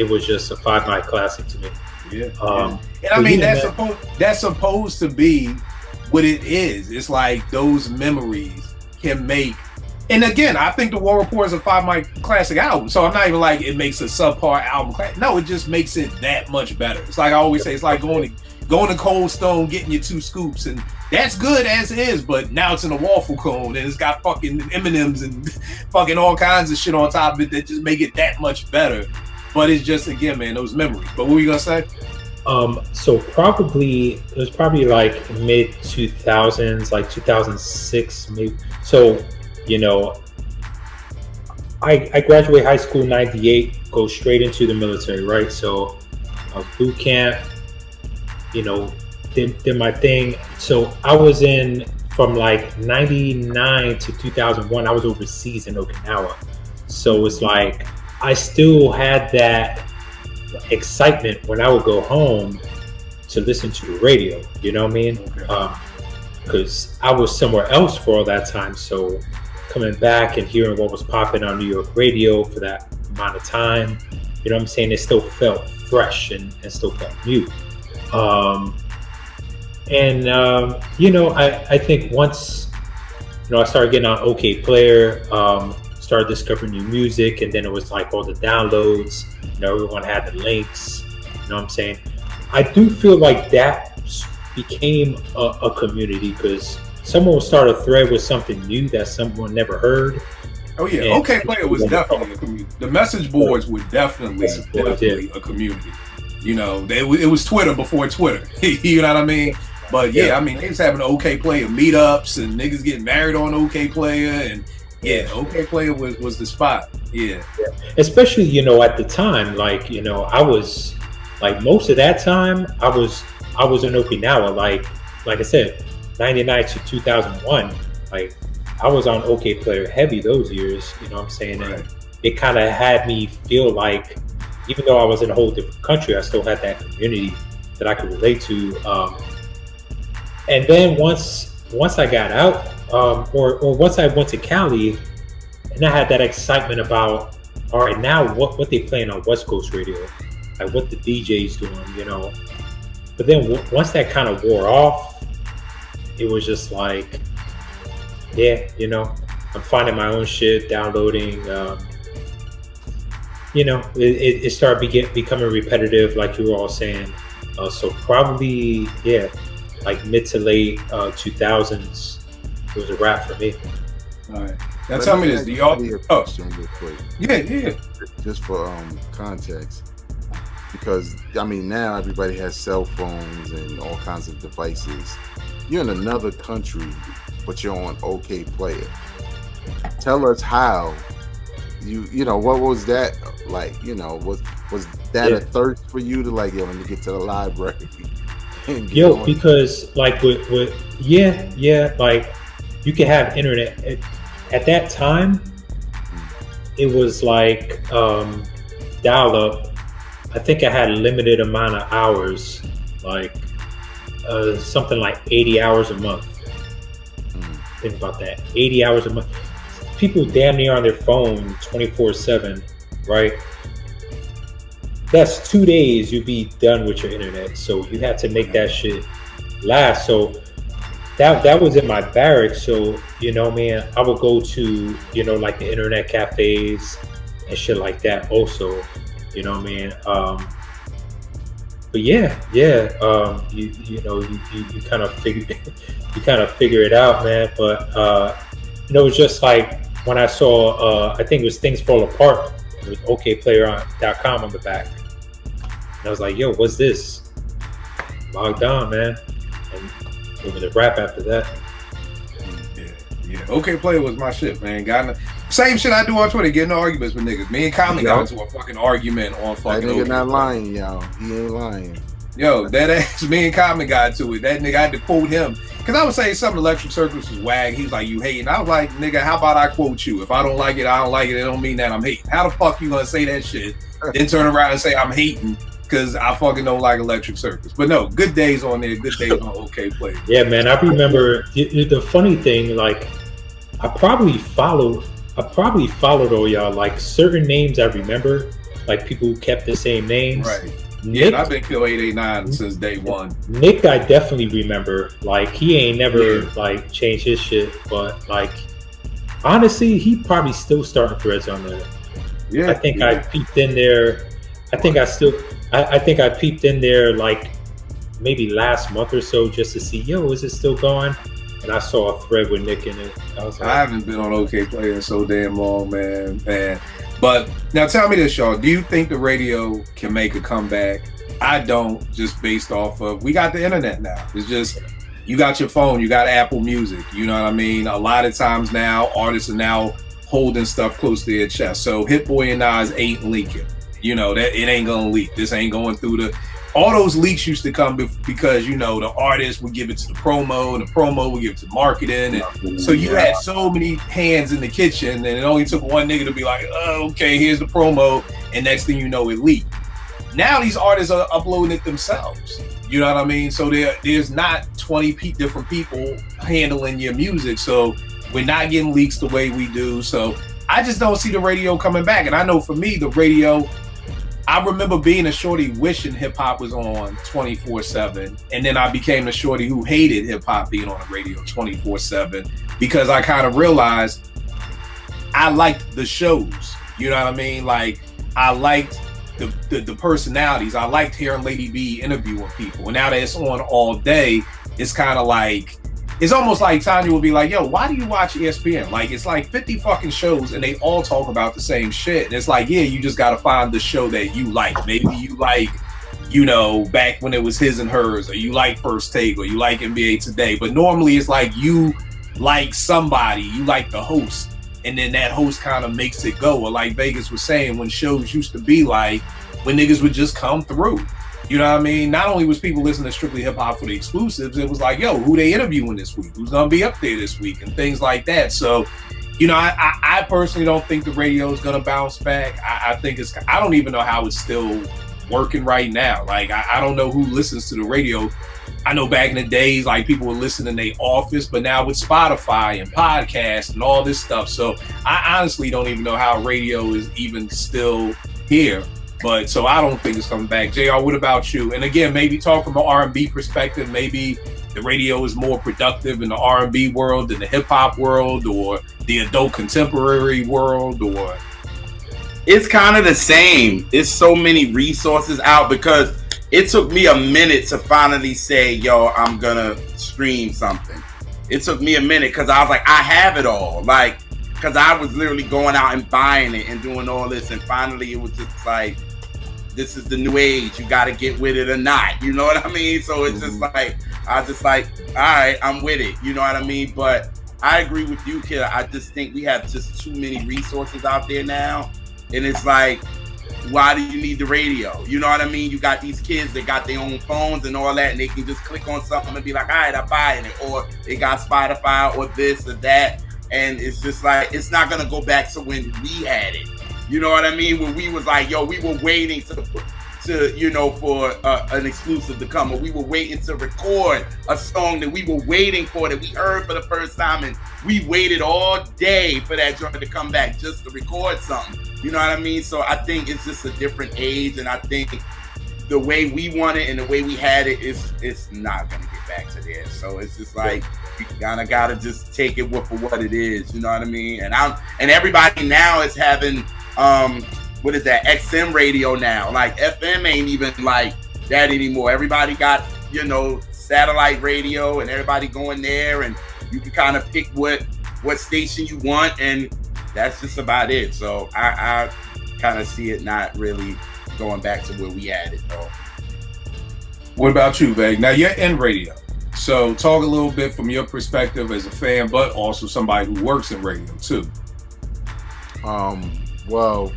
was just a 5-night classic to me. Yeah. And I mean, that's supposed to be what it is. It's like those memories can make, and again, I think the War Report is a 5-night classic album, so I'm not even like it makes a subpar album. No, it just makes it that much better. It's like I always say, it's like going to Cold Stone, getting your 2 scoops, and that's good as it is, but now it's in a waffle cone and it's got fucking M&Ms and fucking all kinds of shit on top of it that just make it that much better. But it's just, again, man, those memories. But what were you gonna say? So it was probably like mid 2000s, like 2006, maybe. So, I graduate high school 98, go straight into the military, right? So, I was boot camp, you know, did my thing. So I was in from like 99 to 2001, I was overseas in Okinawa. So it's like, I still had that excitement when I would go home to listen to the radio, you know what I mean? Because I was somewhere else for all that time. So coming back and hearing what was popping on New York radio for that amount of time, you know what I'm saying? It still felt fresh and still felt new. You know, I think once, you know, I started getting on OK Player, started discovering new music, and then it was like all the downloads, you know, everyone had the links, you know what I'm saying? I do feel like that became a community because someone would start a thread with something new that someone never heard. Oh yeah, and OK Player was definitely a community. The message boards were definitely a community. You know, it was Twitter before Twitter. You know what I mean? But yeah, I mean, they was having OK Player meetups and niggas getting married on OK Player, and OK Player was the spot. Yeah. Especially, you know, at the time, like, you know, I was like most of that time I was in Okinawa, like I said, 99 to 2001. Like I was on OK Player heavy those years, you know what I'm saying? Right. And it kind of had me feel like, even though I was in a whole different country, I still had that community that I could relate to. And then once I got out, or once I went to Cali, and I had that excitement about, all right, now what they playing on West Coast radio, like what the DJ's doing, you know. But then once that kind of wore off, it was just like, yeah, you know, I'm finding my own shit, downloading. You know, it started becoming repetitive, like you were all saying. So probably, yeah, like mid to late 2000s, it was a wrap for me. All right. Now tell me this, do y'all? Question real quick. Yeah. Just for context, because I mean now everybody has cell phones and all kinds of devices. You're in another country, but you're on OK Player. Tell us how you know, what was that like? You know, was that a thirst for you to like, yo, let me get to the library? Yo, because like with like you could have internet at that time. It was like dial up. I think I had a limited amount of hours, like something like 80 hours a month. Think about that, 80 hours a month. People damn near on their phone 24/7, right? That's 2 days you'd be done with your internet. So you had to make that shit last. So that was in my barracks. So, you know, man, I would go to, you know, like the internet cafes and shit like that also, you know what I mean? But you know, you kind of figure it out, man. But you know, it's just like when I saw I think it was Things Fall Apart, it was okplayer.com on the back. And I was like, yo, what's this? Logged on, man. And it was a wrap after that. Yeah. OK Player was my shit, man. Same shit I do on Twitter, getting arguments with niggas. Me and Common got into a fucking argument on fucking that nigga OK not Player. lying, y'all. He ain't lying. Yo, that ass, me and Common got into it. That nigga, I had to quote him. Because I was saying something Electric Circus was wag. He was like, you hating. I was like, nigga, how about I quote you? If I don't like it, I don't like it. It don't mean that I'm hating. How the fuck you gonna say that shit, then turn around and say I'm hating because I fucking don't like Electric Circus? But no, good days on there. Good days on OK Player. Yeah, man. I remember the funny thing, like, I probably followed all y'all. Like, certain names I remember, like people who kept the same names. Right. Nick, yeah, I've been Kill 889 since day one. Nick, I definitely remember. Like, he ain't never like changed his shit, but like, honestly, he probably still starting threads on there. Yeah, I think I peeped in there. I think I peeped in there like maybe last month or so just to see, yo, is it still going? And I saw a thread with Nick in it. I was like, I haven't been on OK Player so damn long, man. But now tell me this, y'all. Do you think the radio can make a comeback? I don't, just based off of, we got the internet now. It's just, you got your phone, you got Apple Music. You know what I mean? A lot of times now, artists are now holding stuff close to their chest. So Hit Boy and Nas ain't leaking. You know, that it ain't gonna leak. This ain't going through the. All those leaks used to come because, you know, the artist would give it to the promo, and the promo would give it to marketing. And so you had so many hands in the kitchen, and it only took one nigga to be like, oh, okay, here's the promo. And next thing you know, it leaked. Now these artists are uploading it themselves. You know what I mean? So there's not 20 different people handling your music. So we're not getting leaks the way we do. So I just don't see the radio coming back. And I know for me, the radio, I remember being a shorty wishing hip hop was on 24/7, and then I became the shorty who hated hip hop being on the radio 24/7 because I kind of realized I liked the shows. You know what I mean? Like I liked the personalities. I liked hearing Lady B interviewing people, and now that it's on all day, it's kind of like. It's almost like Tanya will be like, yo, why do you watch ESPN? Like, it's like 50 fucking shows and they all talk about the same shit. And it's like, yeah, you just got to find the show that you like. Maybe you like, you know, back when it was His and Hers, or you like First Take, or you like NBA Today. But normally it's like you like somebody, you like the host. And then that host kind of makes it go. Or like Vegas was saying, when shows used to be like, when niggas would just come through. You know what I mean? Not only was people listening to Strictly Hip Hop for the exclusives, it was like, yo, who they interviewing this week? Who's going to be up there this week? And things like that. So, you know, I personally don't think the radio is going to bounce back. I think I don't even know how it's still working right now. Like, I don't know who listens to the radio. I know back in the days, like people would listen in their office, but now with Spotify and podcasts and all this stuff. So I honestly don't even know how radio is even still here. But so I don't think it's coming back. JR, what about you? And again, maybe talk from an R&B perspective. Maybe the radio is more productive in the R&B world than the hip hop world, or the adult contemporary world, or it's kind of the same. There's so many resources out because it took me a minute to finally say, yo, I'm gonna stream something. It took me a minute because I was like, I have it all. Like, because I was literally going out and buying it and doing all this, and finally it was just like, this is the new age. You got to get with it or not. You know what I mean? So it's just like, I was just like, all right, I'm with it. You know what I mean? But I agree with you, kid. I just think we have just too many resources out there now. And it's like, why do you need the radio? You know what I mean? You got these kids that got their own phones and all that, and they can just click on something and be like, all right, I'm buying it. Or they got Spotify or this or that. And it's just like, it's not going to go back to when we had it. You know what I mean? When we was like, yo, we were waiting to you know, for an exclusive to come, or we were waiting to record a song that we were waiting for, that we heard for the first time, and we waited all day for that joint to come back just to record something. You know what I mean? So I think it's just a different age, and I think the way we want it and the way we had it it's not gonna get back to there. So it's just like, you kind of gotta just take it for what it is. You know what I mean? And everybody now is having what is that, XM radio now. Like FM ain't even like that anymore. Everybody got, you know, satellite radio, and everybody going there, and you can kind of pick what station you want, and that's just about it. So I kind of see it not really going back to where we had it though. What about you, Veg? Now you're in radio, so talk a little bit from your perspective as a fan, but also somebody who works in radio too. Well,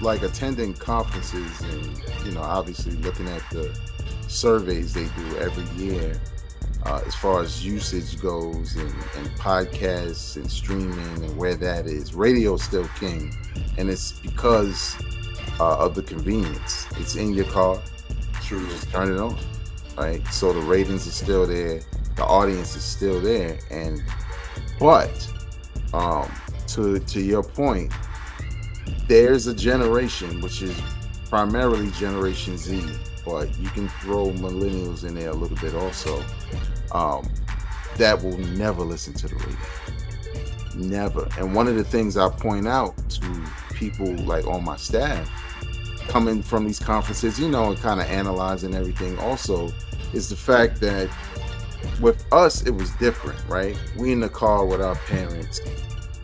like attending conferences and, you know, obviously looking at the surveys they do every year, as far as usage goes, and podcasts and streaming and where that is, radio is still king. And it's because of the convenience. It's in your car. True. Just turn it on. Right. So the ratings are still there. The audience is still there. But to your point, there's a generation, which is primarily Generation Z, but you can throw millennials in there a little bit also, that will never listen to the radio. Never. And one of the things I point out to people like on my staff coming from these conferences, you know, and kind of analyzing everything also, is the fact that with us, it was different, right? We in the car with our parents.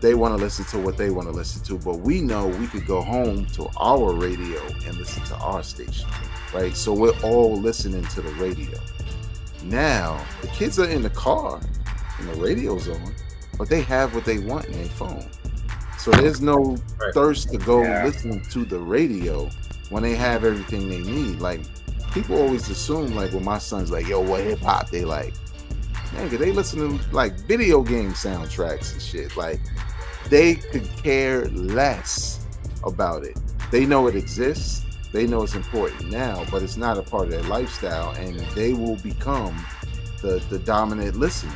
They want to listen to what they want to listen to, but we know we could go home to our radio and listen to our station, right? So we're all listening to the radio. Now, the kids are in the car and the radio's on, but they have what they want in their phone. So there's no thirst to go listen to the radio. when they have everything they need. Like, people always assume, like, when my son's like, yo, what hip hop they like? Man, they listen to like video game soundtracks and shit. Like, they could care less about it. They know it exists. They know it's important now, but it's not a part of their lifestyle, and they will become the dominant listener.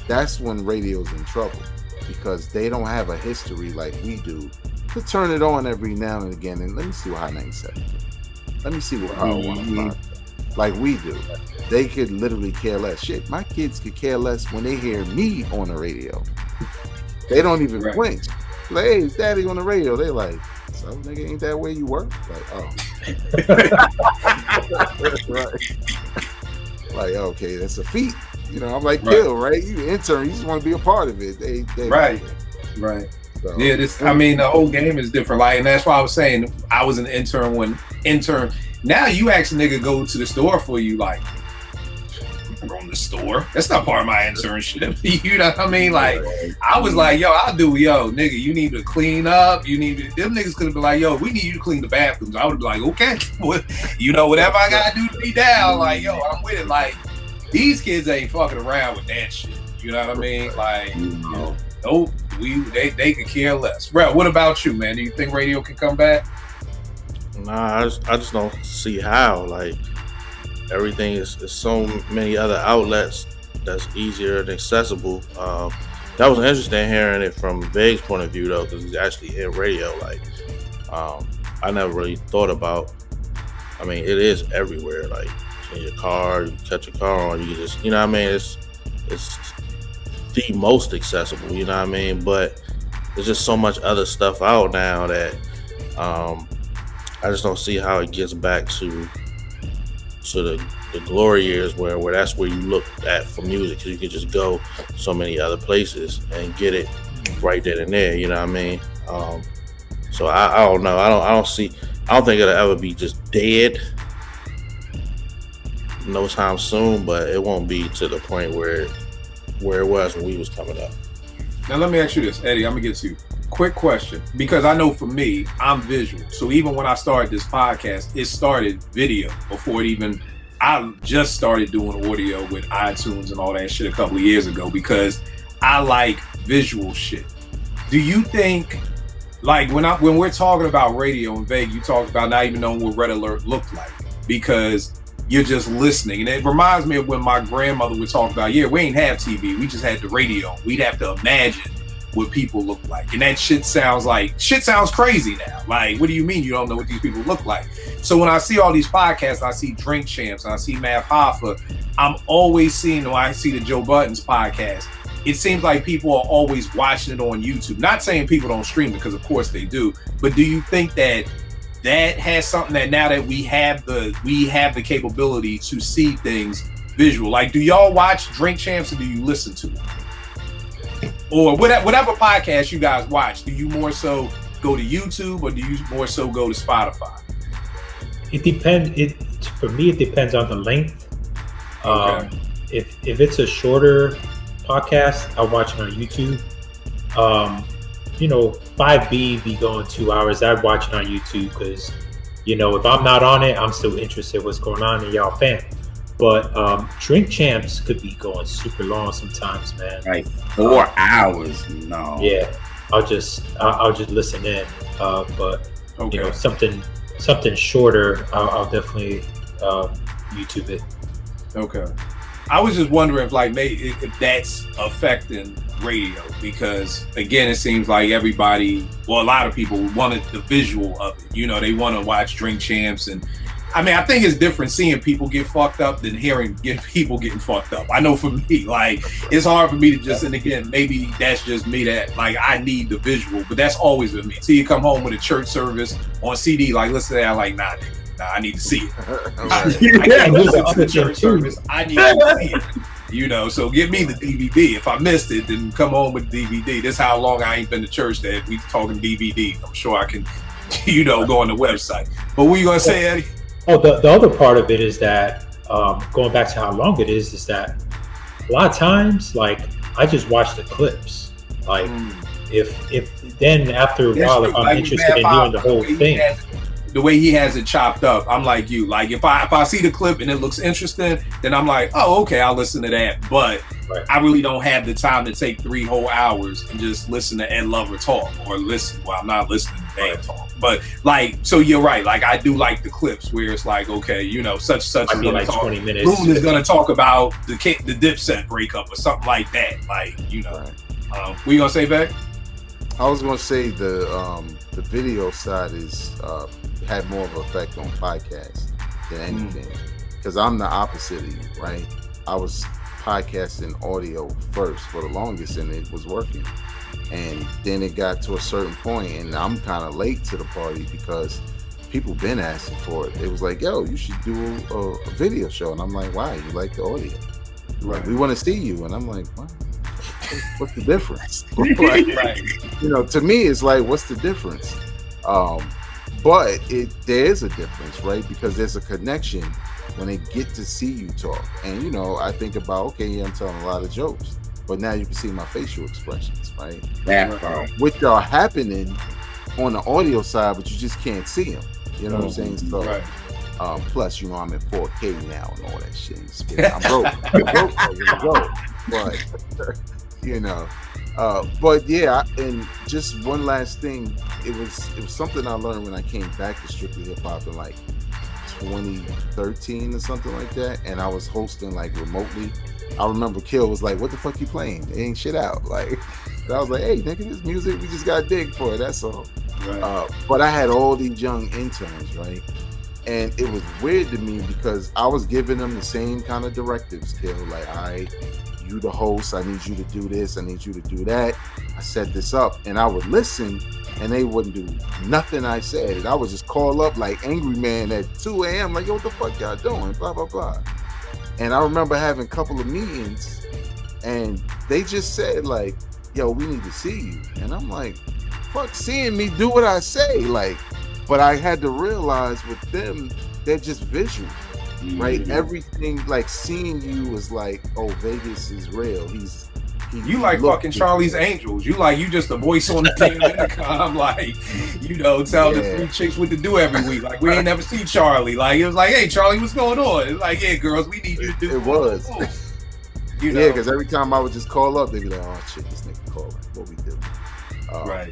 That's when radio's in trouble, because they don't have a history like we do to turn it on every now and again. And let me see what Hot 97. Let me see what Power 105. Like we do. They could literally care less. Shit, my kids could care less when they hear me on the radio. They don't even flinch. Like, hey, it's daddy on the radio. They like, so nigga, ain't that where you work? Like, oh. Right. Like, okay, that's a feat. You know, I'm like, Bill, right? You intern, you just want to be a part of it. They right. So, yeah, the whole game is different. Like, and that's why I was saying I was an intern when now you ask a nigga go to the store for you, like, I'm going to the store. That's not part of my internship. You know what I mean? Like, I was like, nigga, you need to clean up. Them niggas could have been like, yo, we need you to clean the bathrooms. I would be like, okay, whatever I gotta do to be down. Like, yo, I'm with it. Like, these kids ain't fucking around with that shit. You know what I mean? Like, nope, they could care less. Bro, what about you, man? Do you think radio can come back? Nah, I just don't see how. Like, everything is so many other outlets that's easier and accessible. That was interesting hearing it from Vague's point of view, though, because he's actually in radio. Like, I never really thought about. I mean, it is everywhere. Like, in your car, you cut your car on, you just, you know what I mean? It's the most accessible, you know what I mean? But there's just so much other stuff out now that I just don't see how it gets back to the glory years where that's where you look at for music, because you can just go so many other places and get it right then and there, you know what I mean? So I don't know. I don't think it'll ever be just dead no time soon, but it won't be to the point where it was when we was coming up. Now let me ask you this, Eddie. I'm gonna get to you. Quick question, because I know for me, I'm visual. So even when I started this podcast, it started video before it even. I just started doing audio with iTunes and all that shit a couple of years ago because I like visual shit. Do you think, like, when we're talking about radio and Vague, you talk about not even knowing what Red Alert looked like because you're just listening. And it reminds me of when my grandmother would talk about, we ain't have TV, we just had the radio. We'd have to imagine what people look like. And that shit sounds crazy now. Like, what do you mean you don't know what these people look like? So when I see all these podcasts, I see Drink Champs, and I see Math Hoffa, I'm always seeing, when I see the Joe Budden's podcast, it seems like people are always watching it on YouTube. Not saying people don't stream it, because of course they do, but do you think that has something that now that we have the capability to see things visual? Like, do y'all watch Drink Champs or do you listen to it? Or whatever podcast you guys watch, do you more so go to YouTube or do you more so go to Spotify? It depends. For me, it depends on the length. Okay. If it's a shorter podcast, I'll watch it on YouTube. 5B be going 2 hours. I'd watch it on YouTube because, if I'm not on it, I'm still interested in what's going on and y'all fan. But Drink Champs could be going super long sometimes, man. Like 4 hours. No. Yeah, I'll just listen in. But Okay. Something shorter, I'll definitely YouTube it. Okay. I was just wondering if that's affecting radio, because again, it seems like a lot of people wanted the visual of it. They want to watch Drink Champs, and I mean, I think it's different seeing people get fucked up than hearing people getting fucked up. I know for me, like, it's hard for me to just, and again, maybe that's just me that, like, I need the visual, but that's always been me. So you come home with a church service on CD, like, listen to that, like, nah, I need to see it. I can't listen to the church service. I need to see it. So give me the DVD. If I missed it, then come home with the DVD. This is how long I ain't been to church that we talking DVD. I'm sure I can, go on the website. But what you gonna say, Eddie? Oh, the other part of it is that, going back to how long it is that a lot of times, like, I just watch the clips. Like, if then after a while, if I'm interested in hearing the whole thing. the way he has it chopped up, I'm like you. Like if I see the clip and it looks interesting, then I'm like, oh, okay, I'll listen to that. But I really don't have the time to take 3 whole hours and just listen to Ed Lover talk or listen. Well, I'm not listening to Dan talk, but like, so you're right. Like I do like the clips where it's like, okay, you know, such is like 20 minutes. Loon is gonna talk about the Dipset breakup or something like that. Like, you know, what you gonna say, Beck? I was gonna say the video side is had more of an effect on podcasts than anything, because I'm the opposite of you, right? I was podcasting audio first for the longest, and it was working, and then it got to a certain point, and I'm kind of late to the party because people been asking for it. It was like, yo, you should do a video show, and I'm like, why? You like the audio? Right. We want to see you, and I'm like, what? What's the difference? Like, you know, to me, it's like, what's the difference? But there is a difference, right? Because there's a connection when they get to see you talk. And, you know, I think about, okay, yeah, I'm telling a lot of jokes, but now you can see my facial expressions, right? Which are happening on the audio side, but you just can't see them. You know what I'm saying? So, plus, you know, I'm in 4K now and all that shit. I'm broke. But, you know, but yeah, and just one last thing, it was something I learned when I came back to Strictly Hip Hop in like 2013 or something like that, and I was hosting like remotely. I remember Kill was like, "What the fuck you playing? It ain't shit out." Like, and I was like, "Hey, nigga, this music, we just got dig for it. That's all." But I had all these young interns, right? And it was weird to me because I was giving them the same kind of directives, Kill. Like, you the host, I need you to do this, I need you to do that. I set this up, and I would listen, and they wouldn't do nothing I said. And I would just call up like angry man at 2 a.m. like, yo, what the fuck y'all doing? Blah, blah, blah. And I remember having a couple of meetings, and they just said like, yo, we need to see you. And I'm like, fuck seeing me do what I say. Like, but I had to realize with them, they're just visual. Right, everything, like seeing you is like, oh, Vegas is real. You like fucking Charlie's Angels. You just a voice on the damn intercom, like, you know, tell the 3 chicks what to do every week. Like, we ain't never seen Charlie. Like, it was like, hey, Charlie, what's going on? It's like, yeah, girls, we need you to do. It was. You know? Yeah, because every time I would just call up, they'd be like, oh shit, this nigga calling. What we do?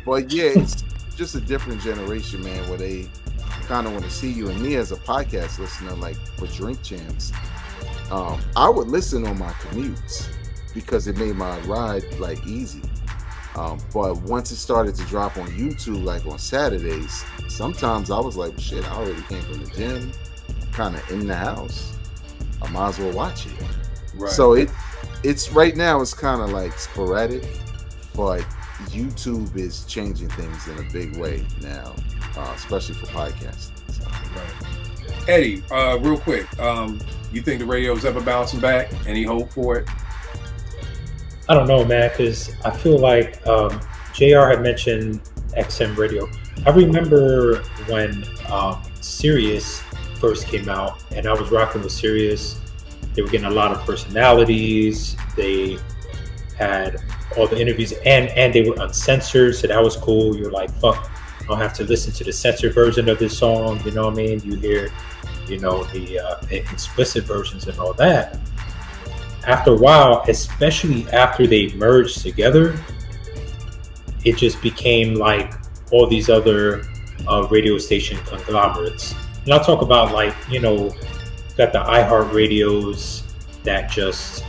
But yeah, it's just a different generation, man, where they kind of want to see you. And me as a podcast listener, like for Drink Champs, I would listen on my commutes because it made my ride like easy. But once it started to drop on YouTube, like on Saturdays, sometimes I was like, well, shit, I already came from the gym, kind of in the house, I might as well watch it. So it's right now it's kind of like sporadic, but YouTube is changing things in a big way now, especially for podcasting. So. Eddie, real quick, you think the radio's ever bouncing back? Any hope for it? I don't know, man, because I feel like JR had mentioned XM radio. I remember when Sirius first came out, and I was rocking with Sirius. They were getting a lot of personalities. They had all the interviews, and they were uncensored, so that was cool. You're like, fuck, I don't have to listen to the censored version of this song, you know what I mean? You hear, you know, the explicit versions and all that. After a while, especially after they merged together, it just became like all these other radio station conglomerates. And I'll talk about, like, you know, got the iHeart radios that just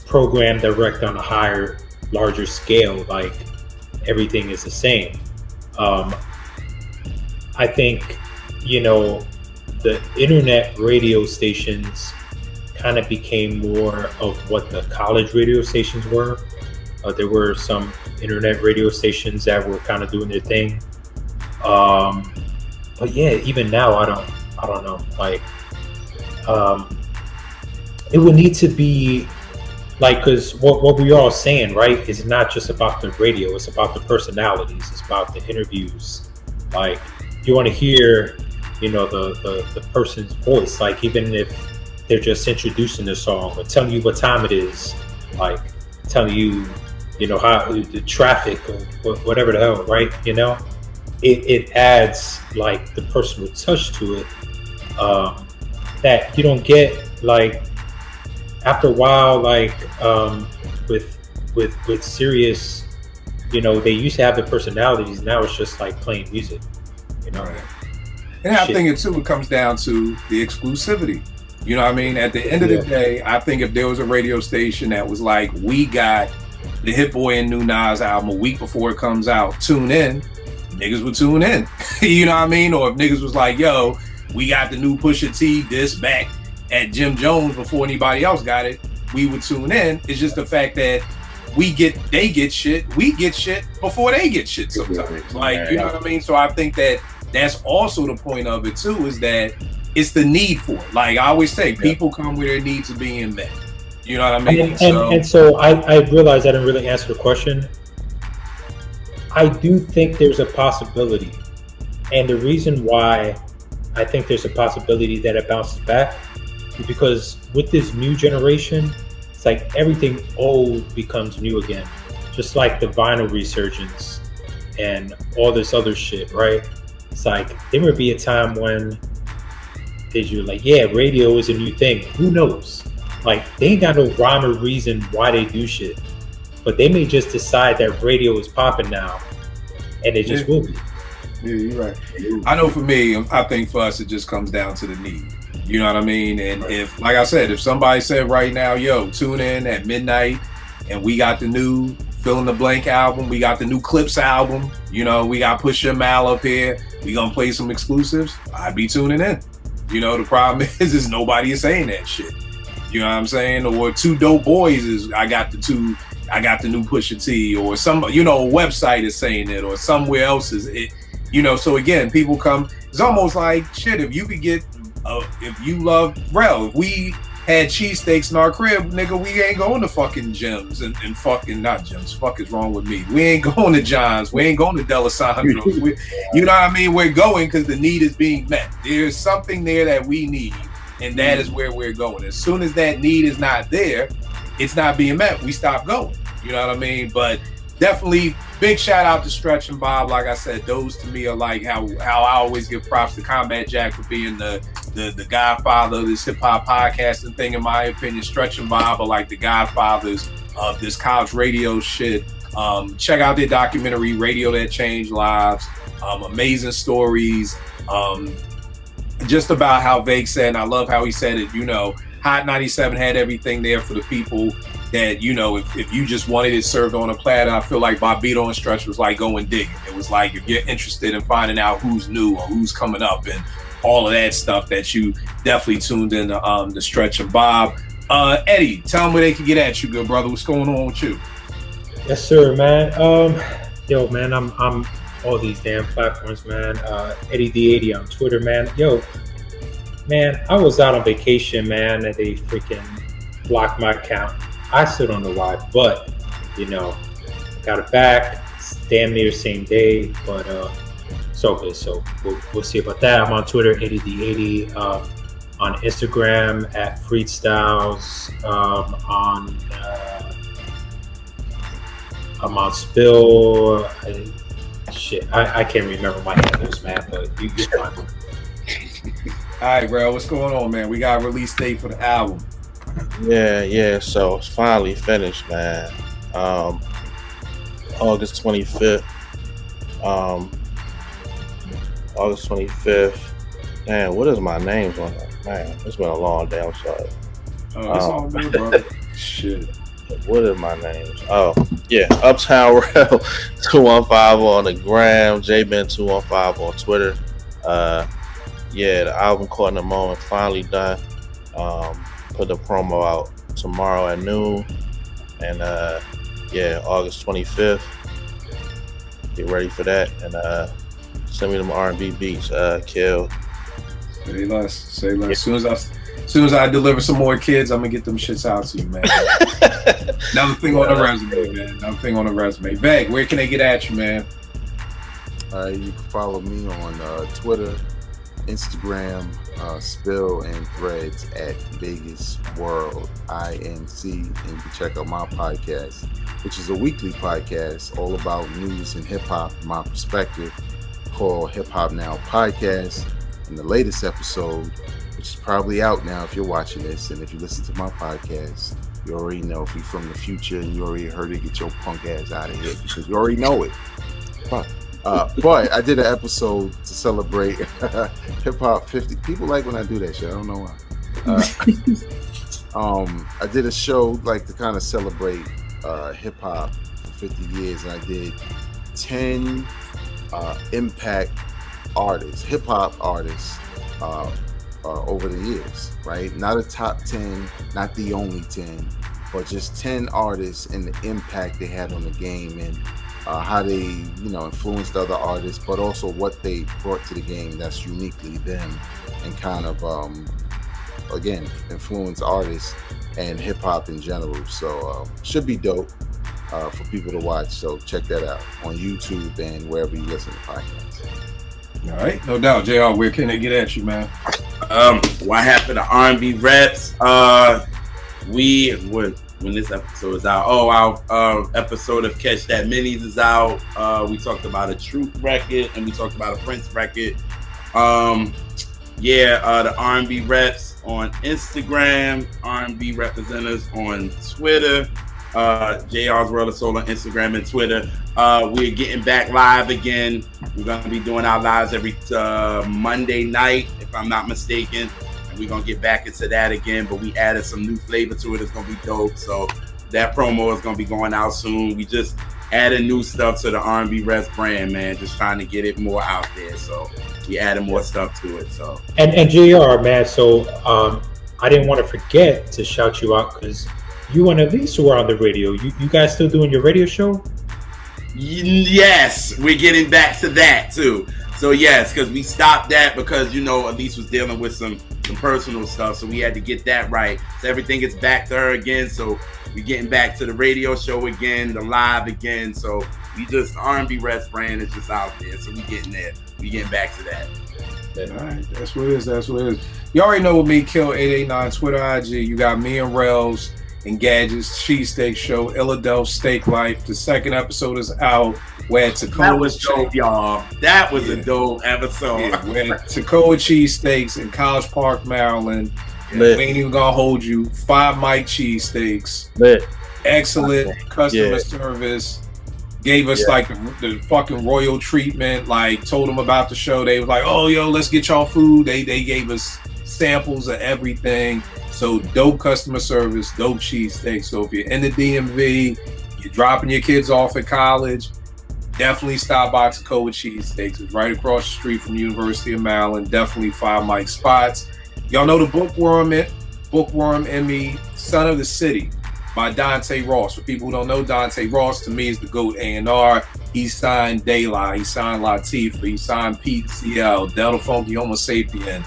program direct on a higher, larger scale, like everything is the same. I think, you know, the internet radio stations kind of became more of what the college radio stations were. There were some internet radio stations that were kind of doing their thing. But yeah, even now, I don't know. Like, it would need to be like, because what we all saying, right, is not just about the radio, it's about the personalities, it's about the interviews. Like, you want to hear, you know, the person's voice, like even if they're just introducing the song or telling you what time it is, like telling you, you know, how the traffic or whatever the hell, right? You know, it adds like the personal touch to it that you don't get like after a while, like with serious, you know, they used to have the personalities. Now it's just like playing music, you know. Right. And I think it comes down to the exclusivity. You know what I mean? At the end of the day, I think if there was a radio station that was like, we got the Hit Boy and New Nas album a week before it comes out, tune in, niggas would tune in. You know what I mean? Or if niggas was like, yo, we got the new Pusha T disc back at Jim Jones before anybody else got it, we would tune in. It's just the fact that they get shit, we get shit before they get shit sometimes. Like, you know what I mean? So I think that that's also the point of it too, is that it's the need for it. Like I always say, people come where their needs are being met. You know what I mean? And so I realized I didn't really answer the question. I do think there's a possibility. And the reason why I think there's a possibility that it bounces back is because with this new generation, it's like everything old becomes new again. Just like the vinyl resurgence and all this other shit, right? It's like there would be a time when you're like, yeah, radio is a new thing. Who knows? Like they ain't got no rhyme or reason why they do shit, but they may just decide that radio is popping now, and it just will be. Yeah, you're right. I know for me, I think for us, it just comes down to the need. You know what I mean? And if, like I said, if somebody said right now, yo, tune in at midnight, and we got the new Fill in the Blank album, we got the new Clips album, you know, we got Pusha Mal up here, we gonna play some exclusives, I'd be tuning in. You know, the problem is nobody is saying that shit. You know what I'm saying? Or Two Dope Boys is I got the new Pusha T, or some, you know, a website is saying it, or somewhere else is it. You know, so again, people come. It's almost like shit. If you could get, if you love Rel, if we had cheesesteaks in our crib, nigga, we ain't going to fucking Gems and fucking not Gems. Fuck is wrong with me? We ain't going to John's. We ain't going to Delisandro's. You know what I mean? We're going because the need is being met. There's something there that we need, and that is where we're going. As soon as that need is not there, it's not being met. We stop going. You know what I mean? But definitely big shout out to Stretch and Bob. Like I said, those to me are like how I always give props to Combat Jack for being the godfather of this hip hop podcasting thing. In my opinion, Stretch and Bob are like the godfathers of this college radio shit. Check out their documentary, Radio That Changed Lives. Amazing stories. Just about how Vake said, and I love how he said it, you know, Hot 97 had everything there for the people that, you know, if you just wanted it served on a platter. I feel like Bobbito and Stretch was like going digging. It was like, if you're interested in finding out who's new or who's coming up and all of that stuff, that you definitely tuned in to the Stretch and Bob. Eddie, tell them where they can get at you, good brother. What's going on with you? Yes, sir, man. Yo, man, I'm all these damn platforms, man. Eddie the 80 on Twitter, man. Yo, man, I was out on vacation, man, and they freaking blocked my account. I still don't know why, but you know, got it back. It's damn near the same day, but it's okay. So we'll see about that. I'm on Twitter, Eddie the 80. On Instagram at Freestyles. I'm on Spill. I can't remember my handles, man, but you can find them. All right, bro, what's going on, man? We got a release date for the album. Yeah. So it's finally finished, man. August 25th. August 25th. Man, what is my names on that? Man, it's been a long day. I'm sorry. Oh, it's all good, bro. Shit. What are my names? Oh, yeah. Uptown Rel 215 on the gram. JBen215 on Twitter. Yeah, the album Caught in the Moment finally done. Put the promo out tomorrow at noon. And yeah, August 25th. Get ready for that. And send me them R&B beats. Kill. Say less. Yeah. As soon as I deliver some more kids, I'm gonna get them shits out to you, man. Another thing on the resume, Bag, where can they get at you, man? You can follow me on Twitter, Instagram, Spill, and Threads at Vegas World INC, and you can check out my podcast, which is a weekly podcast all about news and hip hop from my perspective. called Hip Hop Now Podcast. And the latest episode, which is probably out now if you're watching this, and if you listen to my podcast, you already know. If you're from the future and you already heard it, get your punk ass out of here because you already know it. But I did an episode to celebrate Hip Hop 50. People like when I do that shit. I don't know why. I did a show like to kind of celebrate hip hop for 50 years, and I did 10 impact artists, hip hop artists, over the years, right? Not a top 10, not the only 10, but just 10 artists and the impact they had on the game and how they, influenced other artists, but also what they brought to the game that's uniquely them and kind of, again, influence artists and hip hop in general. So should be dope for people to watch. So check that out on YouTube and wherever you listen to podcasts. All right, no doubt. JR, where can they get at you, man? What happened to R&B Reps? When this episode is out, our episode of Catch That Minis is out. We talked about a Truth record and we talked about a Prince record. The R&B Reps on Instagram, R&B Representatives on Twitter, JR's World of Soul on Instagram and Twitter. We're getting back live again. We're going to be doing our lives every Monday night, if I'm not mistaken. And we're going to get back into that again, but we added some new flavor to it. It's going to be dope. So that promo is going to be going out soon. We just added new stuff to the R&B Reps brand, man. Just trying to get it more out there. So we added more stuff to it. So and JR, man, so I didn't want to forget to shout you out because you and Elise were on the radio. You guys still doing your radio show? Yes, we're getting back to that too. So yes, because we stopped that because Elise was dealing with some personal stuff, so we had to get that right. So everything is back to her again. So we're getting back to the radio show again, the live again. So we just R&B Reps brand is just out there. So we getting there. We getting back to that. All right, that's what it is. That's what it is. You already know with me, Kill 889 Twitter, IG. You got me and Rels and Gadgets Cheesesteak Show, Illadelph Steak Life. The second episode is out. Where Tacoma that was dope, y'all. That was a dope episode. Yeah, where Tacoma Cheesesteaks in College Park, Maryland. We ain't even gonna hold you. 5 mic cheesesteaks. Excellent customer service. Gave us like the fucking royal treatment. Like told them about the show. They was like, "Oh, yo, let's get y'all food." They gave us samples of everything. So dope customer service, dope cheesesteaks. So if you're in the DMV, you're dropping your kids off at college, definitely stop by Tacoma Cheesesteaks. It's right across the street from University of Maryland. Definitely 5 mic spots. Y'all know the Bookworm Emmy, Son of the City by Dante Ross. For people who don't know, Dante Ross to me is the GOAT A&R. He signed De La, he signed Latifah, he signed Pete CL, Delta Funky Homo Sapien,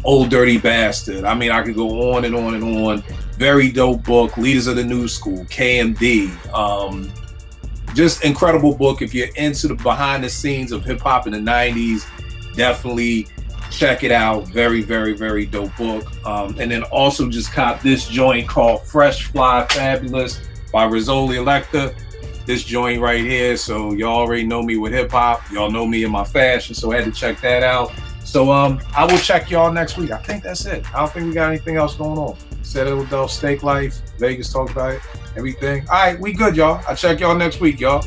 Old Dirty Bastard. I mean, I could go on and on and on. Very dope book. Leaders of the New School, KMD. Just incredible book. If you're into the behind the scenes of hip hop in the 90s, definitely check it out. Very, very, very dope book. And then also just cop this joint called Fresh Fly Fabulous by Rizzoli Electa. This joint right here. So y'all already know me with hip hop. Y'all know me in my fashion. So I had to check that out. So I will check y'all next week. I think that's it. I don't think we got anything else going on. Said Illadelph Steak Life. Vegas talked about it. Everything. All right, we good, y'all. I'll check y'all next week, y'all.